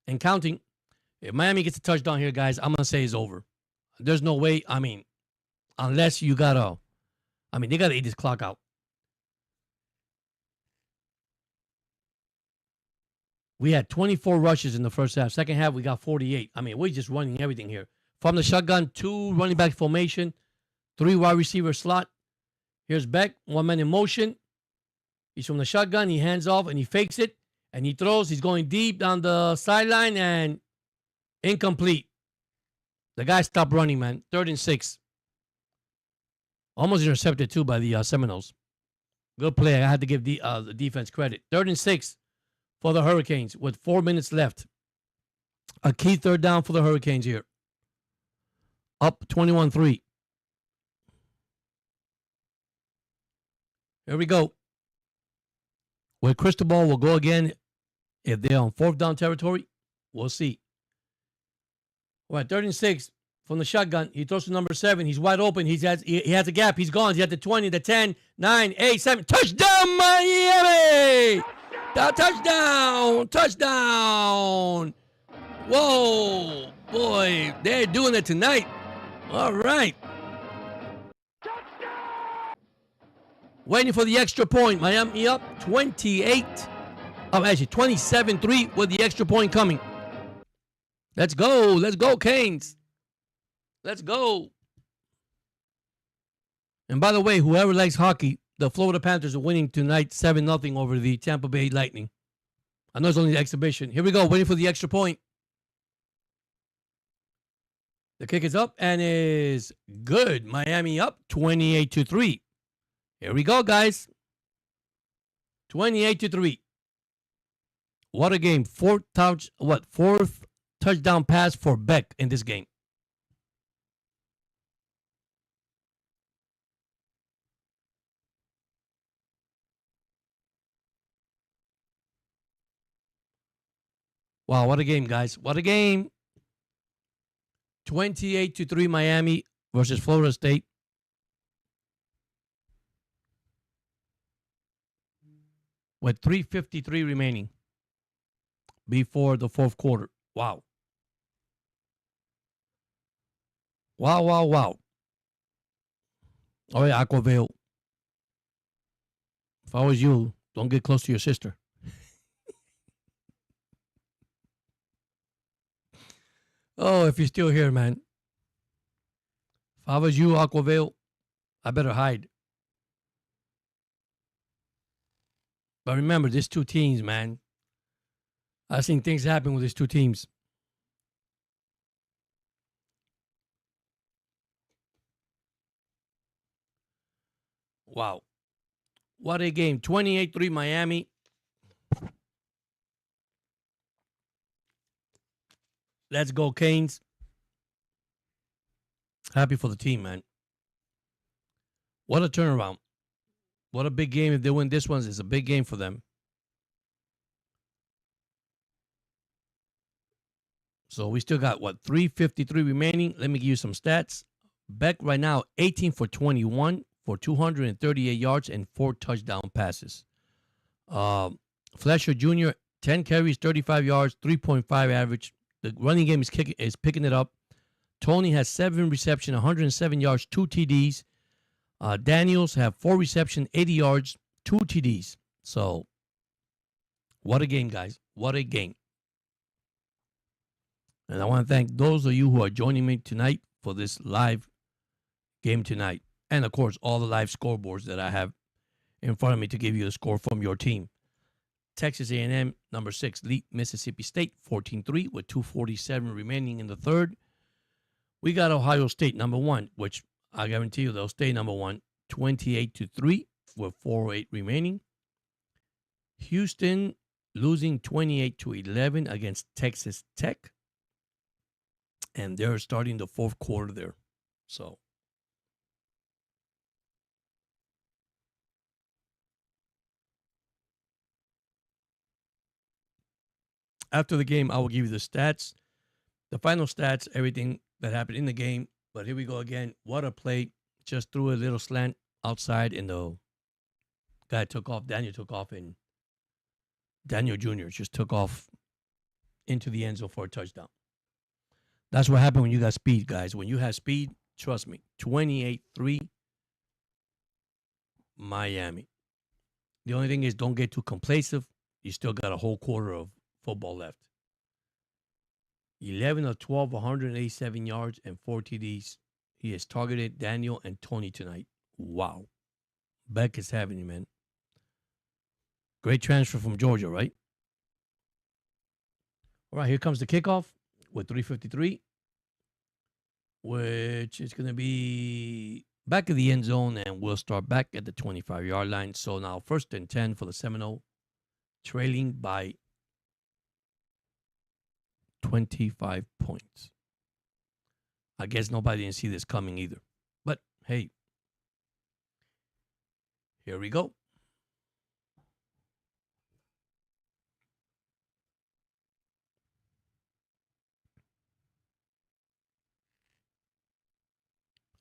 and counting. If Miami gets a touchdown here, guys, I'm going to say it's over. There's no way. Unless you got to. They got to eat this clock out. We had 24 rushes in the 1st half. 2nd half, we got 48. We're just running everything here. From the shotgun, 2 running back formation, 3 wide receiver slot. Here's Beck, 1 man in motion. He's from the shotgun. He hands off, and he fakes it, and he throws. He's going deep down the sideline, and incomplete. The guy stopped running, man. 3rd and 6. Almost intercepted, too, by the Seminoles. Good play. I had to give the defense credit. 3rd and 6 for the Hurricanes with 4 minutes left. A key 3rd down for the Hurricanes here. Up 21-3. Here we go. Where Cristobal will go again If they're on fourth down territory, we'll see. All right, 3rd and 6 from the shotgun. He throws to number 7. He's wide open. He has a gap. He's gone. He's at the 20, the 10, 9, 8, 7. Touchdown, Miami! Touchdown! Touchdown! Whoa, boy, they're doing it tonight. All right. Waiting for the extra point. Miami up 28. Actually 27-3 with the extra point coming. Let's go. Let's go, Canes. Let's go. And by the way, whoever likes hockey, the Florida Panthers are winning tonight 7-0 over the Tampa Bay Lightning. I know it's only the exhibition. Here we go, waiting for the extra point. The kick is up and is good. Miami up 28-3. Here we go, guys. 28-3. What a game. Fourth touchdown pass for Beck in this game. Wow, what a game, guys. What a game. 28-3 Miami versus Florida State. With 3:53 remaining before the fourth quarter. Wow. Wow, wow, wow. All right, Aquaville. If I was you, don't get close to your sister. Oh, if you're still here, man. If I was you, Aquaville, I better hide. But remember, these two teams, man. I've seen things happen with these two teams. Wow. What a game. 28-3 Miami. Let's go, Canes. Happy for the team, man. What a turnaround. What a big game. If they win this one, it's a big game for them. So we still got, 3:53 remaining. Let me give you some stats. Beck right now, 18 for 21 for 238 yards and 4 touchdown passes. Fletcher Jr., 10 carries, 35 yards, 3.5 average. The running game is picking it up. Tony has 7 reception, 107 yards, 2 TDs. Daniels have 4 reception, 80 yards, 2 TDs. So, what a game, guys. What a game. And I want to thank those of you who are joining me tonight for this live game tonight. And, of course, all the live scoreboards that I have in front of me to give you the score from your team. Texas A&M, number 6, lead Mississippi State, 14-3 with 2:47 remaining in the third. We got Ohio State, number 1, which I guarantee you they'll stay number 1, 28-3 with 4:08 remaining. Houston losing 28-11 against Texas Tech. And they're starting the fourth quarter there. So, after the game, I will give you the stats, the final stats, everything that happened in the game. But here we go again. What a play. Just threw a little slant outside, and the guy took off. Daniel took off, and Daniel Jr. just took off into the end zone for a touchdown. That's what happened when you got speed, guys. When you have speed, trust me, 28-3 Miami. The only thing is don't get too complacent. You still got a whole quarter of football left. 11 of 12, 187 yards and 4 TDs. He has targeted Daniel and Tony tonight. Wow. Beck is having you, man. Great transfer from Georgia, right? All right, here comes the kickoff with 3:53, which is going to be back of the end zone, and we'll start back at the 25-yard line. So now 1st and 10 for the Seminoles, trailing by 25 points. I guess nobody didn't see this coming either. But, hey, here we go.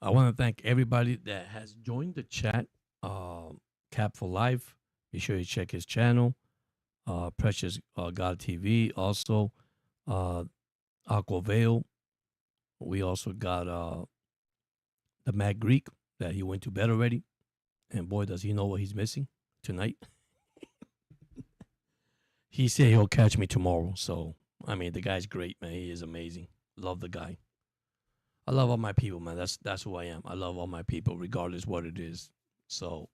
I want to thank everybody that has joined the chat. Cap for Life. Be sure you check his channel. Precious God TV. Also, uh, Aqua Veil. We also got the Mac Greek that he went to bed already. And boy, does he know what he's missing tonight. He said he'll catch me tomorrow. So, I mean, the guy's great, man. He is amazing. Love the guy. I love all my people, man. That's who I am. I love all my people, regardless what it is. So,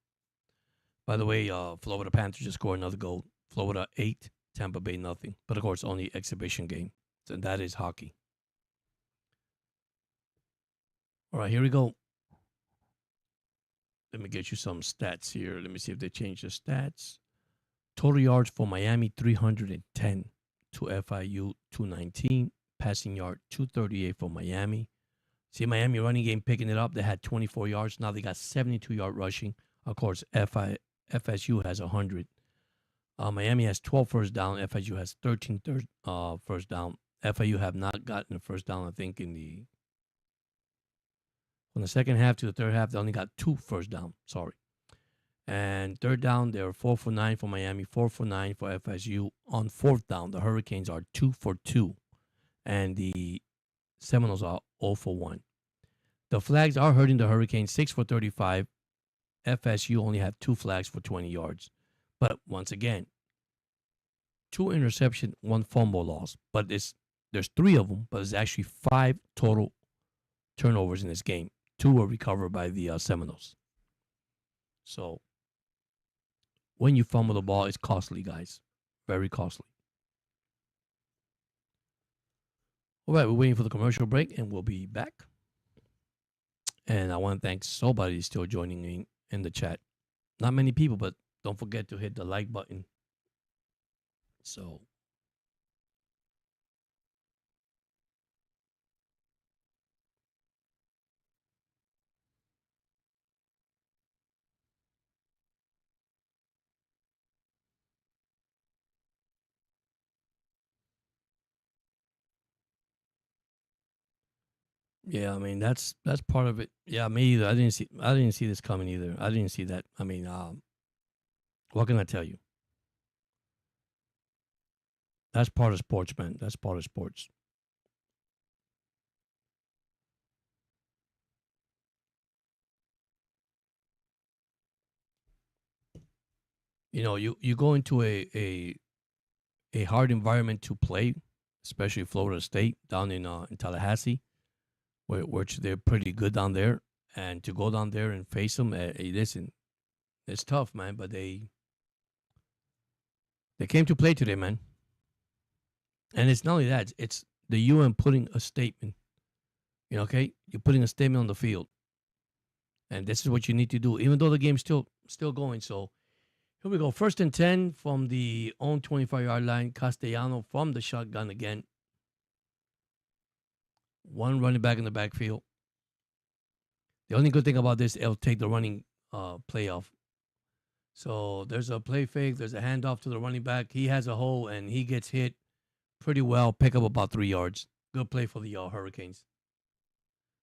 by the way, Florida Panthers just scored another goal. Florida 8, Tampa Bay nothing. But of course, only exhibition game. And that is hockey. All right, here we go. Let me get you some stats here. Let me see if they change the stats. Total yards for Miami, 310 to FIU, 219. Passing yard, 238 for Miami. See, Miami running game picking it up. They had 24 yards. Now they got 72-yard rushing. Of course, FSU has 100. Miami has 12 first down. FSU has 13 first down. FIU have not gotten a first down, I think, from the second half to the third half. They only got 2 first down. Sorry. And third down, they were 4 for 9 for Miami, 4 for 9 for FSU. On fourth down, the Hurricanes are 2 for 2. And the Seminoles are 0 for 1. The flags are hurting the Hurricanes, 6 for 35. FSU only had 2 flags for 20 yards. But once again, 2 interception, 1 fumble loss. But there's 3 of them, but it's actually 5 total turnovers in this game. 2 were recovered by the Seminoles. So when you fumble the ball, it's costly, guys. Very costly. All right, we're waiting for the commercial break, and we'll be back. And I want to thank somebody still joining me in the chat. Not many people, but don't forget to hit the like button. So yeah, I mean that's part of it. Yeah, me either. I didn't see this coming either. I didn't see that. I mean, what can I tell you? That's part of sports, man. That's part of sports. You know, you go into a hard environment to play, especially Florida State down in Tallahassee, which they're pretty good down there, and to go down there and face them, listen, it's tough, man. But they came to play today, man. And it's not only that; it's the UN putting a statement. You know, okay, you're putting a statement on the field, and this is what you need to do, even though the game's still going. So here we go. 1st and 10 from the own 25-yard line. Castellano from the shotgun again. 1 running back in the backfield. The only good thing about this, it'll take the running play off. So there's a play fake. There's a handoff to the running back. He has a hole, and he gets hit pretty well. Pick up about 3 yards. Good play for the Hurricanes.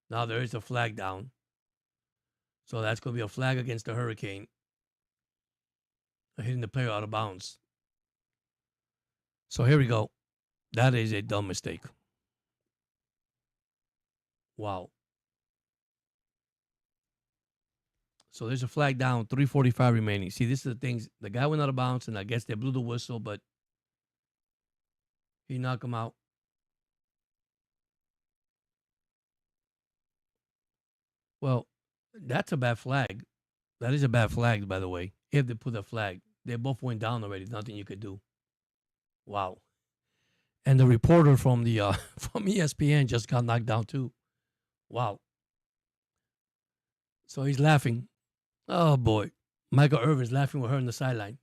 Now there is a flag down. So that's going to be a flag against the Hurricane. Hitting the player out of bounds. So here we go. That is a dumb mistake. Wow. So there's a flag down, 3:45 remaining. See, this is the things. The guy went out of bounds, and I guess they blew the whistle, but he knocked him out. Well, that's a bad flag. That is a bad flag, by the way. If they put a flag, they both went down already. Nothing you could do. Wow. And the reporter from the from ESPN just got knocked down too. Wow. So he's laughing. Oh boy, Michael Irvin's laughing with her on the sideline.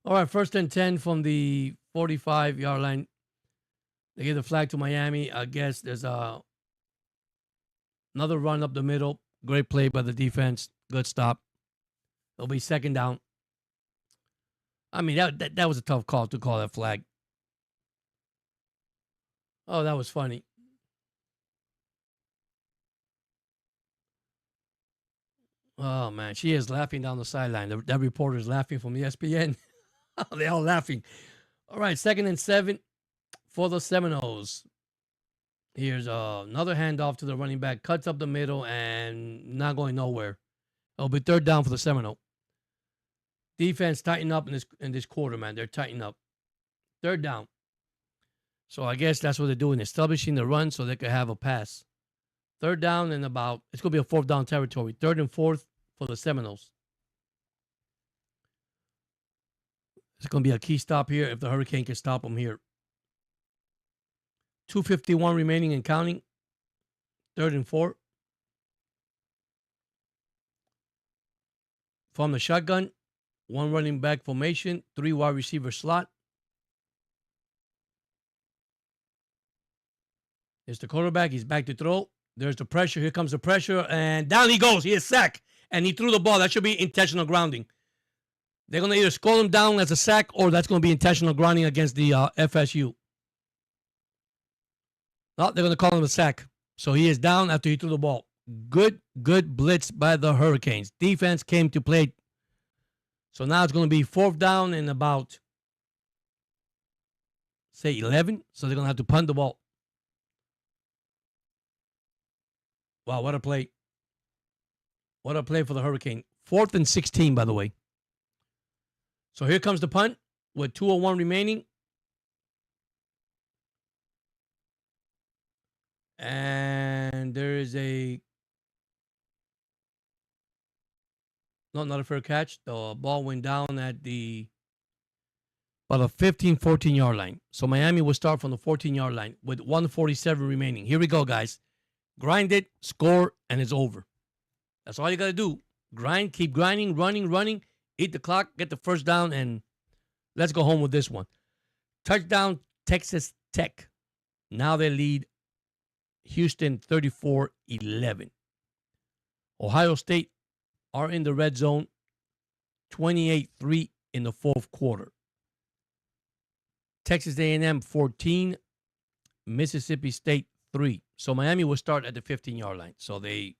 All right, 1st and 10 from the 45-yard line. They give the flag to Miami. I guess there's another run up the middle. Great play by the defense. Good stop. It'll be 2nd down. I mean, that was a tough call to call that flag. Oh, that was funny. Oh man, she is laughing down the sideline. That reporter is laughing from ESPN. They're all laughing. All right, 2nd and 7 for the Seminoles. Here's another handoff to the running back, cuts up the middle and not going nowhere. It'll be 3rd down for the Seminole. Defense tighten up in this quarter, man. They're tightening up. 3rd down. So I guess that's what they're doing, establishing the run so they could have a pass. 3rd down and it's going to be a 4th down territory. 3rd and 4th for the Seminoles. It's going to be a key stop here if the Hurricane can stop them here. 2:51 remaining and counting. 3rd and 4. From the shotgun, 1 running back formation, 3 wide receiver slot. It's the quarterback. He's back to throw. There's the pressure. Here comes the pressure. And down he goes. He is sacked. And he threw the ball. That should be intentional grounding. They're going to either score him down as a sack or that's going to be intentional grounding against the FSU. No, they're going to call him a sack. So he is down after he threw the ball. Good blitz by the Hurricanes. Defense came to play. So now it's going to be 4th down and about, say, 11. So they're going to have to punt the ball. Wow, what a play. What a play for the Hurricane. 4th and 16, by the way. So here comes the punt with 2:01 remaining. And there is not a fair catch. The ball went down at about a 15, 14-yard line. So Miami will start from the 14-yard line with 1:47 remaining. Here we go, guys. Grind it, score, and it's over. That's all you got to do. Grind, keep grinding, running, eat the clock, get the 1st down, and let's go home with this one. Touchdown, Texas Tech. Now they lead Houston 34-11. Ohio State are in the red zone, 28-3 in the 4th quarter. Texas A&M 14, Mississippi State 3. So Miami will start at the 15-yard line. So they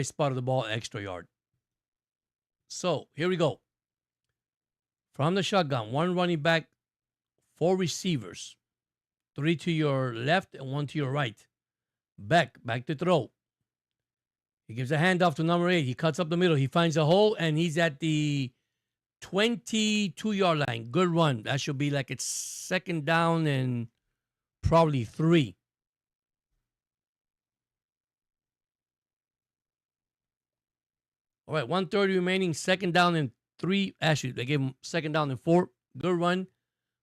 spotted the ball extra yard. So here we go. From the shotgun, 1 running back, 4 receivers, 3 to your left and 1 to your right. Back to throw. He gives a handoff to number 8. He cuts up the middle. He finds a hole, and he's at the 22-yard line. Good run. That should be like it's 2nd down and probably 3. All right, 1:30 remaining, 2nd down and 3. Actually, they gave him 2nd down and 4. Good run.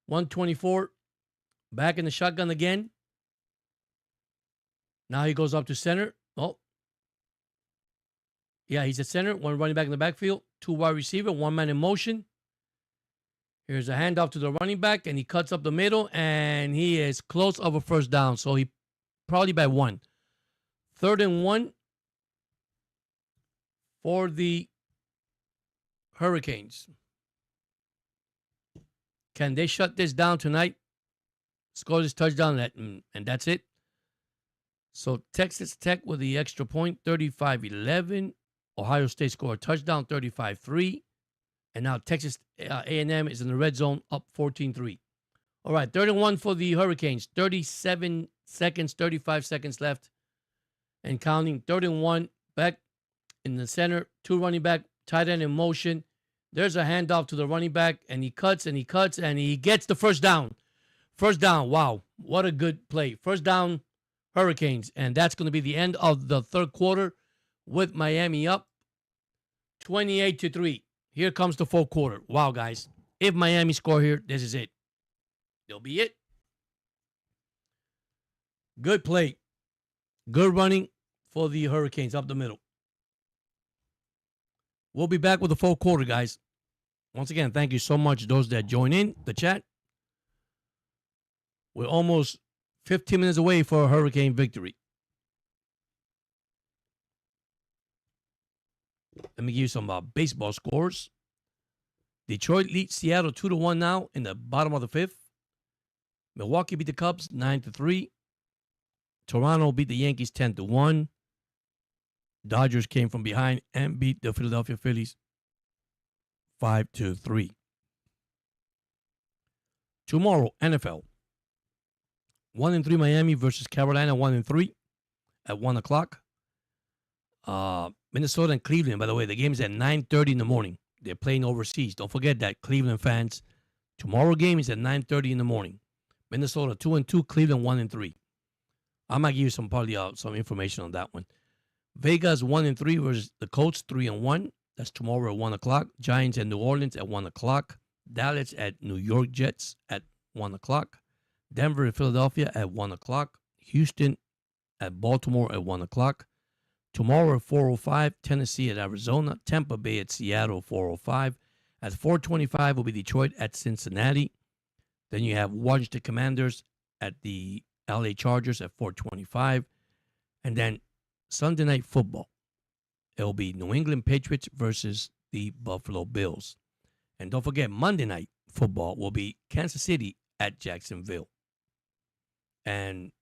1:24. Back in the shotgun again. Now he goes up to center. Oh. Yeah, he's at center. 1 running back in the backfield. 2 wide receiver. 1 man in motion. Here's a handoff to the running back, and he cuts up the middle, and he is close of a 1st down. So he probably by 1. 3rd and 1 for the Hurricanes. Can they shut this down tonight? Score this touchdown, and that's it. So Texas Tech with the extra point, 35-11. Ohio State scored a touchdown, 35-3. And now Texas A&M is in the red zone, up 14-3. All right, 3rd and 1 for the Hurricanes. 35 seconds left and counting. 3rd and 1, back in the center, 2 running back, tight end in motion. There's a handoff to the running back, and he cuts, and he gets the 1st down. 1st down, wow, what a good play. 1st down, Hurricanes, and that's going to be the end of the 3rd quarter with Miami up 28-3. Here comes the 4th quarter. Wow, guys, if Miami score here, this is it. They'll be it. Good play. Good running for the Hurricanes up the middle. We'll be back with the 4th quarter, guys. Once again, thank you so much, those that join in the chat. We're almost 15 minutes away for a Hurricane victory. Let me give you some baseball scores. Detroit leads Seattle 2-1 now in the bottom of the 5th. Milwaukee beat the Cubs 9-3. Toronto beat the Yankees 10-1. Dodgers came from behind and beat the Philadelphia Phillies 5-3. Tomorrow, NFL. 1-3 Miami versus Carolina, 1-3 at 1 o'clock. Minnesota and Cleveland, by the way, the game is at 9:30 in the morning. They're playing overseas. Don't forget that, Cleveland fans. Tomorrow game is at 9:30 in the morning. Minnesota 2-2, Cleveland 1-3. I might give you some information on that one. Vegas 1-3 versus the Colts 3-1. That's tomorrow at 1 o'clock. Giants and New Orleans at 1 o'clock. Dallas at New York Jets at 1 o'clock. Denver and Philadelphia at 1 o'clock. Houston at Baltimore at 1 o'clock. Tomorrow at 4:05, Tennessee at Arizona. Tampa Bay at Seattle, 4:05. At 4:25 will be Detroit at Cincinnati. Then you have Washington Commanders at the LA Chargers at 4:25. And then Sunday Night Football. It will be New England Patriots versus the Buffalo Bills. And don't forget, Monday Night Football will be Kansas City at Jacksonville. And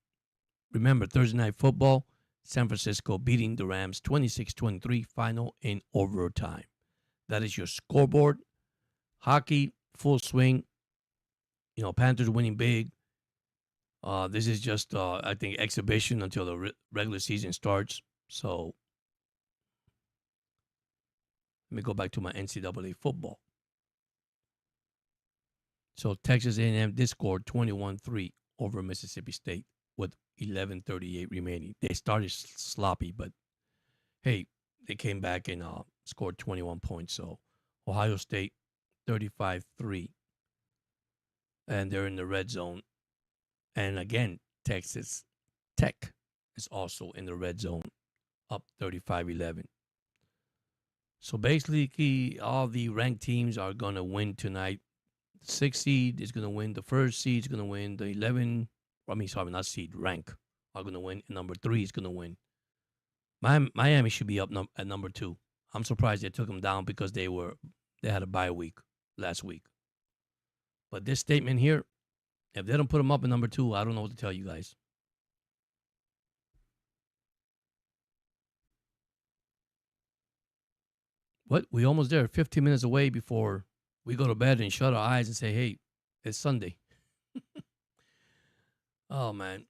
remember, Thursday Night Football, San Francisco beating the Rams 26-23, final in overtime. That is your scoreboard. Hockey, full swing. Panthers winning big. This is just, I think, exhibition until the regular season starts. So let me go back to my NCAA football. So Texas A&M did score 21-3 over Mississippi State with 11:38 remaining. They started sloppy, but hey, they came back and scored 21 points. So Ohio State 35-3, and they're in the red zone. And again, Texas Tech is also in the red zone, up 35-11. So basically, all the ranked teams are going to win tonight. The 6th seed is going to win. The 1st seed is going to win. The 11, not seed, rank, are going to win. And number 3 is going to win. Miami should be up at number 2. I'm surprised they took them down because they had a bye week last week. But this statement here, if they don't put them up at number 2, I don't know what to tell you guys. What? We almost there. 15 minutes away before we go to bed and shut our eyes and say, hey, it's Sunday. Oh, man.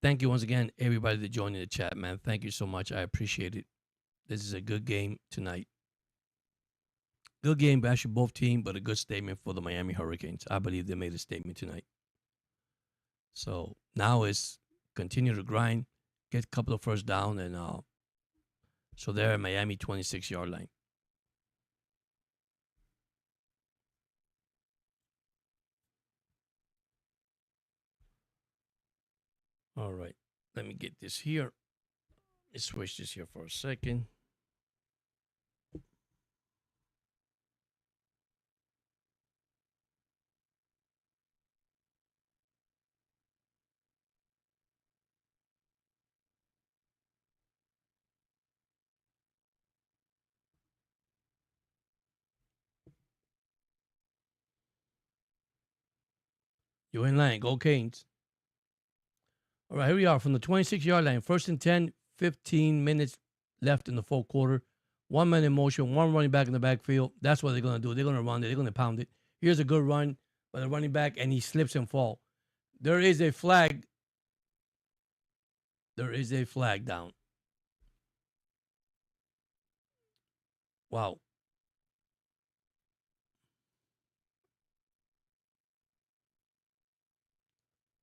Thank you once again, everybody that joined in the chat, man. Thank you so much. I appreciate it. This is a good game tonight. Good game, bashing both teams, but a good statement for the Miami Hurricanes. I believe they made a statement tonight. So now it's continue to grind, get a couple of first down, and so they're at Miami 26-yard line. All right, let me get this here. Let's switch this here for a second. You're in line. Go Canes. All right, here we are from the 26-yard line. 1st and 10, 15 minutes left in the fourth quarter. 1 man in motion, 1 running back in the backfield. That's what they're going to do. They're going to run it. They're going to pound it. Here's a good run by the running back, and he slips and falls. There is a flag. There is a flag down. Wow.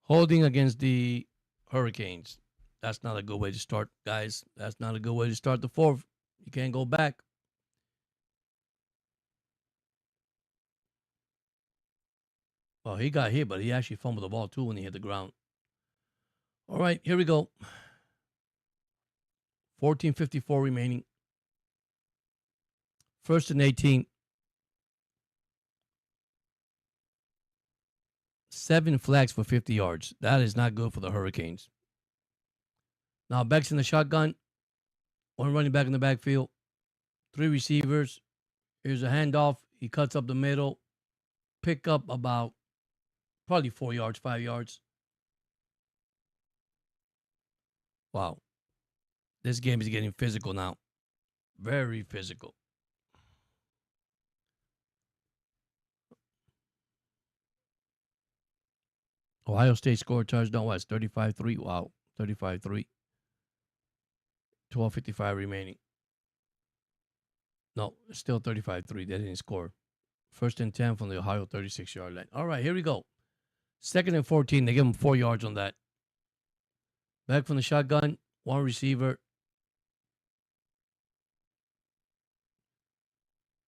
Holding against the Hurricanes. That's not a good way to start, guys. That's not a good way to start the fourth. You can't go back. Well, he got hit, but he actually fumbled the ball too when he hit the ground. All right, here we go. 14:54 remaining. 1st and 18. 7 flags for 50 yards. That is not good for the Hurricanes. Now, Beck's in the shotgun. 1 running back in the backfield. 3 receivers. Here's a handoff. He cuts up the middle. Pick up about probably 4 yards, 5 yards. Wow. This game is getting physical now. Very physical. Ohio State scored touchdown. What? 35-3. Wow. 35-3. 12:55 remaining. No, it's still 35-3. They didn't score. First and 10 from the Ohio 36-yard line. All right, here we go. Second and 14. They give him 4 yards on that. Back from the shotgun. One receiver.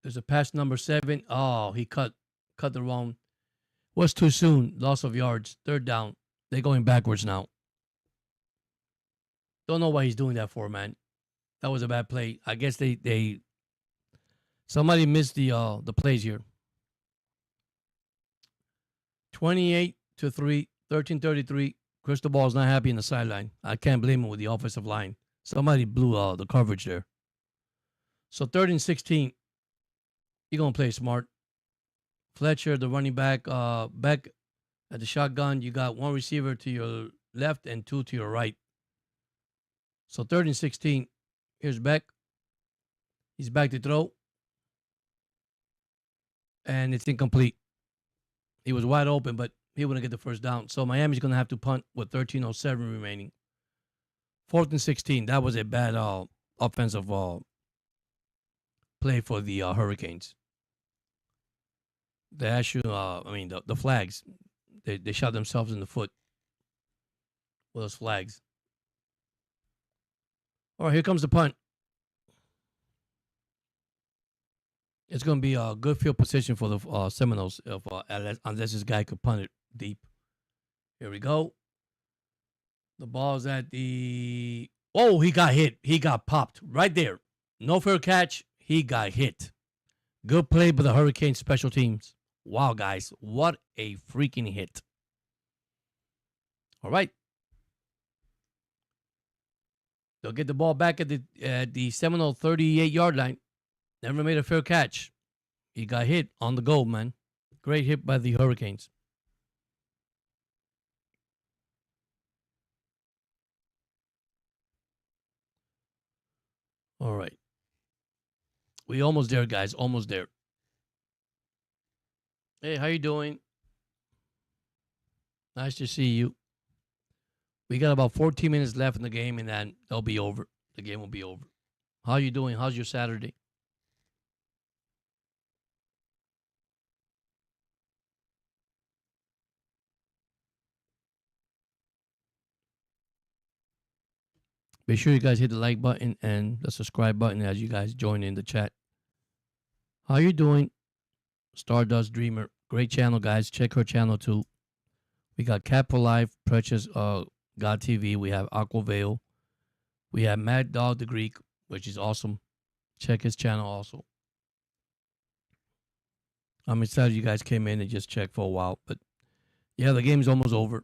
There's a pass number 7. Oh, he cut the wrong. Was too soon. Loss of yards. Third down. They're going backwards now. Don't know why he's doing that for, man. That was a bad play. I guess they somebody missed the plays here. 28-3, 13-33. Crystal Ball's not happy in the sideline. I can't blame him with the offensive line. Somebody blew the coverage there. So 3rd and 16. You're going to play smart. Fletcher, the running back, back at the shotgun. You got one receiver to your left and 2 to your right. So 3rd and 16. Here's Beck. He's back to throw. And it's incomplete. He was wide open, but he wouldn't get the first down. So Miami's going to have to punt with 13:07 remaining. 4th and 16. That was a bad offensive play for the Hurricanes. They actually, the flags, they shot themselves in the foot with those flags. All right, here comes the punt. It's going to be a good field position for the Seminoles unless this guy could punt it deep. Here we go. The ball's at the... Oh, he got hit. He got popped right there. No fair catch. He got hit. Good play by the Hurricane special teams. Wow, guys. What a freaking hit. All right. They'll get the ball back at the Seminole 38-yard line. Never made a fair catch. He got hit on the goal, man. Great hit by the Hurricanes. All right. We almost there, guys. Almost there. Hey, how you doing? Nice to see you. We got about 14 minutes left in the game, and then they'll be over. The game will be over. How you doing? How's your Saturday? Make sure you guys hit the like button and the subscribe button as you guys join in the chat. How you doing? Stardust Dreamer. Great channel, guys. Check her channel too. We got Cat for Life, Precious God TV. We have Aquavale. We have Mad Dog the Greek, which is awesome. Check his channel also. I'm excited you guys came in and just checked for a while. But yeah, the game's almost over.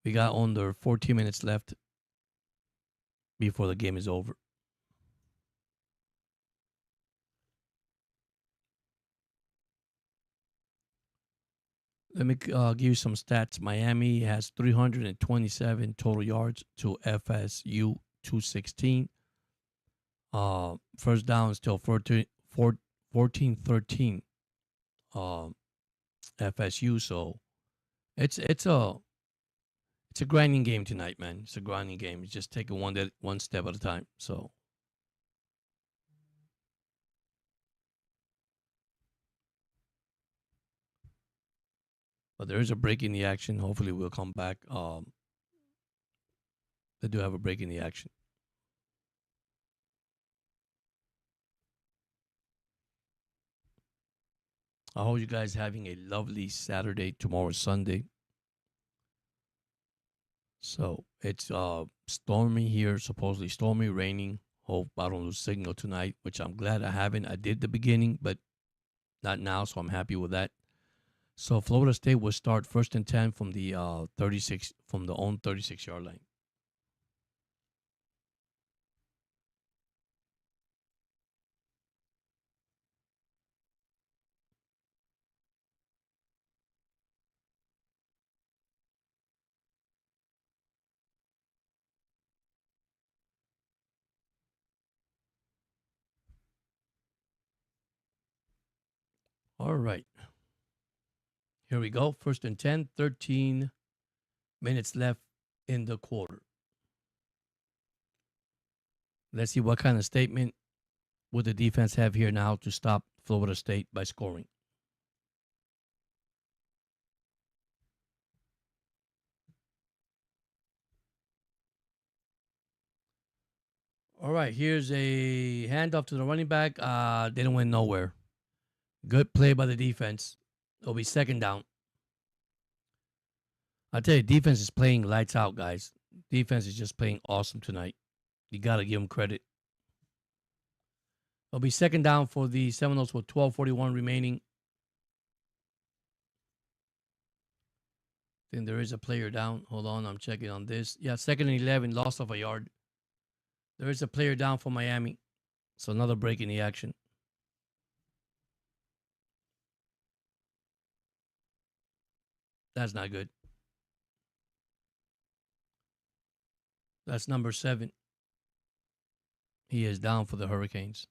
We got under 14 minutes left before the game is over. Let me give you some stats. Miami has 327 total yards to FSU 216. First down still 14-13 FSU. So it's a grinding game tonight, man. It's a grinding game. It's just taking one step at a time. So but there is a break in the action. Hopefully we'll come back. They do have a break in the action. I hope you guys having a lovely Saturday. Tomorrow is Sunday. So it's stormy here, supposedly stormy, raining. Hope I don't lose signal tonight, which I'm glad I haven't. I did the beginning, but not now, so I'm happy with that. So Florida State will start 1st and 10 from the 36 from the own 36-yard line. All right. Here we go. First and 10, 13 minutes left in the quarter. Let's see what kind of statement would the defense have here now to stop Florida State by scoring. All right, here's a handoff to the running back. Didn't win nowhere. Good play by the defense. It'll be second down. I tell you, defense is playing lights out, guys. Defense is just playing awesome tonight. You got to give them credit. It'll be second down for the Seminoles with 12:41 remaining. I think there is a player down. Hold on, I'm checking on this. Yeah, second and 11, loss of a yard. There is a player down for Miami. So another break in the action. That's not good. That's number 7. He is down for the Hurricanes.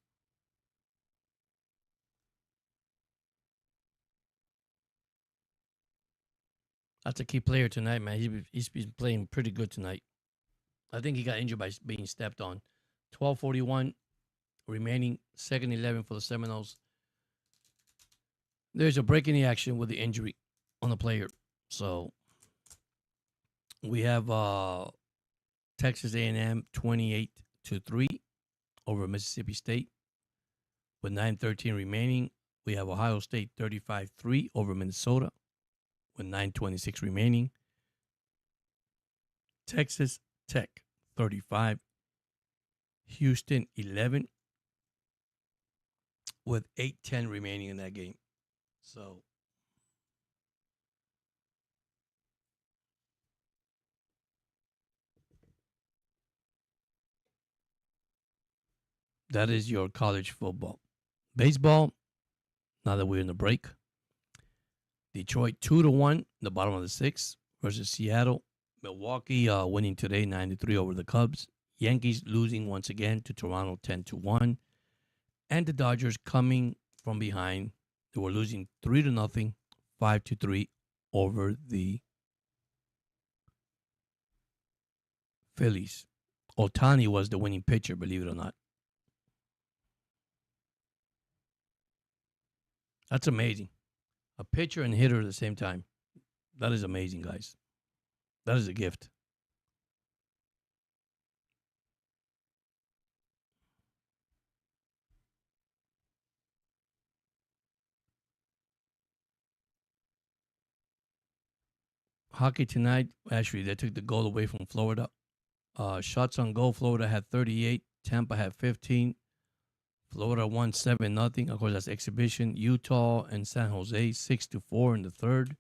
That's a key player tonight, man. He's been playing pretty good tonight. I think he got injured by being stepped on. 12:41 remaining, second 11 for the Seminoles. There's a break in the action with the injury on the player. So we have Texas A&M 28-3 over Mississippi State with 9:13 remaining. We have Ohio State 35-3 over Minnesota with 9:26 remaining. Texas Tech 35, Houston 11 with 8:10 remaining in that game. So that is your college football. Baseball, now that we're in the break. Detroit 2-1, the bottom of the 6th versus Seattle. Milwaukee winning today 9-3 over the Cubs. Yankees losing once again to Toronto 10-1. And the Dodgers coming from behind. They were losing 3-0, 5-3 over the Phillies. Ohtani was the winning pitcher, believe it or not. That's amazing. A pitcher and hitter at the same time. That is amazing, guys. That is a gift. Hockey tonight, actually, they took the goal away from Florida. Shots on goal, Florida had 38. Tampa had 15. Florida won 7-0. Of course, that's exhibition. Utah and San Jose 6-4 in the third.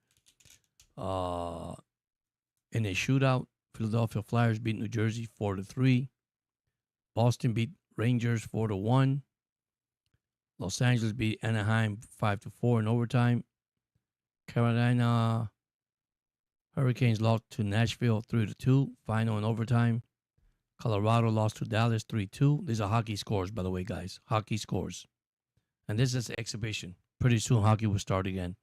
In a shootout, Philadelphia Flyers beat New Jersey 4-3. Boston beat Rangers 4-1. Los Angeles beat Anaheim 5-4 in overtime. Carolina Hurricanes lost to Nashville 3-2, final in overtime. Colorado lost to Dallas 3-2. These are hockey scores, by the way, guys. Hockey scores. And this is exhibition. Pretty soon, hockey will start again.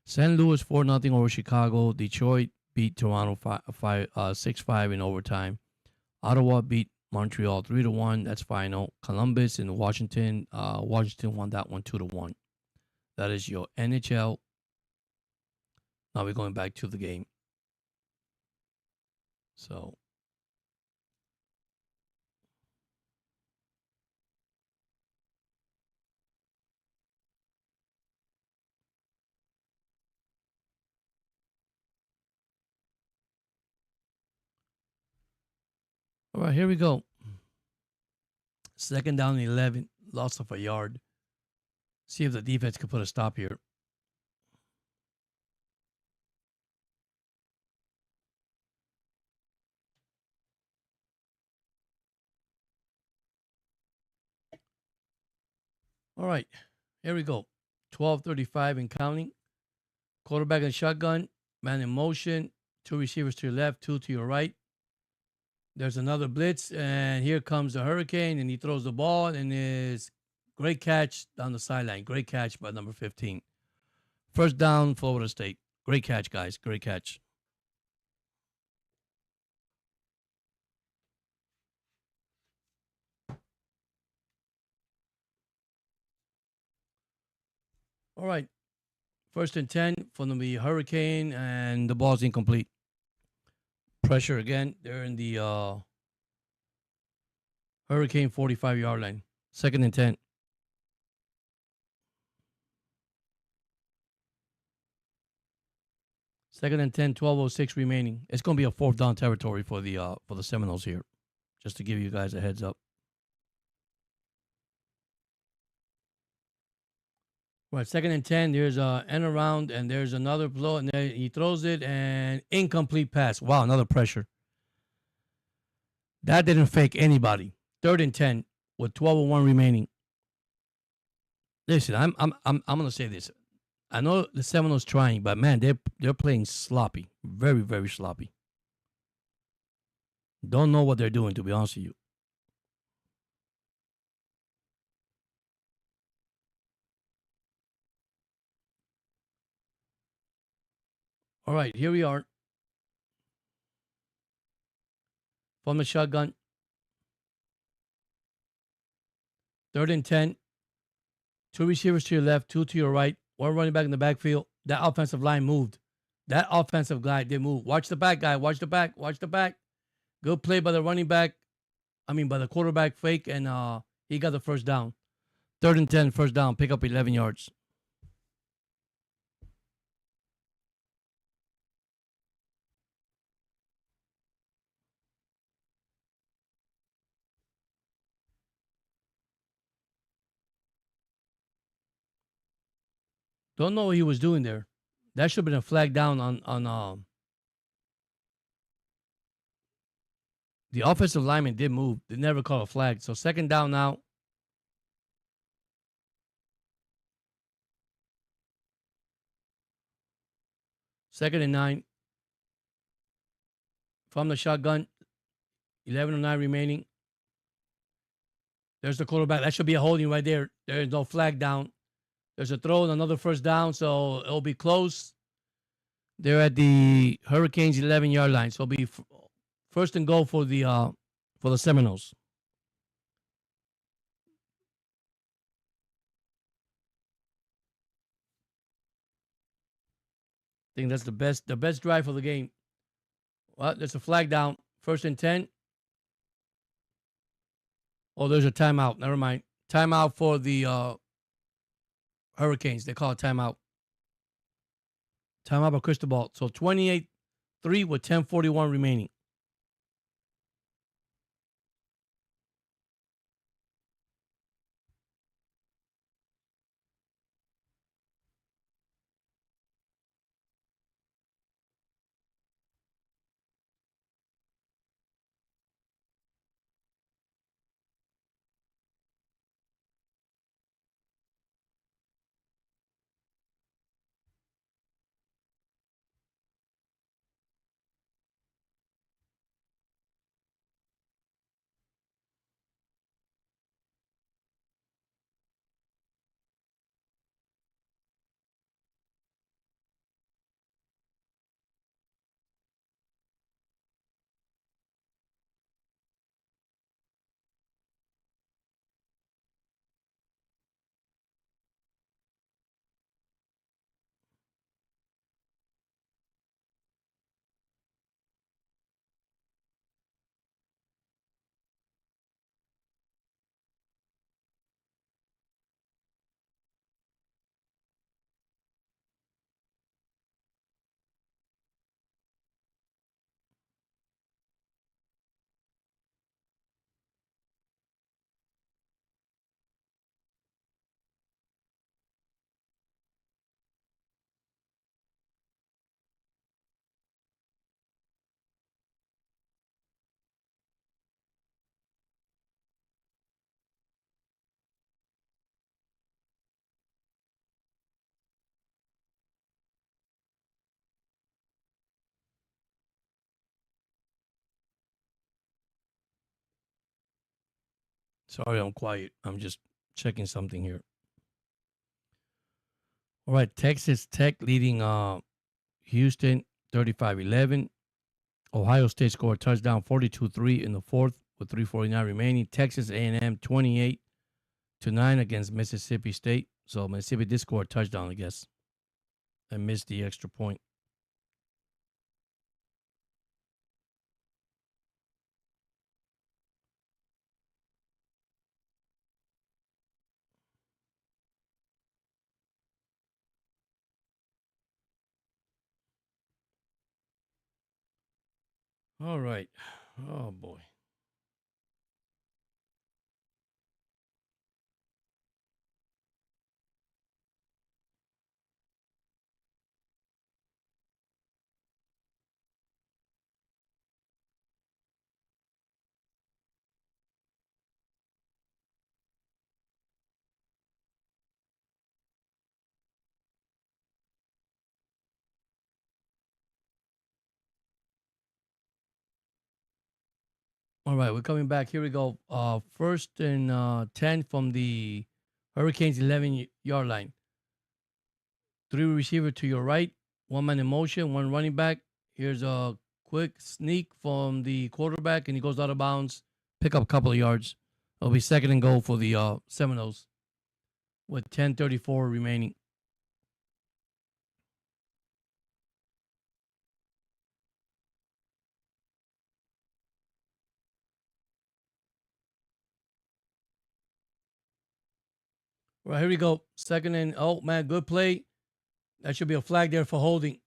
St. Louis 4-0 over Chicago. Detroit beat Toronto 6-5 in overtime. Ottawa beat Montreal 3-1. That's final. Columbus and Washington. Washington won that one 2-1. That is your NHL. Now we're going back to the game. So all right, here we go. Second down and 11, loss of a yard. See if the defense can put a stop here. All right, here we go. 12:35 and counting. Quarterback and shotgun, man in motion, 2 receivers to your left, 2 to your right. There's another blitz, and here comes the Hurricane, and he throws the ball and is Great catch down the sideline. Great catch by number 15. First down, Florida State. Great catch, guys. Great catch. All right. First and 10 from the Hurricane, and the ball's incomplete. Pressure again. They're in the Hurricane 45-yard line. Second and 10. Second and 10, 12:06 remaining. It's going to be a fourth down territory for the Seminoles here, just to give you guys a heads up. Right, second and 10. There's a end around, and there's another blow, and there he throws it, and incomplete pass. Wow, another pressure. That didn't fake anybody. Third and 10 with 12:01 remaining. Listen, I'm gonna say this. I know the Seminoles trying, but man, they're playing sloppy, very very sloppy. Don't know what they're doing, to be honest with you. All right, here we are from the shotgun. Third and 10. Two receivers to your left, two to your right. One running back in the backfield. That offensive line moved. That offensive guy did move. Watch the back, guy. Watch the back. Watch the back. Good play by the running back. By the quarterback fake, and he got the first down. Third and 10, first down. Pick up 11 yards. Don't know what he was doing there. That should have been a flag down on the offensive lineman did move. They never called a flag. So second down now. Second and 9. From the shotgun. 11:09 remaining. There's the quarterback. That should be a holding right there. There is no flag down. There's a throw and another first down, so it'll be close. They're at the Hurricanes 11-yard line, so it'll be first and goal for the Seminoles. I think that's the best drive for the game. Well, there's a flag down. First and 10. Oh, there's a timeout. Never mind. Timeout for the Hurricanes. They call it timeout. Timeout by Cristobal. So 28-3 with 10:41 remaining. Sorry, I'm quiet. I'm just Checking something here. All right, Texas Tech leading Houston 35-11. Ohio State scored a touchdown 42-3 in the fourth with 3:49 remaining. Texas A&M 28-9 against Mississippi State. So Mississippi did score a touchdown, I guess, and missed the extra point. All right. Oh, boy. All right, we're coming back. Here we go. First and 10 from the Hurricanes 11-yard line. 3 receiver to your right, 1 man in motion, 1 running back. Here's a quick sneak from the quarterback, and he goes out of bounds. Pick up a couple of yards. It'll be second and goal for the Seminoles with 10:34 remaining. All right, here we go. Second and, oh, man, good play. That should be a flag there for holding.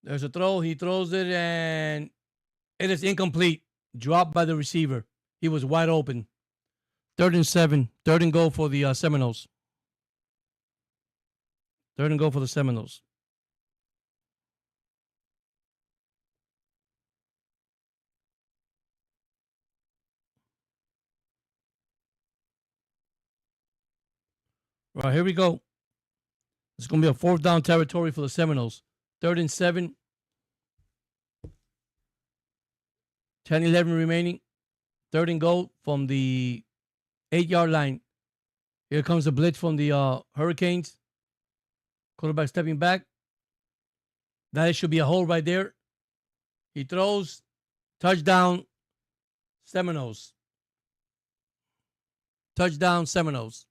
There's a throw. He throws it, and it is incomplete. Dropped by the receiver. He was wide open. 3rd and 7. 3rd and goal for the Seminoles. 3rd and goal for the Seminoles. All right, here we go. It's going to be a 4th down territory for the Seminoles. 3rd and 7. 10-11 remaining. 3rd and goal from the 8-yard line. Here comes the blitz from the Hurricanes. Quarterback stepping back. That should be a hole right there. He throws. Touchdown, Seminoles. Touchdown, Seminoles.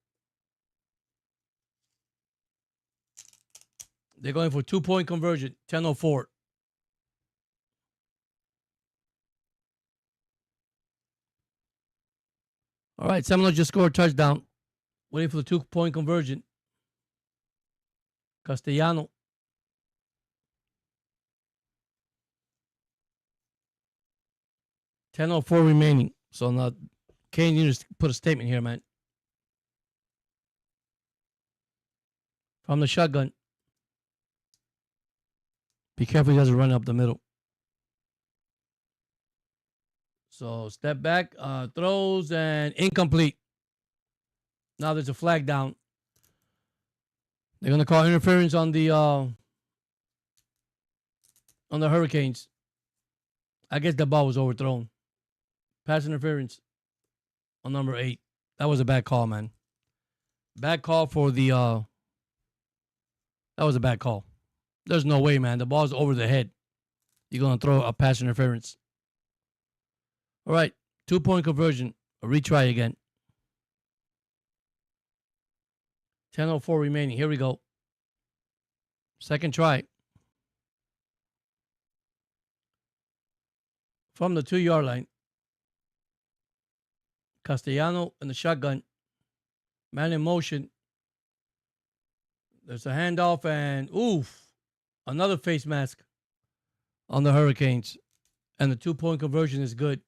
They're going for 2-point conversion. 10:04. All right, Seminoles just scored a touchdown. Waiting for the 2-point conversion. Castellano. 10:04 remaining. So now, Kane, you just put a statement here, man. From the shotgun. Be careful he doesn't run up the middle. So step back, throws, and incomplete. Now there's a flag down. They're going to call interference on the Hurricanes. I guess the ball was overthrown. Pass interference on number 8. That was a bad call, man. Bad call for the that was a bad call. There's no way, man. The ball's over the head. You're going to throw a pass interference. All right. 2-point conversion. A retry again. 10:04 remaining. Here we go. Second try. From the 2-yard line. Castellano in the shotgun. Man in motion. There's a handoff and oof. Another face mask on the Hurricanes. And the 2-point conversion is good.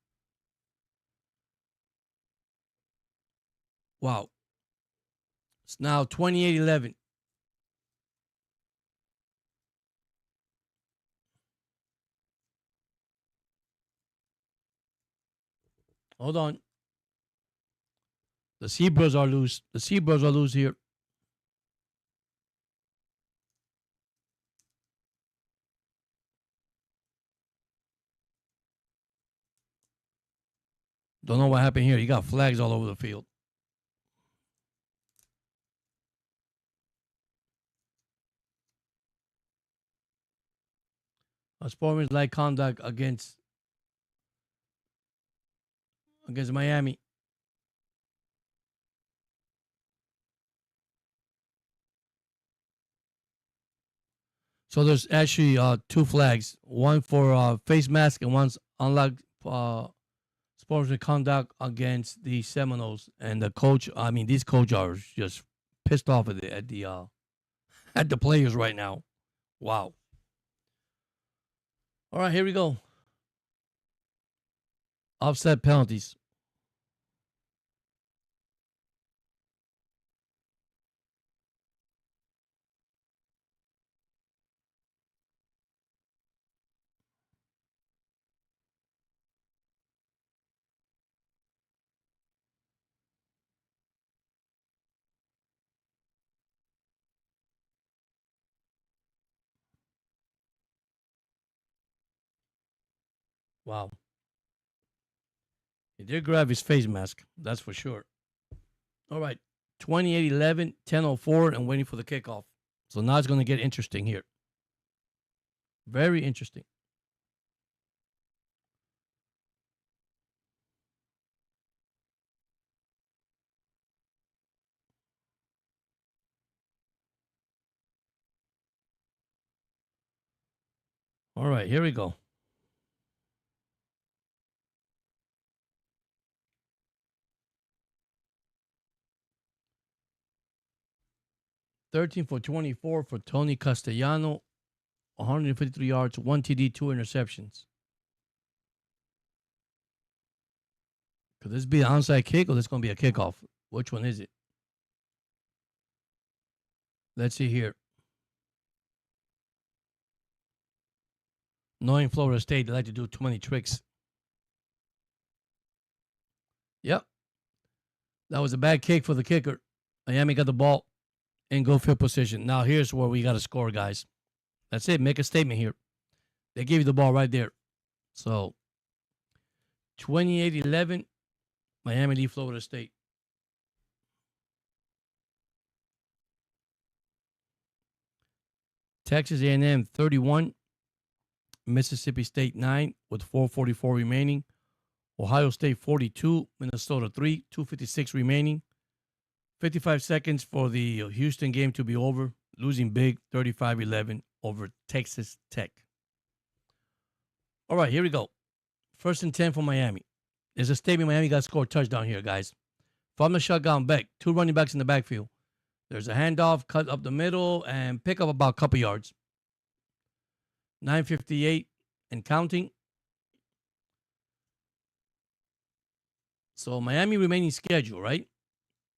Wow. It's now 28-11. Hold on. The Zebras are loose. The Zebras are loose here. Don't know what happened here. You got flags all over the field. Sportsmanlike conduct against Miami. So there's actually two flags, one for face mask and one's unlocked sportsman conduct against the Seminoles. And the coach, I mean, these coaches are just pissed off at the players right now. Wow. All right, here we go. Offset penalties. Wow. He did grab his face mask. That's for sure. All right. 28-11, 10:04, and waiting for the kickoff. So now it's going to get interesting here. Very interesting. All right, here we go. Thirteen for 24 for Tony Castellano, 153 yards, 1 TD, 2 interceptions. Could this be an onside kick or this going to be a kickoff? Which one is it? Let's see here. Knowing Florida State, they like to do too many tricks. Yep. That was a bad kick for the kicker. Miami got the ball in goal field position. Now here's where we got to score, guys. That's it. Make a statement here. They gave you the ball right there. So 28-11, Miami lead Florida State. Texas A&M 31, Mississippi State 9 with 4:44 remaining. Ohio State 42, Minnesota 3, 2:56 remaining. 55 seconds for the Houston game to be over, losing big 35-11 over Texas Tech. All right, here we go. 1st and 10 for Miami. There's a statement Miami got to score a touchdown here, guys. From the shotgun back, 2 running backs in the backfield. There's a handoff, cut up the middle, and pick up about a couple yards. 9:58 and counting. So Miami remaining schedule, right?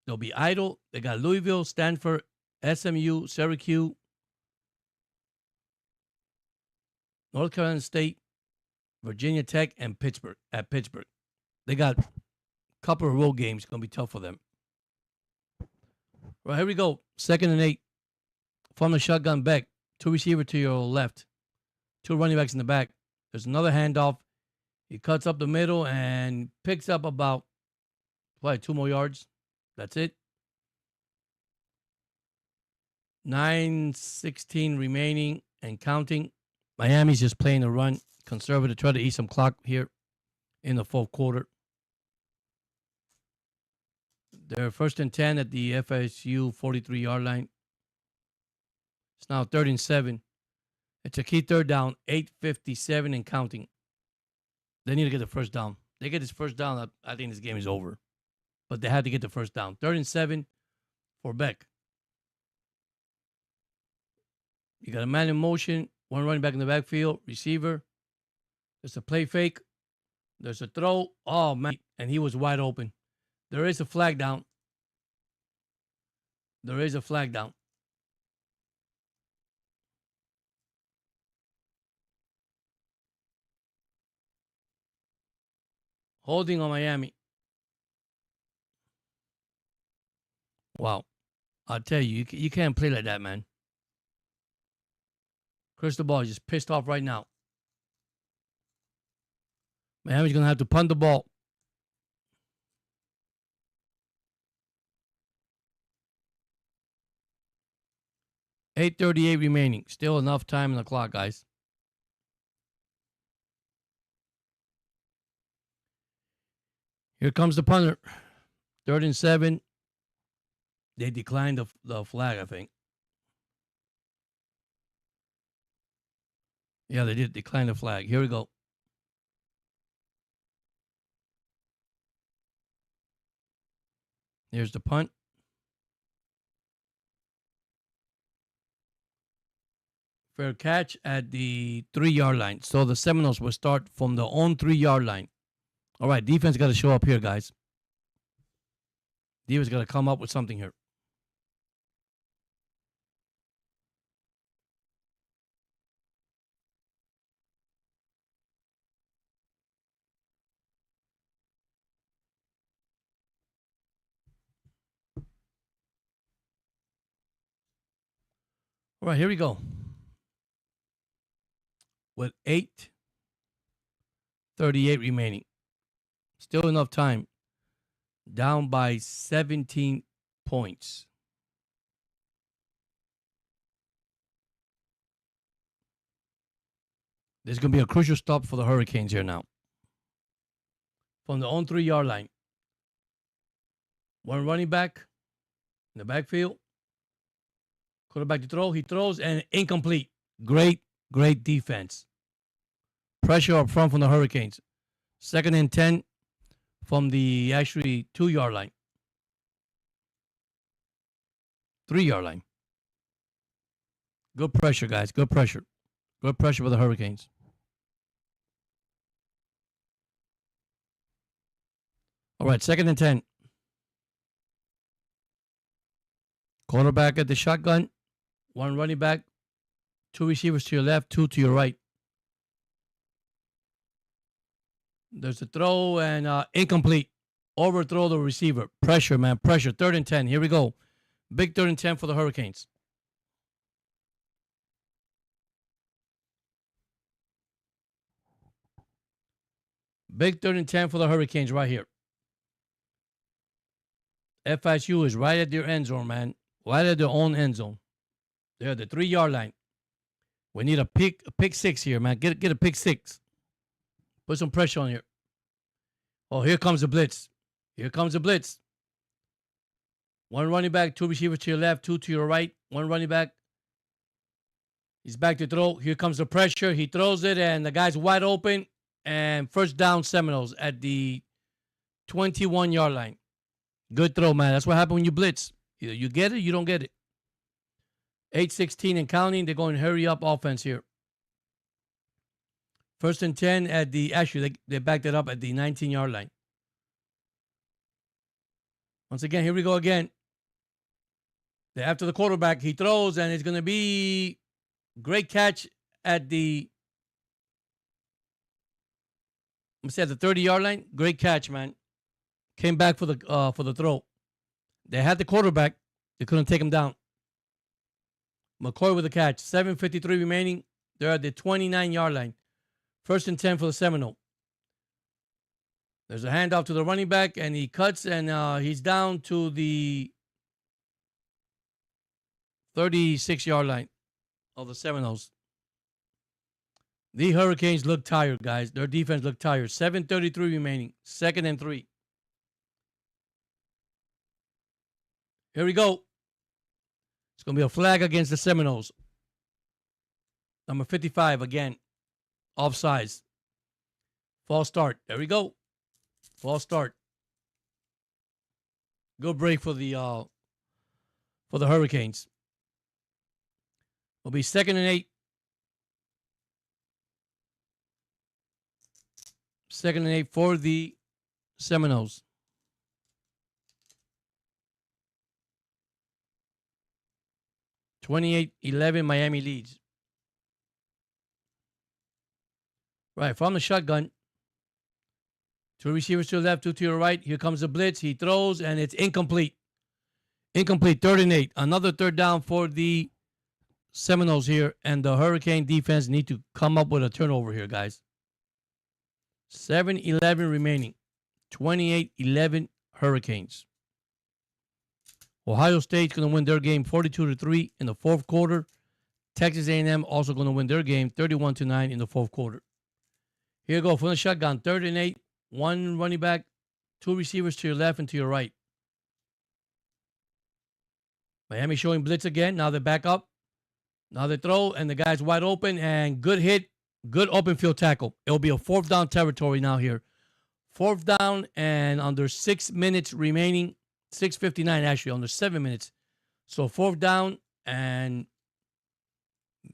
They'll be idle. They got Louisville, Stanford, SMU, Syracuse, North Carolina State, Virginia Tech, and Pittsburgh. At Pittsburgh, they got a couple of road games. Going to be tough for them. Right, here we go. 2nd and 8. From the shotgun back. 2 receiver to your left. 2 running backs in the back. There's another handoff. He cuts up the middle and picks up about probably 2 more yards. That's it. 9:16 remaining and counting. Miami's just playing the run. Conservative, try to eat some clock here in the 4th quarter. They're 1st and 10 at the FSU 43-yard line. It's now 3rd and 7. It's a key 3rd down, 8:57 and counting. They need to get the 1st down. They get this 1st down, I think this game is over. But they had to get the 1st down. 3rd and 7 for Beck. You got a man in motion, 1 running back in the backfield, receiver. There's a play fake. There's a throw. Oh, man. And he was wide open. There is a flag down. There is a flag down. Holding on Miami. Wow. I'll tell you, you can't play like that, man. Cristobal is just pissed off right now. Miami's going to have to punt the ball. 8:38 remaining. Still enough time on the clock, guys. Here comes the punter. 3rd and 7. They declined the flag, I think. Yeah, they did decline the flag. Here we go. Here's the punt. Fair catch at the 3-yard line. So the Seminoles will start from the own 3-yard line. All right, defense got to show up here, guys. Defense got to come up with something here. All right, here we go. With 8:38 remaining. Still enough time. Down by 17 points. This is going to be a crucial stop for the Hurricanes here now. From the own 3-yard line. One running back in the backfield. Quarterback to throw. He throws and incomplete. Great defense. Pressure up front from the Hurricanes. 2nd and 10 from the actually 2-yard line. 3-yard line. Good pressure, guys. Good pressure. Good pressure for the Hurricanes. All right, 2nd and 10. Quarterback at the shotgun. One running back. 2 receivers to your left, 2 to your right. There's a throw and incomplete. Overthrow the receiver. Pressure, man. Pressure. 3rd and 10. Here we go. Big 3rd and 10 for the Hurricanes. Big 3rd and 10 for the Hurricanes right here. FSU is right at their end zone, man. Right at their own end zone. They're at the 3-yard line. We need a pick 6 here, man. Get a pick 6. Put some pressure on here. Oh, here comes the blitz. Here comes the blitz. One running back, 2 receivers to your left, 2 to your right. One running back. He's back to throw. Here comes the pressure. He throws it, and the guy's wide open. And 1st down Seminoles at the 21-yard line. Good throw, man. That's what happens when you blitz. Either you get it, you don't get it. 8:16 and counting. They're going to hurry up offense here. 1st and 10 at the, actually, they backed it up at the 19-yard line. Once again, here we go again. They're after the quarterback. He throws, and it's going to be great catch at the, I'm going to say at the 30-yard line. Great catch, man. Came back for the throw. They had the quarterback. They couldn't take him down. McCoy with the catch. 7:53 remaining. They're at the 29-yard line. 1st and 10 for the Seminole. There's a handoff to the running back, and he cuts, and he's down to the 36-yard line of the Seminoles. The Hurricanes look tired, guys. Their defense looked tired. 7:33 remaining. 2nd and 3. Here we go. It's going to be a flag against the Seminoles. Number 55 again. Offsides. False start. There we go. False start. Good break for the Hurricanes. It'll be 2nd and 8. 2nd and 8 for the Seminoles. (28-11) Miami leads. Right, from the shotgun. 2 receivers to the left, 2 to your right. Here comes the blitz. He throws, and it's incomplete. Incomplete, 3rd and 8. Another 3rd down for the Seminoles here, and the Hurricane defense need to come up with a turnover here, guys. 7:11 remaining. 28-11 Hurricanes. Ohio State's going to win their game 42-3 in the 4th quarter. Texas A&M also going to win their game 31-9 in the 4th quarter. Here we go from the shotgun. 3rd and 8. One running back. Two receivers to your left and to your right. Miami showing blitz again. Now they're back up. Now they throw, and the guy's wide open, and good hit, good open field tackle. It'll be a 4th down territory now here. 4th down and under 6 minutes remaining. 6:59 actually, under 7 minutes. So 4th down, and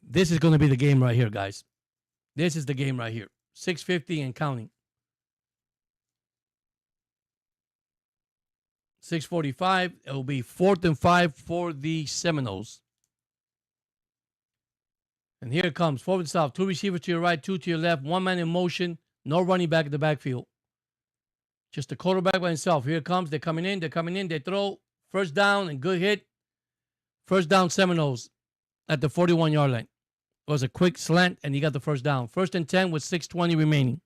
this is going to be the game right here, guys. This is the game right here. 6:50 and counting. 6:45. It will be 4th and 5 for the Seminoles. And here it comes. Forward south. Two receivers to your right, two to your left. One man in motion. No running back in the backfield. Just the quarterback by himself. Here it comes. They're coming in. They're coming in. They throw. First down and good hit. First down Seminoles at the 41-yard line. It was a quick slant, and he got the first down. 1st and 10 with 6:20 remaining.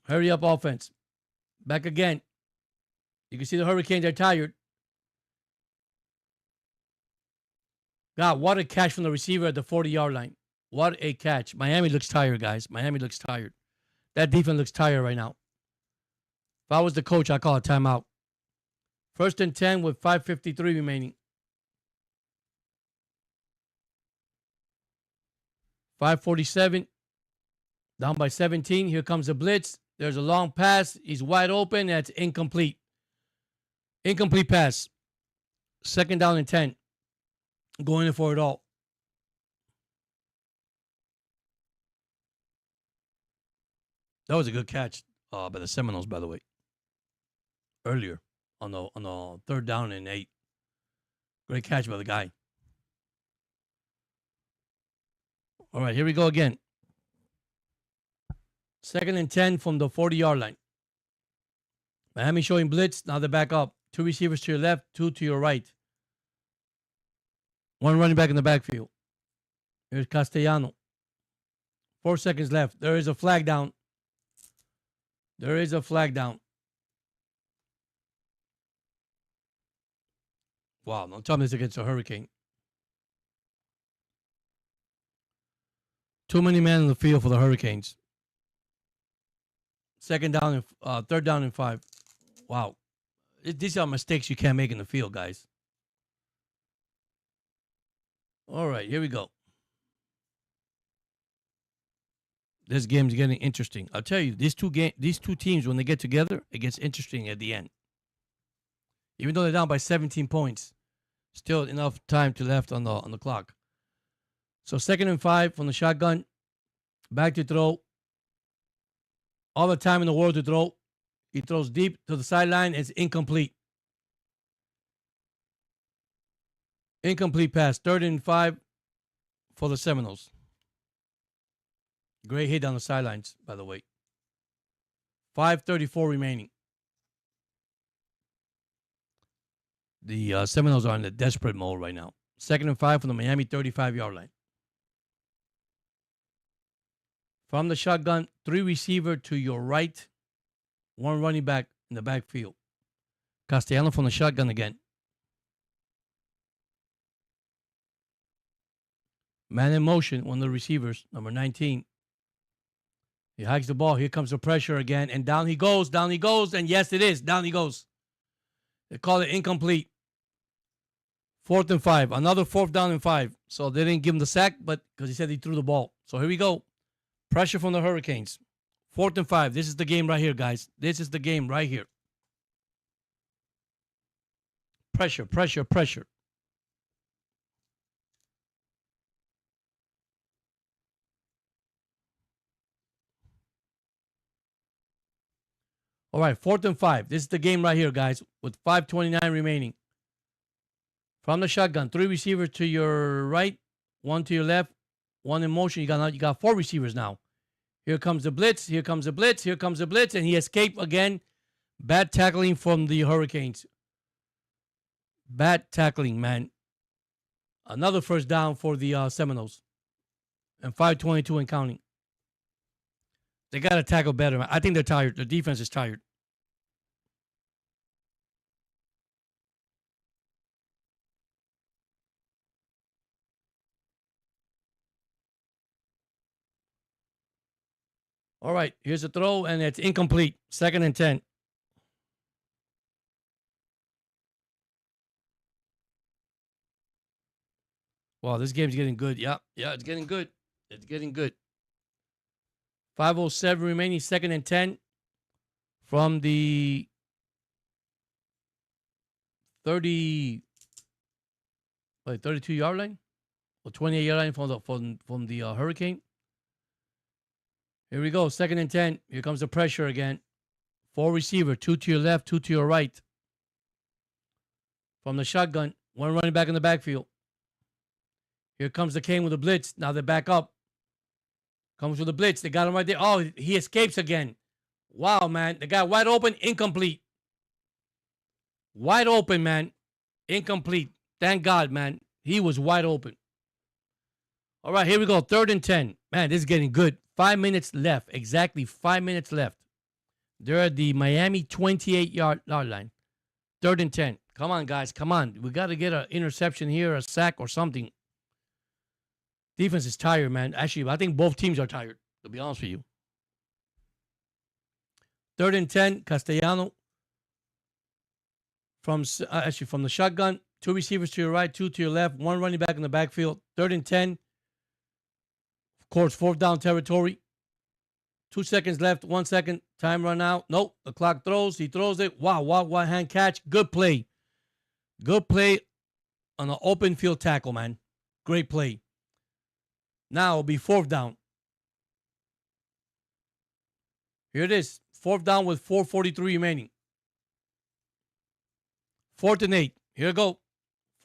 Hurry up offense. Back again. You can see the Hurricanes are tired. God, what a catch from the receiver at the 40-yard line. What a catch. Miami looks tired, guys. Miami looks tired. That defense looks tired right now. If I was the coach, I'd call a timeout. 1st and 10 with 5:53 remaining. 5:47. Down by 17. Here comes the blitz. There's a long pass. He's wide open. That's incomplete. Incomplete pass. 2nd down and 10. Going in for it all. That was a good catch by the Seminoles, by the way. Earlier on the 3rd down and 8. Great catch by the guy. All right, here we go again. 2nd and 10 from the 40-yard line. Miami showing blitz. Now they're back up. Two receivers to your left, two to your right. One running back in the backfield. Here's Castellano. 4 seconds left. There is a flag down. There is a flag down. Wow, don't tell me this against a Hurricane. Too many men in the field for the Hurricanes. 2nd down and 3rd down and 5. Wow. These are mistakes you can't make in the field, guys. All right, here we go. This game's getting interesting. I'll tell you, these two teams, when they get together, it gets interesting at the end. Even though they're down by 17 points, still enough time to left on the clock. So 2nd and 5 from the shotgun. Back to throw. All the time in the world to throw. He throws deep to the sideline. It's incomplete. Incomplete pass. 3rd and 5 for the Seminoles. Great hit on the sidelines, by the way. 5:34 remaining. The Seminoles are in the desperate mode right now. 2nd and 5 from the Miami 35-yard line. From the shotgun, 3 receiver to your right, 1 running back in the backfield. Castellano from the shotgun again. Man in motion, one of the receivers, number 19. He hikes the ball. Here comes the pressure again. And down he goes. And yes, it is. Down he goes. They call it incomplete. 4th and 5. Another 4th down and 5. So they didn't give him the sack, but because he said he threw the ball. So here we go. Pressure from the Hurricanes. 4th and 5. This is the game right here, guys. This is the game right here. Pressure, pressure, pressure. All right, 4th and 5. This is the game right here, guys, with 5:29 remaining. From the shotgun, 3 receivers to your right, 1 to your left, 1 in motion. You got 4 receivers now. Here comes the blitz. Here comes the blitz. Here comes the blitz, and he escaped again. Bad tackling from the Hurricanes. Bad tackling, man. Another first down for the Seminoles, and 5:22 and counting. They got to tackle better. I think they're tired. The defense is tired. All right, here's a throw, and it's incomplete. 2nd and 10. Wow, this game's getting good. Yeah, it's getting good. It's getting good. 5:07 remaining, 2nd and 10 from the 32-yard line or 28-yard line from the Hurricane. Here we go, 2nd and 10. Here comes the pressure again. 4 receiver, 2 to your left, 2 to your right. From the shotgun, 1 running back in the backfield. Here comes the Cane with the blitz. Now they back up. Comes with the blitz. They got him right there. Oh, he escapes again. Wow, man. The guy wide open, incomplete. Wide open, man. Incomplete. Thank God, man. He was wide open. All right, here we go. 3rd and 10. Man, this is getting good. 5 minutes left. Exactly 5 minutes left. They're at the Miami 28-yard line. 3rd and 10. Come on, guys. Come on. We got to get an interception here, a sack or something. Defense is tired, man. Actually, I think both teams are tired, to be honest with you. 3rd and 10, Castellano. From the shotgun. 2 receivers to your right, 2 to your left. 1 running back in the backfield. 3rd and 10. Of course, 4th down territory. 2 seconds left. 1 second. Time run out. Nope. The clock throws. He throws it. Wow. One hand catch. Good play. Good play on an open field tackle, man. Great play. Now it'll be 4th down. Here it is. 4th down with 4:43 remaining. 4th and 8. Here we go.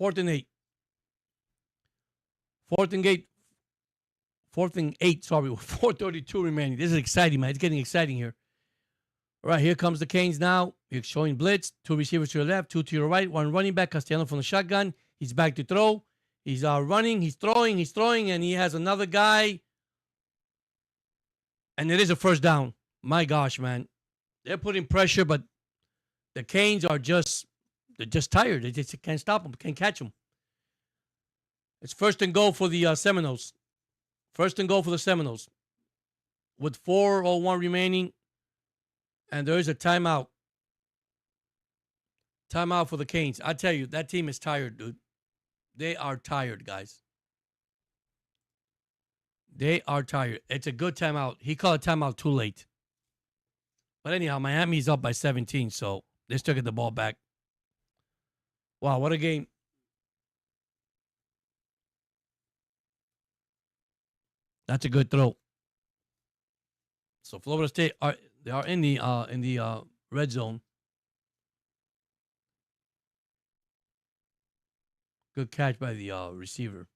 4th and 8. 4th and 8. 4th and 8, sorry, with 4:32 remaining. This is exciting, man. It's getting exciting here. All right, here comes the Canes now. He's showing blitz. 2 receivers to your left, 2 to your right. 1 running back, Castellano from the shotgun. He's back to throw. He's running. He's throwing, and he has another guy. And it is a 1st down. My gosh, man. They're putting pressure, but the Canes are they're just tired. They just can't stop them, can't catch them. It's 1st and goal for the Seminoles. 1st and goal for the Seminoles. With 4:01 remaining. And there is a timeout. Timeout for the Canes. I tell you, that team is tired, dude. They are tired, guys. They are tired. It's a good timeout. He called a timeout too late. But anyhow, Miami's up by 17, so they still get the ball back. Wow, what a game. That's a good throw. So Florida State they are in the red zone. Good catch by the receiver.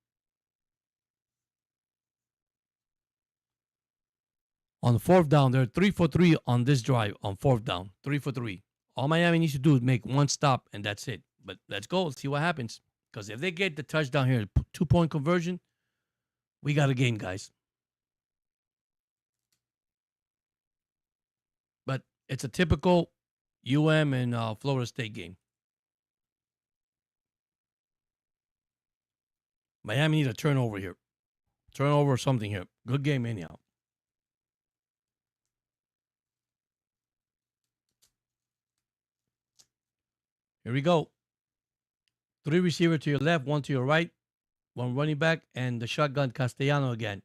On the 4th down, they're 3 for 3 on this drive on 4th down. 3 for 3. All Miami needs to do is make 1 stop, and that's it. But let's go. Let's see what happens. Because if they get the touchdown here, 2-point conversion, we got a game, guys. But it's a typical UM and Florida State game. Miami need a turnover here. Turnover or something here. Good game anyhow. Here we go. 3 receiver to your left, 1 to your right, 1 running back, and the shotgun Castellano again.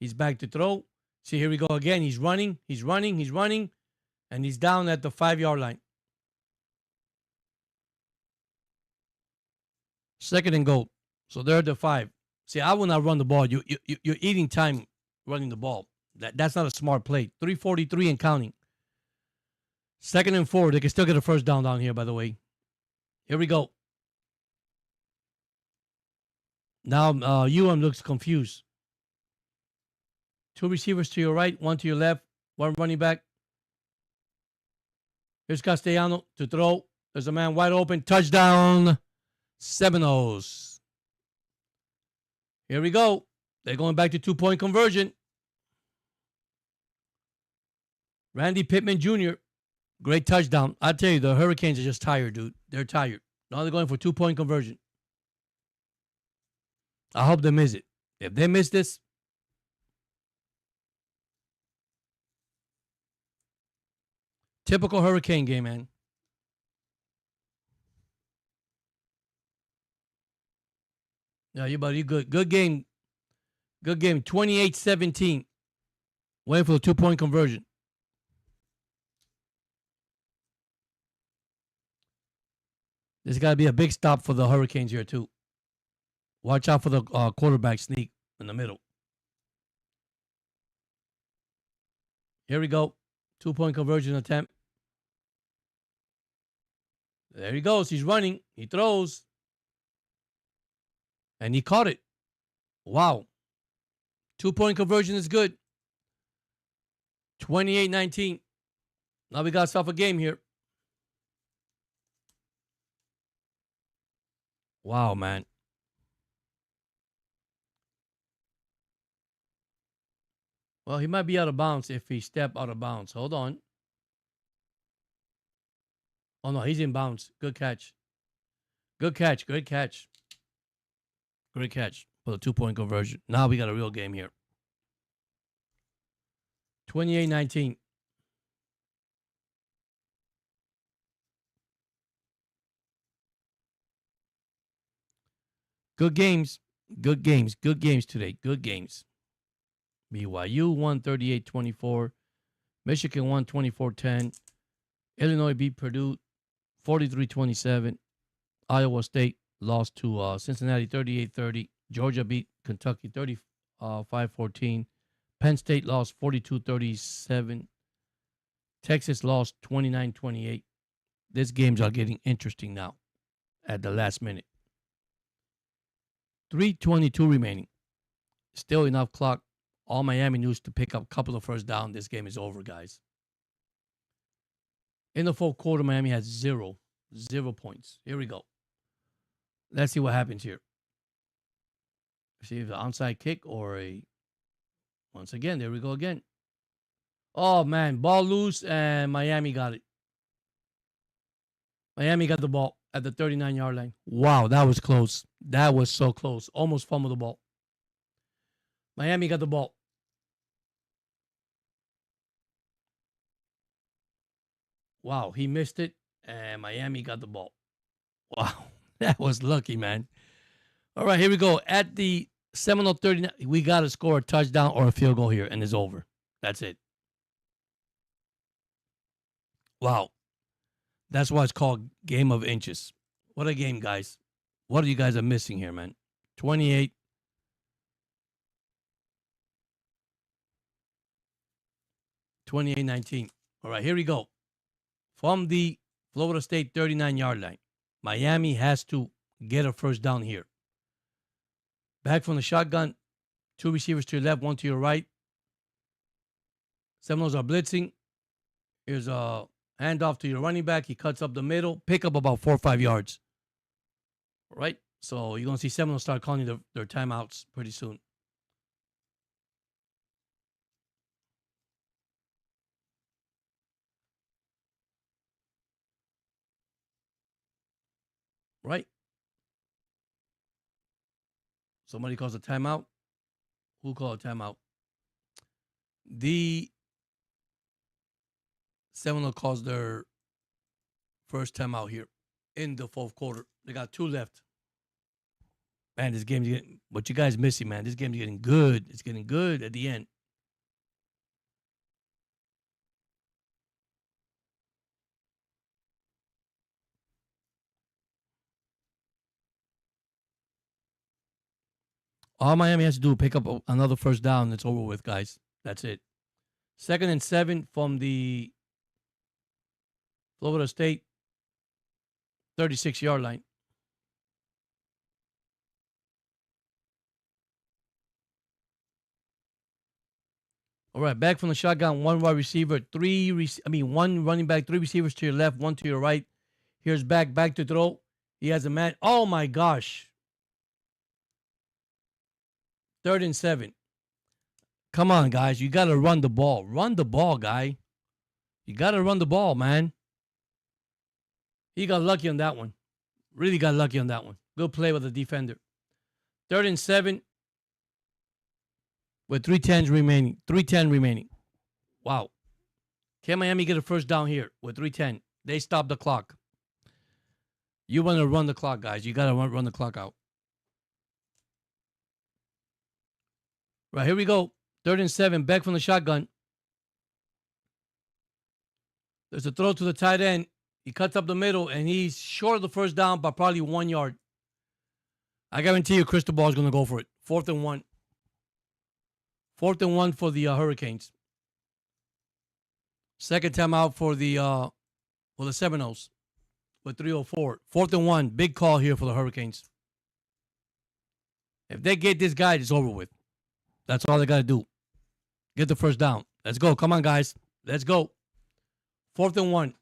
He's back to throw. See, here we go again. He's running, and he's down at the 5-yard line. 2nd and goal. So they're at the 5. See, I will not run the ball. You're eating time running the ball. That's not a smart play. 3:43 and counting. 2nd and 4. They can still get a 1st down here, by the way. Here we go. Now UM looks confused. 2 receivers to your right, 1 to your left, 1 running back. Here's Castellano to throw. There's a man wide open. Touchdown, Seminoles. Here we go. They're going back to 2-point conversion. Randy Pittman Jr., great touchdown. I tell you, the Hurricanes are just tired, dude. They're tired. Now they're going for 2-point conversion. I hope they miss it. If they miss this, Typical hurricane game, man. Yeah, you good. Good game. Good game. 28-17. Waiting for the 2-point conversion. There's got to be a big stop for the Hurricanes here, too. Watch out for the quarterback sneak in the middle. Here we go. 2-point conversion attempt. There he goes. He's running. He throws. And he caught it. Wow. 2-point conversion is good. 28-19. Now we got ourselves a game here. Wow, man. Well, he might be out of bounds if he step out of bounds. Hold on. Oh, no, he's in bounds. Good catch. Good catch. Great catch. Great catch for the 2-point conversion. Now we got a real game here. 28-19. Good games. Good games. Good games today. Good games. BYU won 38-24. Michigan won 24-10. Illinois beat Purdue 43-27. Iowa State lost to Cincinnati 38-30. Georgia beat Kentucky 35-14. Penn State lost 42-37. Texas lost 29-28. These games are getting interesting now at the last minute. 3:22 remaining. Still enough clock. All Miami needs to pick up a couple of first down. This game is over, guys. In the fourth quarter, Miami has 0 points. Here we go. Let's see what happens here. See if the onside kick or a... Once again, there we go again. Oh, man. Ball loose, and Miami got it. Miami got the ball at the 39-yard line. Wow, that was close. That was so close. Almost fumbled the ball. Miami got the ball. Wow, he missed it, and Miami got the ball. Wow, that was lucky, man. All right, here we go. At the Seminole 39, we got to score a touchdown or a field goal here, and it's over. That's it. Wow. That's why it's called game of inches. What a game, guys. What are you guys are missing here, man? 28. 28-19. All right, here we go. From the Florida State 39-yard line, Miami has to get a first down here. Back from the shotgun, 2 receivers to your left, 1 to your right. Seminoles are blitzing. Here's a handoff to your running back. He cuts up the middle, pick up about 4 or 5 yards. All right, so you're going to see Seminoles start calling their timeouts pretty soon. Right? Somebody calls a timeout. Who called a timeout? The Seminole calls their first timeout here in the fourth quarter. They got 2 left. Man, this game's getting, what you guys missing, man. This game's getting good. It's getting good at the end. All Miami has to do is pick up another first down. It's over with, guys. That's it. 2nd and 7 from the Florida State 36-yard line. All right, back from the shotgun, 1 wide receiver, 1 running back, 3 receivers to your left, 1 to your right. Here's back to throw. He has a man. Oh my gosh. 3rd and 7. Come on, guys. You got to run the ball. Run the ball, guy. You got to run the ball, man. He got lucky on that one. Really got lucky on that one. Good play with the defender. 3rd and 7 with 3:10 remaining. 3:10 remaining. Wow. Can Miami get a first down here with 3:10? They stop the clock. You want to run the clock, guys. You got to run the clock out. Right, here we go. 3rd and 7. Back from the shotgun. There's a throw to the tight end. He cuts up the middle, and he's short of the first down by probably 1 yard. I guarantee you Crystal Ball is going to go for it. 4th and 1. 4th and 1 for the Hurricanes. Second timeout for the Seminoles with 3:04. 4th and 1. Big call here for the Hurricanes. If they get this guy, it's over with. That's all they got to do. Get the first down. Let's go. Come on, guys. Let's go. 4th and 1.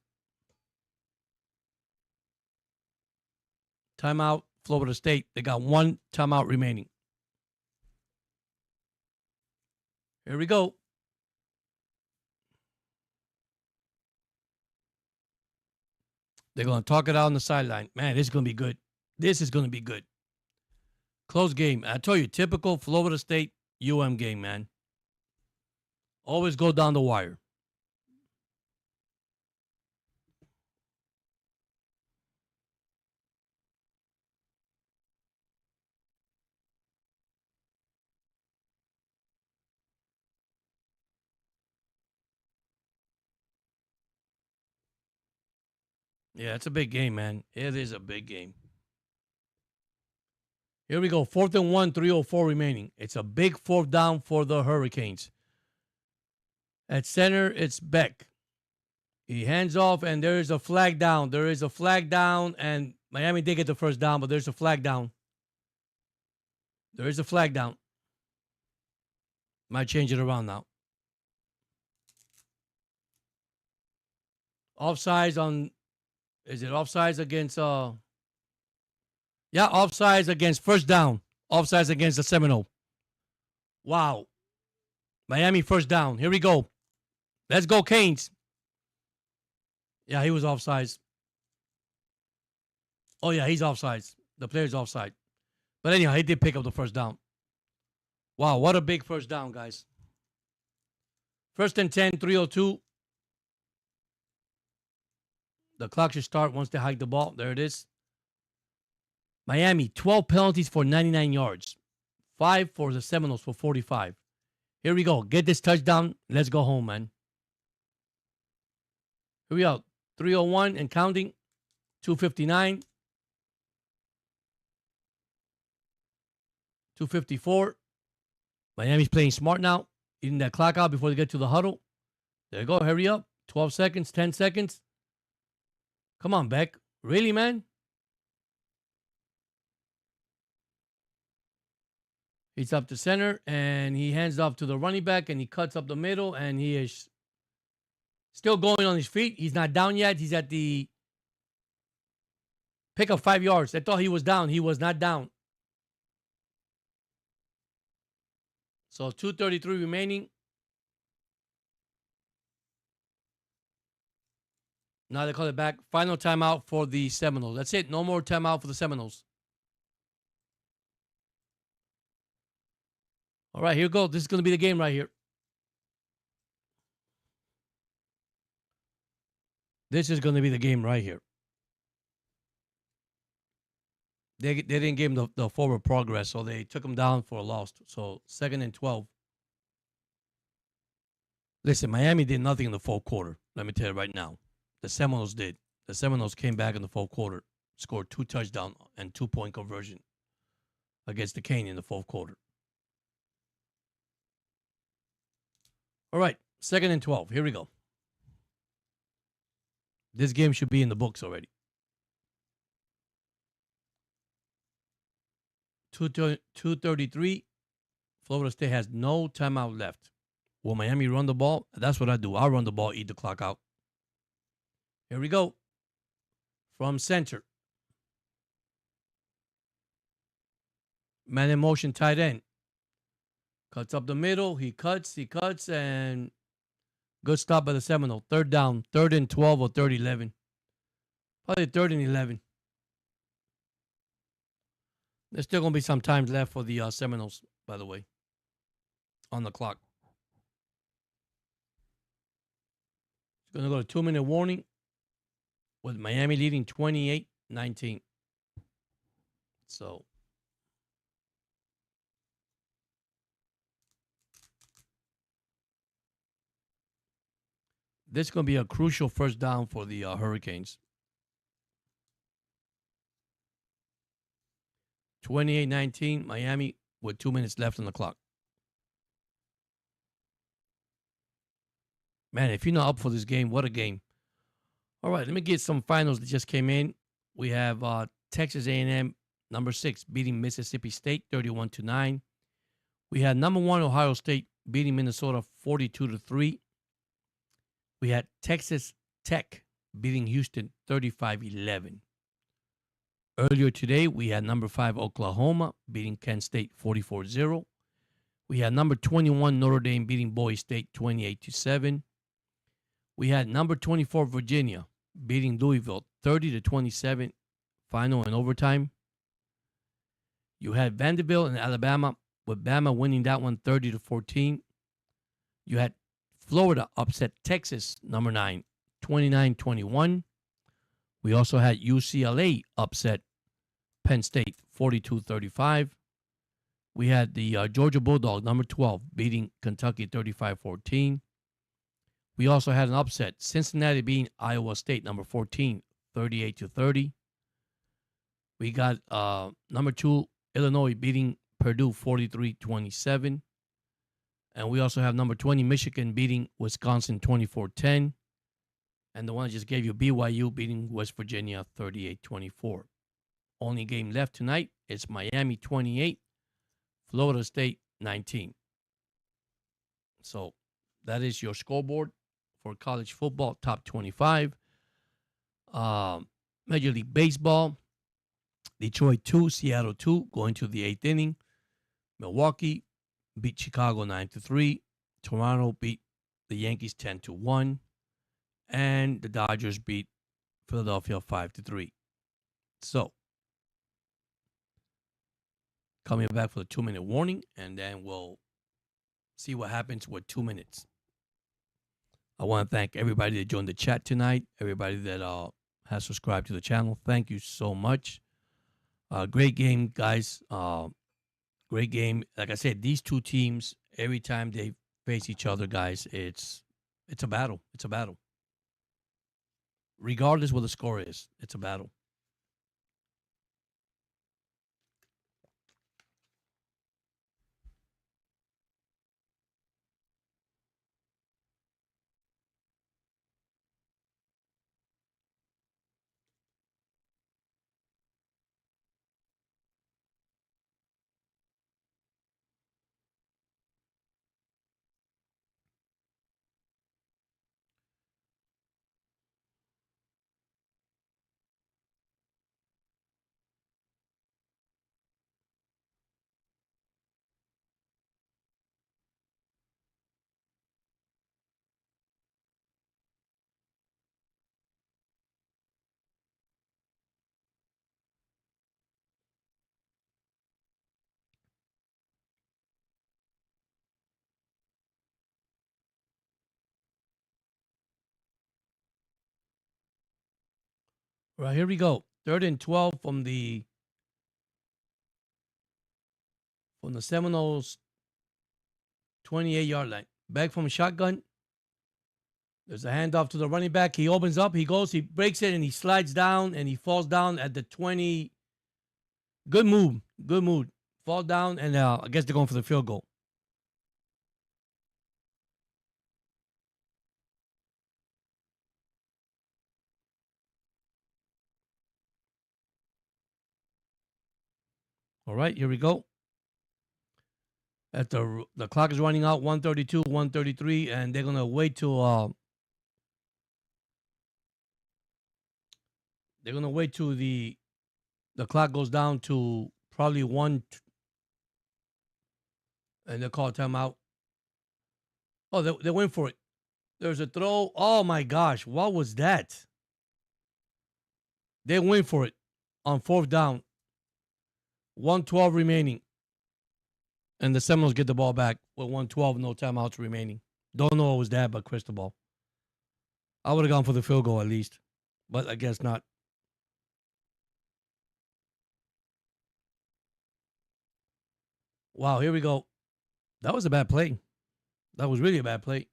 Timeout, Florida State. They got 1 timeout remaining. Here we go. They're going to talk it out on the sideline. Man, this is going to be good. This is going to be good. Close game. I tell you, typical Florida State UM game, man. Always go down the wire. Yeah, it's a big game, man. It is a big game. Here we go. 4th and 1, 3:04 remaining. It's a big 4th down for the Hurricanes. At center, it's Beck. He hands off, and there is a flag down. There is a flag down, and Miami did get the first down, but there's a flag down. There is a flag down. Might change it around now. Offsides on... Is it offsides against... Yeah, offsides against first down. Offsides against the Seminole. Wow. Miami first down. Here we go. Let's go, Canes. Yeah, he was offsides. Oh, yeah, he's offsides. The player's offside. But anyhow, he did pick up the first down. Wow, what a big first down, guys. 1st and 10, 3:02. The clock should start once they hike the ball. There it is. Miami, 12 penalties for 99 yards. 5 for the Seminoles for 45. Here we go. Get this touchdown. Let's go home, man. Here we go. 3:01 and counting. 2:59. 2:54. Miami's playing smart now. Eating that clock out before they get to the huddle. There you go. Hurry up. 12 seconds, 10 seconds. Come on, Beck. Really, man? He's up to center, and he hands off to the running back, and he cuts up the middle, and he is still going on his feet. He's not down yet. He's at the pick up 5 yards. I thought he was down. He was not down. So 2:33 remaining. Now they call it back. Final timeout for the Seminoles. That's it. No more timeout for the Seminoles. All right, here we go. This is going to be the game right here. This is going to be the game right here. They didn't give him the forward progress, so they took him down for a loss. So 2nd and 12. Listen, Miami did nothing in the 4th quarter. Let me tell you right now. The Seminoles did. The Seminoles came back in the 4th quarter, scored 2 touchdowns and 2-point conversion against the Cane in the 4th quarter. All right, 2nd and 12. Here we go. This game should be in the books already. 2:33. Florida State has no timeout left. Will Miami run the ball? That's what I do. I'll run the ball, eat the clock out. Here we go. From center. Man in motion, tight end. Cuts up the middle. He cuts, and good stop by the Seminole. 3rd down. 3rd and 12 or 3rd 11. Probably 3rd and 11. There's still going to be some time left for the Seminoles, by the way, on the clock. It's going to go to 2-minute warning with Miami leading 28-19. So this is going to be a crucial first down for the Hurricanes. 28-19, Miami with 2 minutes left on the clock. Man, if you're not up for this game, what a game. All right, let me get some finals that just came in. We have Texas A&M, number 6, beating Mississippi State 31-9. We had number 1 Ohio State beating Minnesota 42-3. We had Texas Tech beating Houston 35-11. Earlier today, we had number 5 Oklahoma beating Kent State 44-0. We had number 21 Notre Dame beating Boise State 28-7. We had number 24 Virginia beating Louisville 30-27, final and overtime. You had Vanderbilt and Alabama, with Bama winning that one 30-14. You had Florida upset Texas, number 9, 29-21. We also had UCLA upset Penn State 42-35. We had the Georgia Bulldogs, number 12, beating Kentucky 35-14. We also had an upset, Cincinnati beating Iowa State, number 14, 38-30. We got number 2, Illinois beating Purdue 43-27. And we also have number 20, Michigan beating Wisconsin 24-10. And the one I just gave you, BYU beating West Virginia 38-24. Only game left tonight is Miami 28, Florida State 19. So that is your scoreboard for college football, top 25. Major League Baseball, Detroit 2, Seattle 2, going to the 8th inning. Milwaukee beat Chicago 9-3. Toronto beat the Yankees 10-1. And the Dodgers beat Philadelphia 5-3. So, coming back for the 2-minute warning, and then we'll see what happens with 2 minutes. I want to thank everybody that joined the chat tonight, everybody that has subscribed to the channel. Thank you so much. Great game, guys. Great game. Like I said, these two teams, every time they face each other, guys, it's a battle. It's a battle. Regardless what the score is, it's a battle. All right, here we go. 3rd and 12 from the Seminoles 28-yard line. Back from shotgun. There's a handoff to the running back. He opens up. He goes. He breaks it, and he slides down, and he falls down at the 20. Good move. Good move. Fall down, and I guess they're going for the field goal. All right, here we go. At the clock is running out, 132, 133, and they're gonna wait till the clock goes down to probably 1, and they call a timeout. Oh, they went for it. There's a throw. Oh my gosh, what was that? They went for it on 4th down. 1:12 remaining. And the Seminoles get the ball back with 1:12, no timeouts remaining. Don't know what was that, but crystal ball. I would have gone for the field goal at least, but I guess not. Wow, here we go. That was a bad play. That was really a bad play.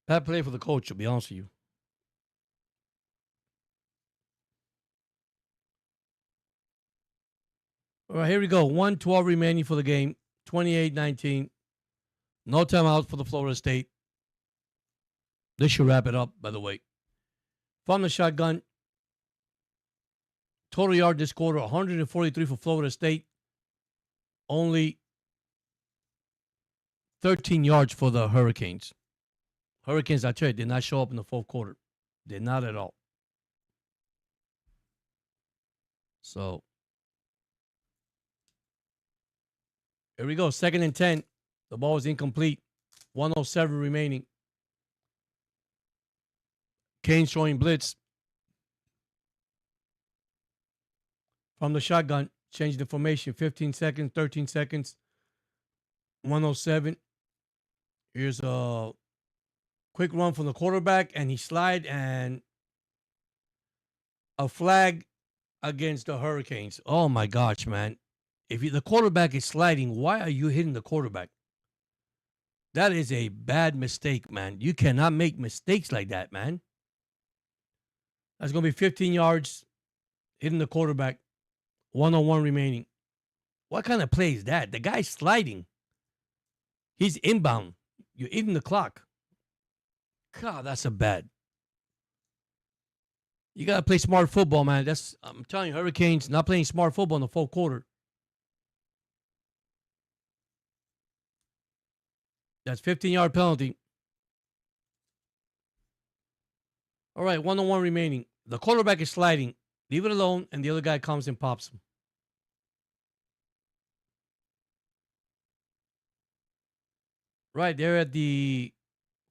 Bad play for the coach, to be honest with you. All right, here we go. 1:12 remaining for the game. 28-19. No timeout for the Florida State. This should wrap it up, by the way. From the shotgun. Total yard this quarter, 143 for Florida State. Only 13 yards for the Hurricanes. Hurricanes, I tell you, did not show up in the fourth quarter. Did not at all. So, here we go. 2nd and 10. The ball is incomplete. 1:07 remaining. Canes showing blitz. From the shotgun, changing the formation. 15 seconds, 13 seconds. 1:07. Here's a quick run from the quarterback, and he slide, and a flag against the Hurricanes. Oh my gosh, man. If the quarterback is sliding, why are you hitting the quarterback? That is a bad mistake, man. You cannot make mistakes like that, man. That's going to be 15 yards hitting the quarterback. 1:01 remaining. What kind of play is that? The guy's sliding. He's inbound. You're eating the clock. God, that's a bad. You got to play smart football, man. I'm telling you, Hurricanes not playing smart football in the fourth quarter. That's 15-yard penalty. All right, 1:01 remaining. The quarterback is sliding. Leave it alone, and the other guy comes and pops him. Right there at the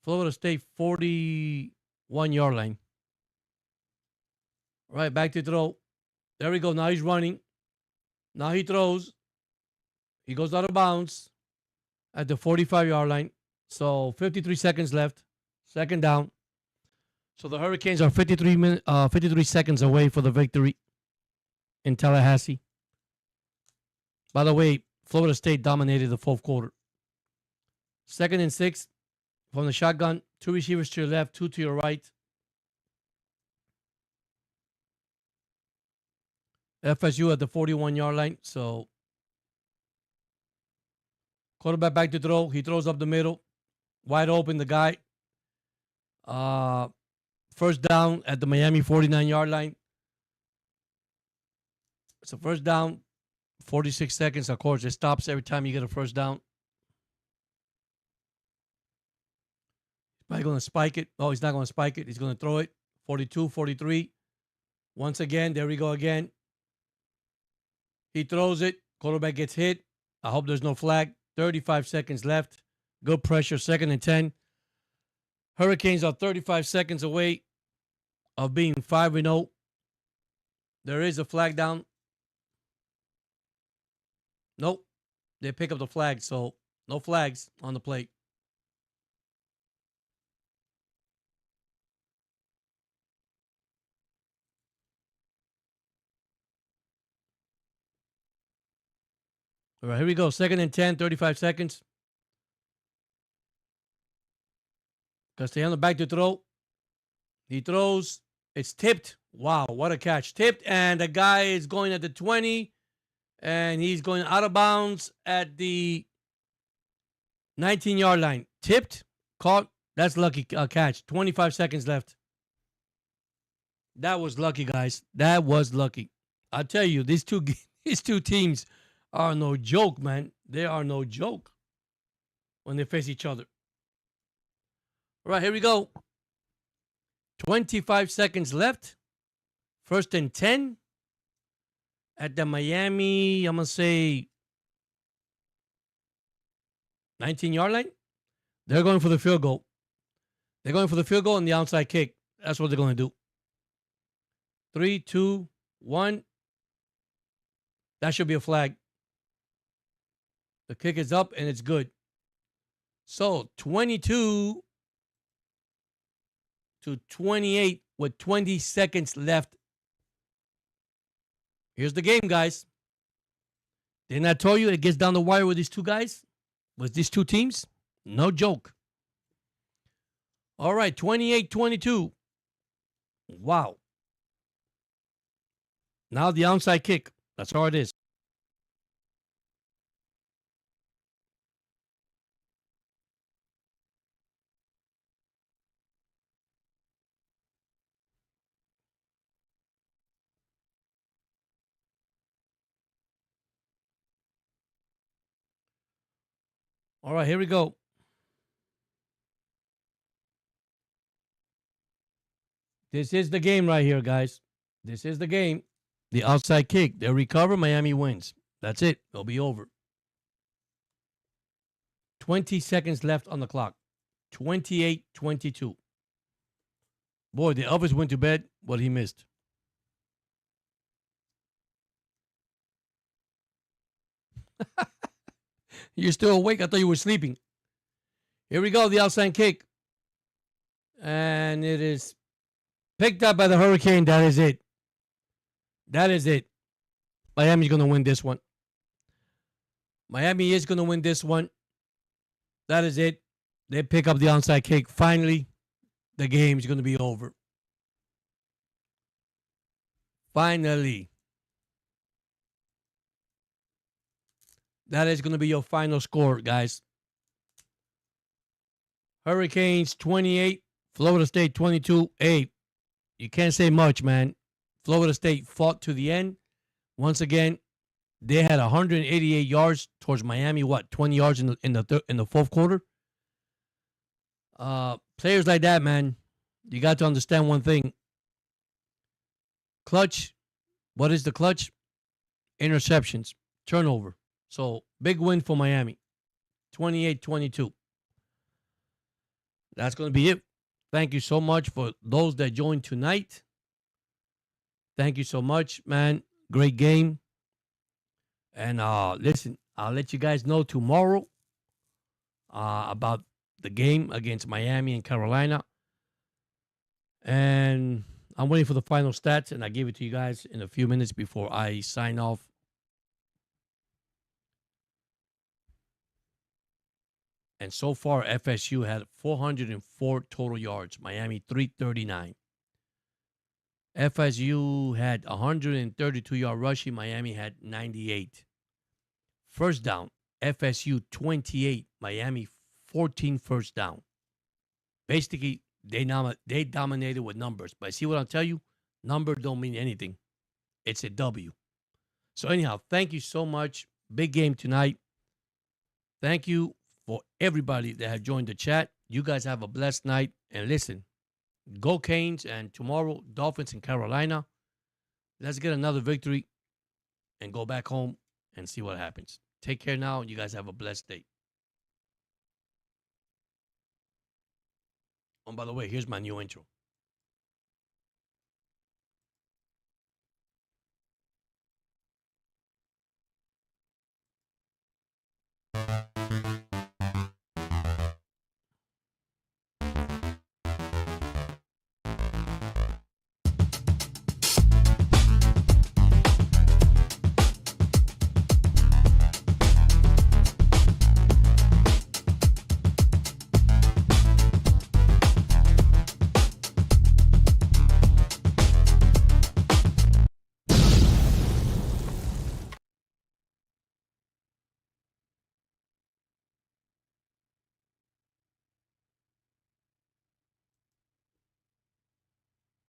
Florida State 41-yard line. All right, back to throw. There we go. Now he's running. Now he throws. He goes out of bounds at the 45-yard line. So 53 seconds left. 2nd down. So the Hurricanes are 53 seconds away for the victory in Tallahassee. By the way, Florida State dominated the fourth quarter. 2nd and 6 from the shotgun. 2 receivers to your left, 2 to your right. FSU at the 41-yard line. So quarterback back to throw. He throws up the middle. Wide open, the guy. 1st down at the Miami 49-yard line. So 1st down, 46 seconds. Of course, it stops every time you get a 1st down. He's probably going to spike it. Oh, he's not going to spike it. He's going to throw it. 42, 43. Once again, there we go again. He throws it. Quarterback gets hit. I hope there's no flag. 35 seconds left. Good pressure. 2nd and 10. Hurricanes are 35 seconds away of being 5-0. There is a flag down. Nope. They pick up the flag, so no flags on the plate. All right, here we go. 2nd and 10, 35 seconds. Castellano back to throw. He throws. It's tipped. Wow, what a catch. Tipped, and the guy is going at the 20, and he's going out of bounds at the 19-yard line. Tipped, caught. That's lucky catch. 25 seconds left. That was lucky, guys. That was lucky. I tell you, these two teams are no joke, man. They are no joke when they face each other. All right, here we go. 25 seconds left. 1st and 10 at the Miami, I'm going to say 19-yard line. They're going for the field goal. They're going for the field goal and the outside kick. That's what they're going to do. 3, 2, 1. That should be a flag. The kick is up and it's good. So 22 to 28 with 20 seconds left. Here's the game, guys. Didn't I tell you it gets down the wire with these two guys? With these two teams? No joke. All right, 28-22. Wow. Now the onside kick. That's how it is. All right, here we go. This is the game right here, guys. This is the game. The outside kick. They recover. Miami wins. That's it. It'll be over. 20 seconds left on the clock. 28-22. Boy, the Elvis went to bed. What he missed. You're still awake? I thought you were sleeping. Here we go. The outside kick. And it is picked up by the Hurricane. That is it. That is it. Miami's going to win this one. Miami is going to win this one. That is it. They pick up the onside kick. Finally, the game is going to be over. Finally. That is going to be your final score, guys. Hurricanes 28, Florida State 22. Hey, you can't say much, man. Florida State fought to the end. Once again, they had 188 yards towards Miami. What, 20 yards in the fourth quarter? Players like that, man, you got to understand one thing. Clutch. What is the clutch? Interceptions, turnover. So, big win for Miami. 28-22. That's going to be it. Thank you so much for those that joined tonight. Thank you so much, man. Great game. And listen, I'll let you guys know tomorrow about the game against Miami and Carolina. And I'm waiting for the final stats, and I'll give it to you guys in a few minutes before I sign off. And so far, FSU had 404 total yards. Miami, 339. FSU had 132-yard rushing. Miami had 98. First down, FSU 28. Miami 14 first down. Basically, they dominated with numbers. But see what I'll tell you? Number don't mean anything. It's a W. So anyhow, thank you so much. Big game tonight. Thank you for everybody that have joined the chat. You guys have a blessed night. And listen, go Canes, and tomorrow, Dolphins in Carolina. Let's get another victory and go back home and see what happens. Take care now, and you guys have a blessed day. Oh, by the way, here's my new intro.